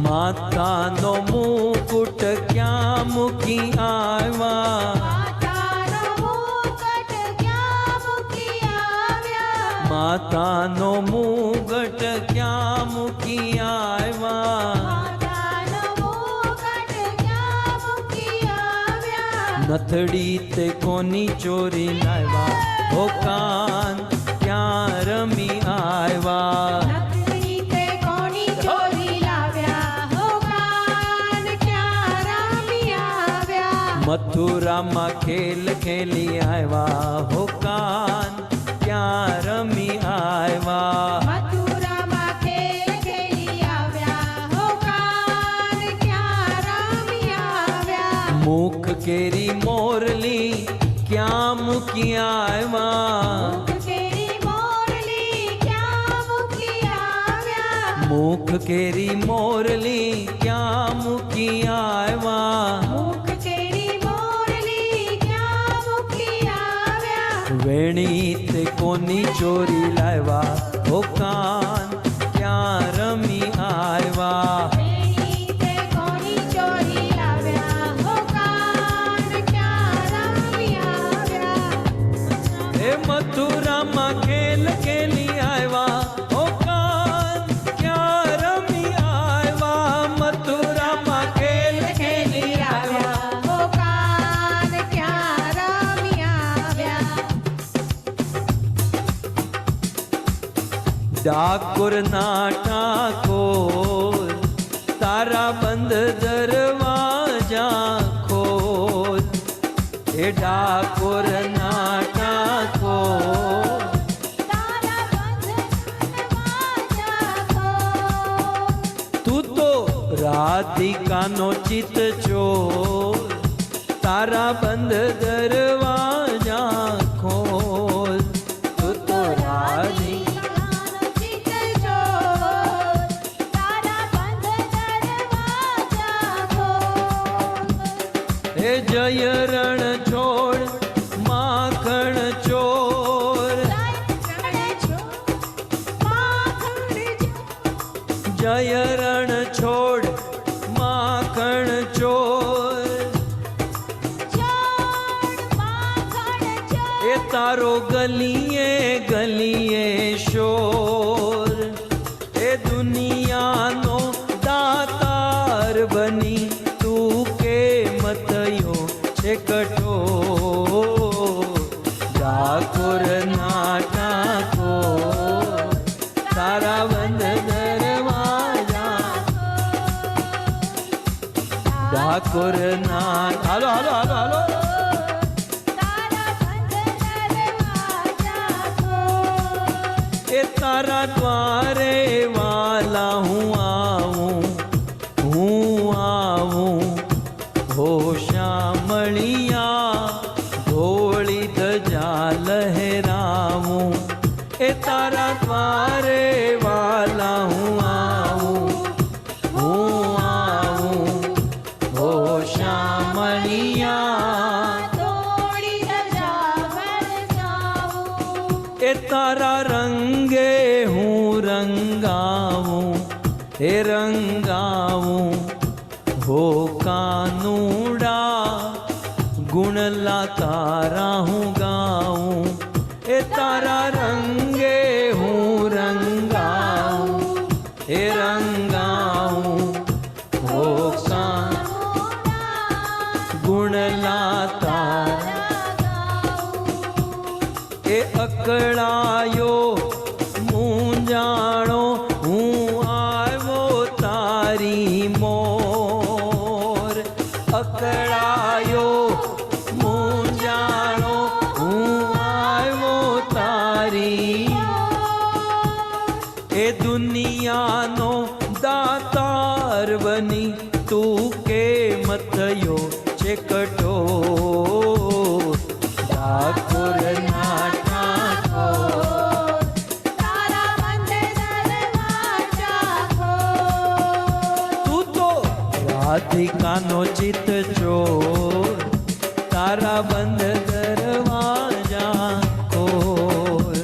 [SPEAKER 1] માતાનો મુકુટ ક્યાં મૂકી આવ્યા.
[SPEAKER 3] માતાનો મુકટ ક્યાં મૂકી આવ્યા.
[SPEAKER 1] માતાનો મુગટ ક્યાં મૂકી આવ્યા.
[SPEAKER 3] માતાનો મુકટ ક્યાં મૂકી આવ્યા.
[SPEAKER 1] નથડી તે કોની ચોરી લાવ્યા, હો કાન ક્યાં રમી આવ્યા.
[SPEAKER 3] નથડી તે કોની ચોરી લાવ્યા, હો કાન ક્યાં રમી આવ્યા.
[SPEAKER 1] મથુરામાં ખેલ ખેલી આવ્યા, હો કાન ક્યાં રમી આવ્યા.
[SPEAKER 3] મથુરામાં ખેલ ખેલી આવ્યા, હો કાન ક્યાં રમી આવ્યા.
[SPEAKER 1] મુખ કેરી મોરલી ક્યાં મૂકી આવ્યા.
[SPEAKER 3] મુખ કેરી મોરલી ક્યાં મૂકી આવ્યા.
[SPEAKER 1] મુખ કેરી મોરલી ક્યાં મૂકી આવ્યા.
[SPEAKER 3] મુખ કેરી મોરલી ક્યાં મૂકી આવ્યા.
[SPEAKER 1] વેણી તે કોની ચોરી લાવ્યા, હો કાન ક્યાં રમી આવ્યા.
[SPEAKER 3] વેણી તે કોની ચોરી લાવ્યા, હો કાન ક્યાં રમી આવ્યા.
[SPEAKER 1] એ મથુરામાં ખેલ ખેલી આવ્યા, હો કાન ક્યાં રમી આવ્યા. મથુરામાં ખેલ ખેલી આવ્યા.
[SPEAKER 3] હો કાન ક્યાં રમી આવ્યા.
[SPEAKER 1] ડાકોરના ઠાકોર તારા બંધ દરવાજા ખોલ. એ ડાકોરના ઠાકોર
[SPEAKER 3] તારા બંધ દરવાજા ખોલ.
[SPEAKER 1] તું તો રાધિકાનો ચિત ચોર, તારા બંધ દરવાજા ખોલ. જય રણ છોડ માખણ ચોર, એ તારો ગલીએ ગલીએ શોર, એ દુનિયાનો દાતાર બની તું કેમ થયો છે કઠોર. ઠાકોર ના ઠાકોર તારા બંધ દરવાજા, ઠાકોર ના હાલો હાલો હાલો હાલો, એ તારા દ્વારે વાલા હું આવું હો શ્યામળિયા ધોળી ધજા લહેરાવું, એ તારા દ્વારે વાલા હું આવું હો શ્યામળિયા, એ તારા રંગે હું રંગાવું, એ રંગાવું હો કાનુડા ગુણલા તારા હું ગાઉં, એ તારા રંગે હું રંગાવું, એ રંગાવું હો ગુણલા તારા, એ અકળાયો મૂંઝાણો હું આવ્યો તારી મોર, અકળાયો મૂંઝાણો હું આવ્યો તારી, એ દુનિયાનો દાતાર બની તું કેમ થયો છે કઠોર. ઠાકોર ના ઠાકોર તું તો રાધિકાનો ચિત ચોર, તારા બંધ દરવાજા ખોલ.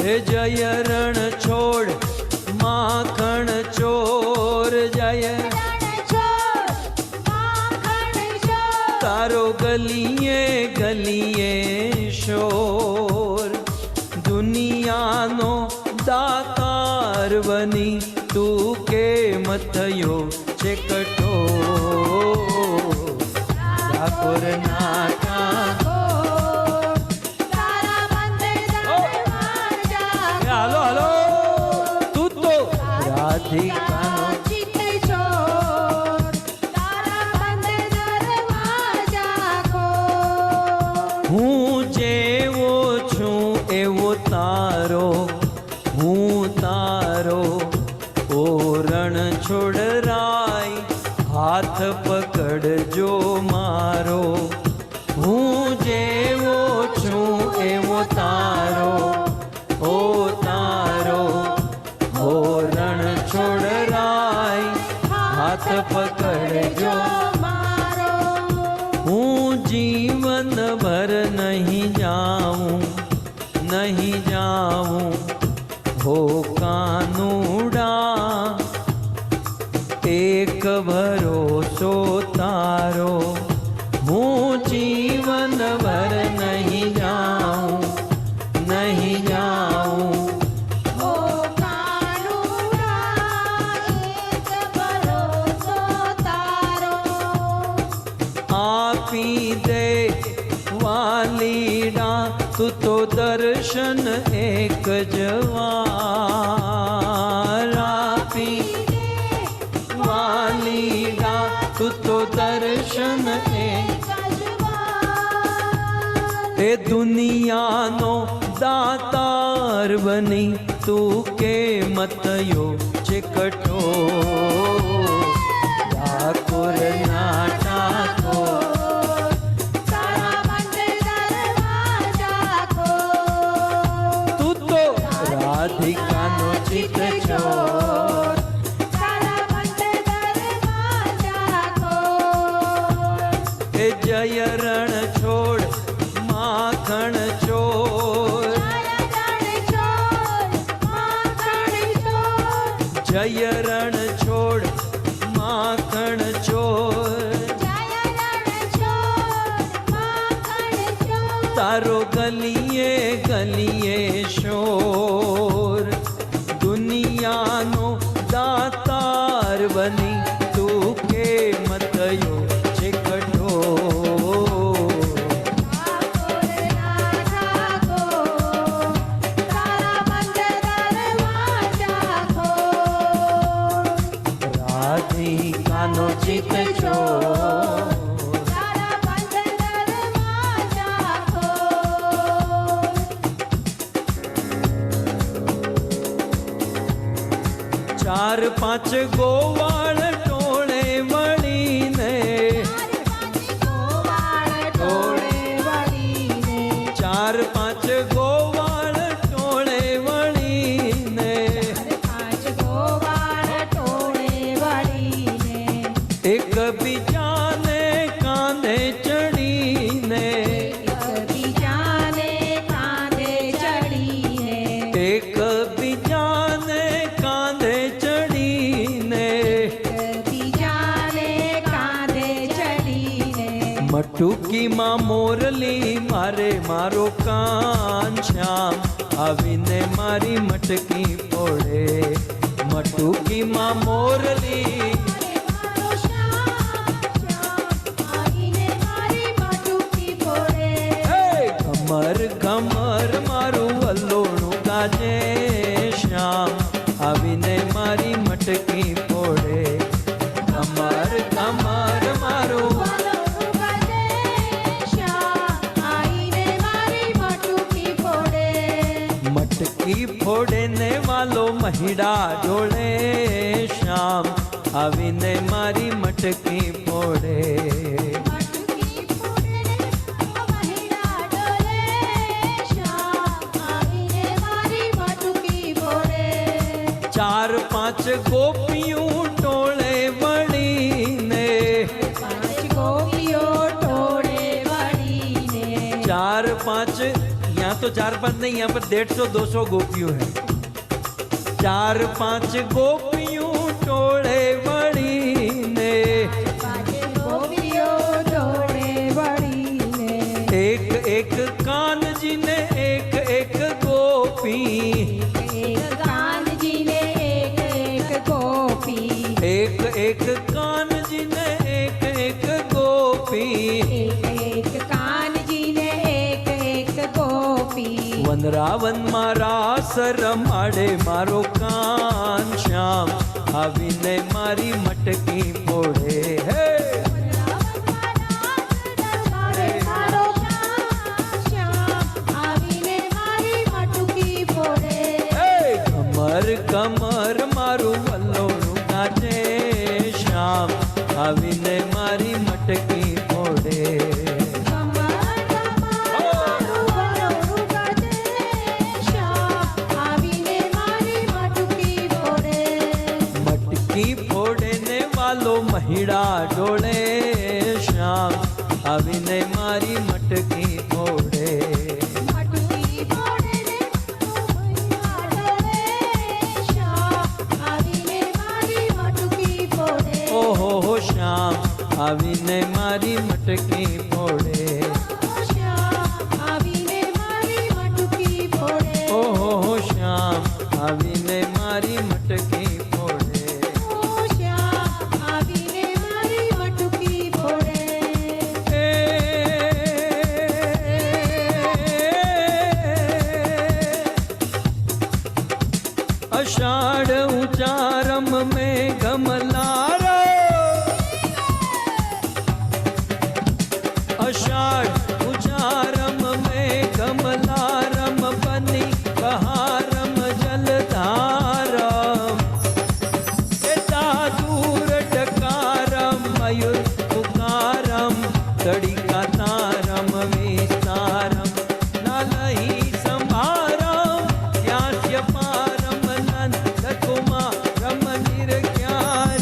[SPEAKER 1] હે જય રણ છોડ માખણ ચોર, જય તારો ગલીએ ગલીએ શોર, દુનિયાનો દાતાર બની તું કેમ થયો છે કઠોર. ઠાકોર ના ઠાકોર હાલો હાલો, તું તો રાધિકાનો હું જેવો છું એવો તારો, હું તારો ઓ રણ છોડરાય હાથ પકડજો મારો, હું જેવો છું એવો તારો ઓ તારો ઓ રણ છોડરાય હાથ પકડજો મારો, હું જીવન ભર નહીં જાઉં હો કાનુડા, એક ભરોસો તારો, હું જીવન ભર નહીં જાઉં
[SPEAKER 3] ઓ કાનુડા, એક ભરોસો તારો,
[SPEAKER 1] આપી દે વાલીડા તું તો દર્શન એક જવાર, આપી વાલીડા તું તો દર્શન એક, એ દુનિયાનો દાતાર બની તું કેમ થયો છે કઠોર. ઠાકોર ના ઠાકોર તું તો રાધિકાનો ચિત ચોર, એ જય જય રણ છોડ માખણ ચોર,
[SPEAKER 3] જય રણછોડ માખણ ચોર.
[SPEAKER 1] તારો ગલીએ ગલીએ શોર, દુનિયાનો દાતાર બની તું કેમ થયો છે કઠોર.
[SPEAKER 3] ઠાકોર ના ઠાકોર, તારા બંધ દરવાજા ખોલ.
[SPEAKER 1] રાધિકાનો ચિત ચોર,
[SPEAKER 3] તારા બંધ દરવાજા ખોલ.
[SPEAKER 1] ચાર પાંચ ગોવાળ ટોળે મળીને, ચાર પાંચ ગોવાળ ટોળે વળીને, એક બીજાને કાંધે ચડીને, એક બીજાને કાંધે ચડીને, મટુકીમાં મોરલી મારે મારો કાન શ્યામ આવીને મારી મટકી ફોડે. મટુકીમાં મોરલી ઘમર ઘમર મારું વલ્લોણું ગાજે શ્યામ આવીને મારી મટકી ફોડે. ઘમર ઘમર મારું મટકી ફોડે ને વાલો મહિડા ડોળે શ્યામ આવીને મારી મટકી ફોડે. ચાર પાંચ ગોપિયું ટોળે વળીને, चार पांच, यहाँ तो चार पांच नहीं, यहाँ पर 150-200 गोपियों हैं. चार पांच गोपियों टोळे वळीने, एक एक कान जी ने एक एक गोपी, एक एक कान जी ने एक एक गोपी, वनरावन मारा सरमाड़े मारो कान श्याम आवीने मारी मटकी फोड़े. हे कमर कमर मारू वल्लोणु नाचे श्याम आवीने मारी मटकी फोड़े. મહિડા ડોળે શ્યામ આવીને મારી મટકી ફોડે. ઓહો હો શ્યામ આવીને મારી મટકી ફોડે. ઓહો હો શ્યામ આવીને મારી મટકી ફોડે. अषाढ़ उचारम में गमलारो, अषाढ़ उचारम में गमलारम बनी बहारम जलधारम. दूर डकारम मयूर पुकारम तड़िका तारम विस्तारम नालही संभारम यास्य पारम नंद कुमारम निर्ज्ञाय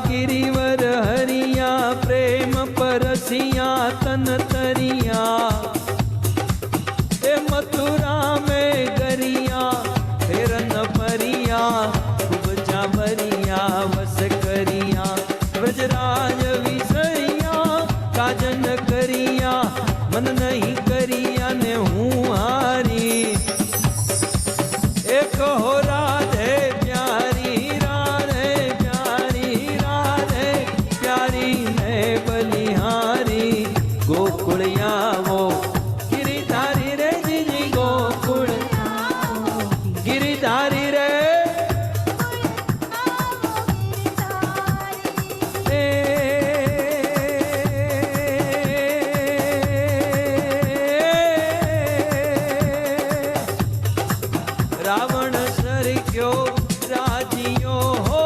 [SPEAKER 1] गिरिवर हरिया प्रेम परसिया तन तरिया ए मथुरा में गरिया फेरन परिया खूब चावरिया वस करिया ब्रजराज विसरिया काजन करिया मन नहीं करिया ने हूँ हारी एक हो राधे प्यारी राधे प्यारी राधे प्यारी ने बलिहारी गोकुल आवो गिरिधारी रे जी गोकुल गिरिधारी रे रावण सर क्यों राजियो हो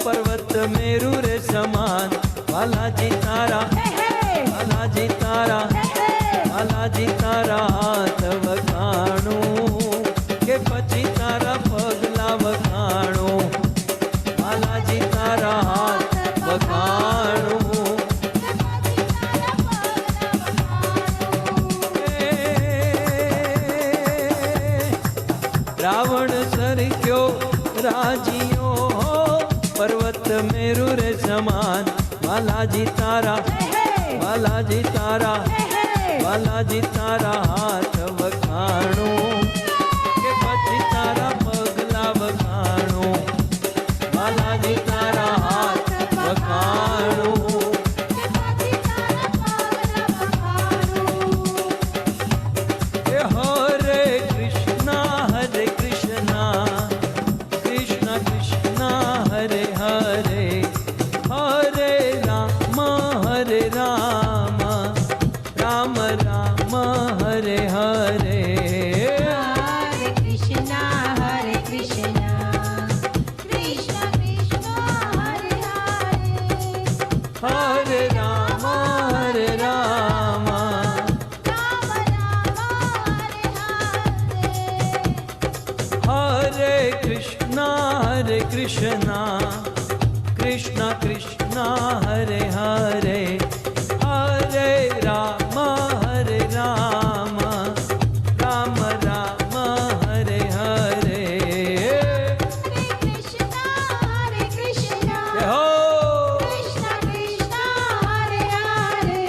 [SPEAKER 1] पर्वत मेरु रे समान बालाजी तारा बालाजी तारा बालाजी तारा हाथ वखाणो के पछी तारा पगला वखाणो बालाजी तारा हाथ वखाणो रावण सर क्यों राजियो हो पर्वत मेरु रे समान बालाजी तारा बालाजी तारा बालाजी तारा हाथ वखाणो के पछी तारा पगला वखाणो बालाजी तारा हाथ वखाणो हरे कृष्णा कृष्ण कृष्ण हरे हरे हरे राम राम राम हरे हरे
[SPEAKER 3] हरे कृष्णा कृष्ण कृष्ण हरे हरे
[SPEAKER 1] हरे राम
[SPEAKER 3] राम राम हरे हरे
[SPEAKER 1] हरे कृष्णा कृष्ण कृष्ण हरे हरे हरे राम राम राम हरे हरे
[SPEAKER 3] कृष्णा कृष्ण
[SPEAKER 1] हो
[SPEAKER 3] कृष्ण कृष्ण हरे हरे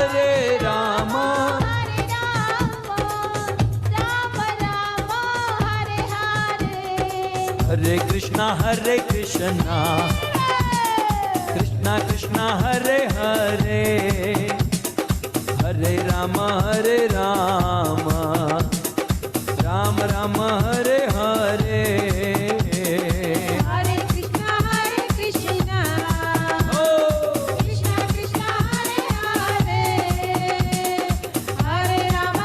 [SPEAKER 1] हरे राम
[SPEAKER 3] राम राम हरे हरे
[SPEAKER 1] हरे कृष्णा कृष्णा कृष्णा हरे हरे हरे राम राम राम हरे हरे
[SPEAKER 3] हरे कृष्णा
[SPEAKER 1] ओ
[SPEAKER 3] कृष्ण कृष्ण हरे हरे हरे राम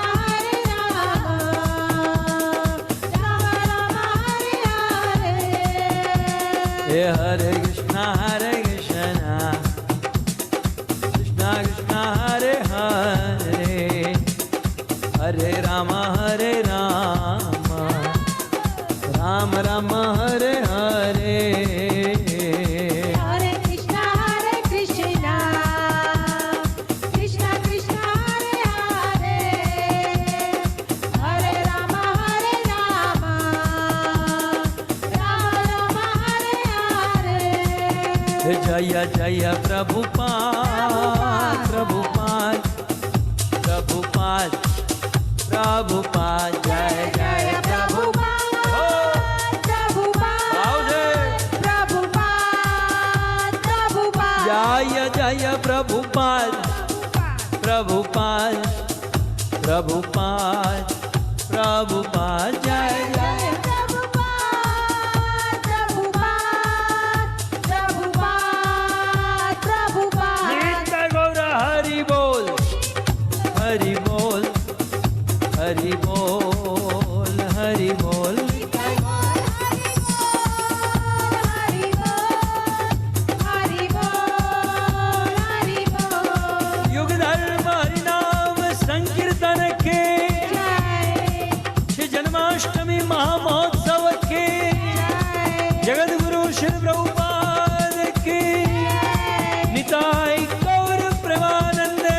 [SPEAKER 3] राम हरे हरे
[SPEAKER 1] हे हरे कृष्णा कृष्णा कृष्णा हरे हरे हरे राम राम हरे हरे
[SPEAKER 3] हरे कृष्णा कृष्ण कृष्ण हरे हरे हरे राम राम हरे हरे
[SPEAKER 1] जय जय प्रभुपाद प्रभुपाद प्रभुपाद प्रभुपाद जय जय जय जय प्रभुपाद प्रभुपाद प्रभुपाद प्रभुपाद जय जय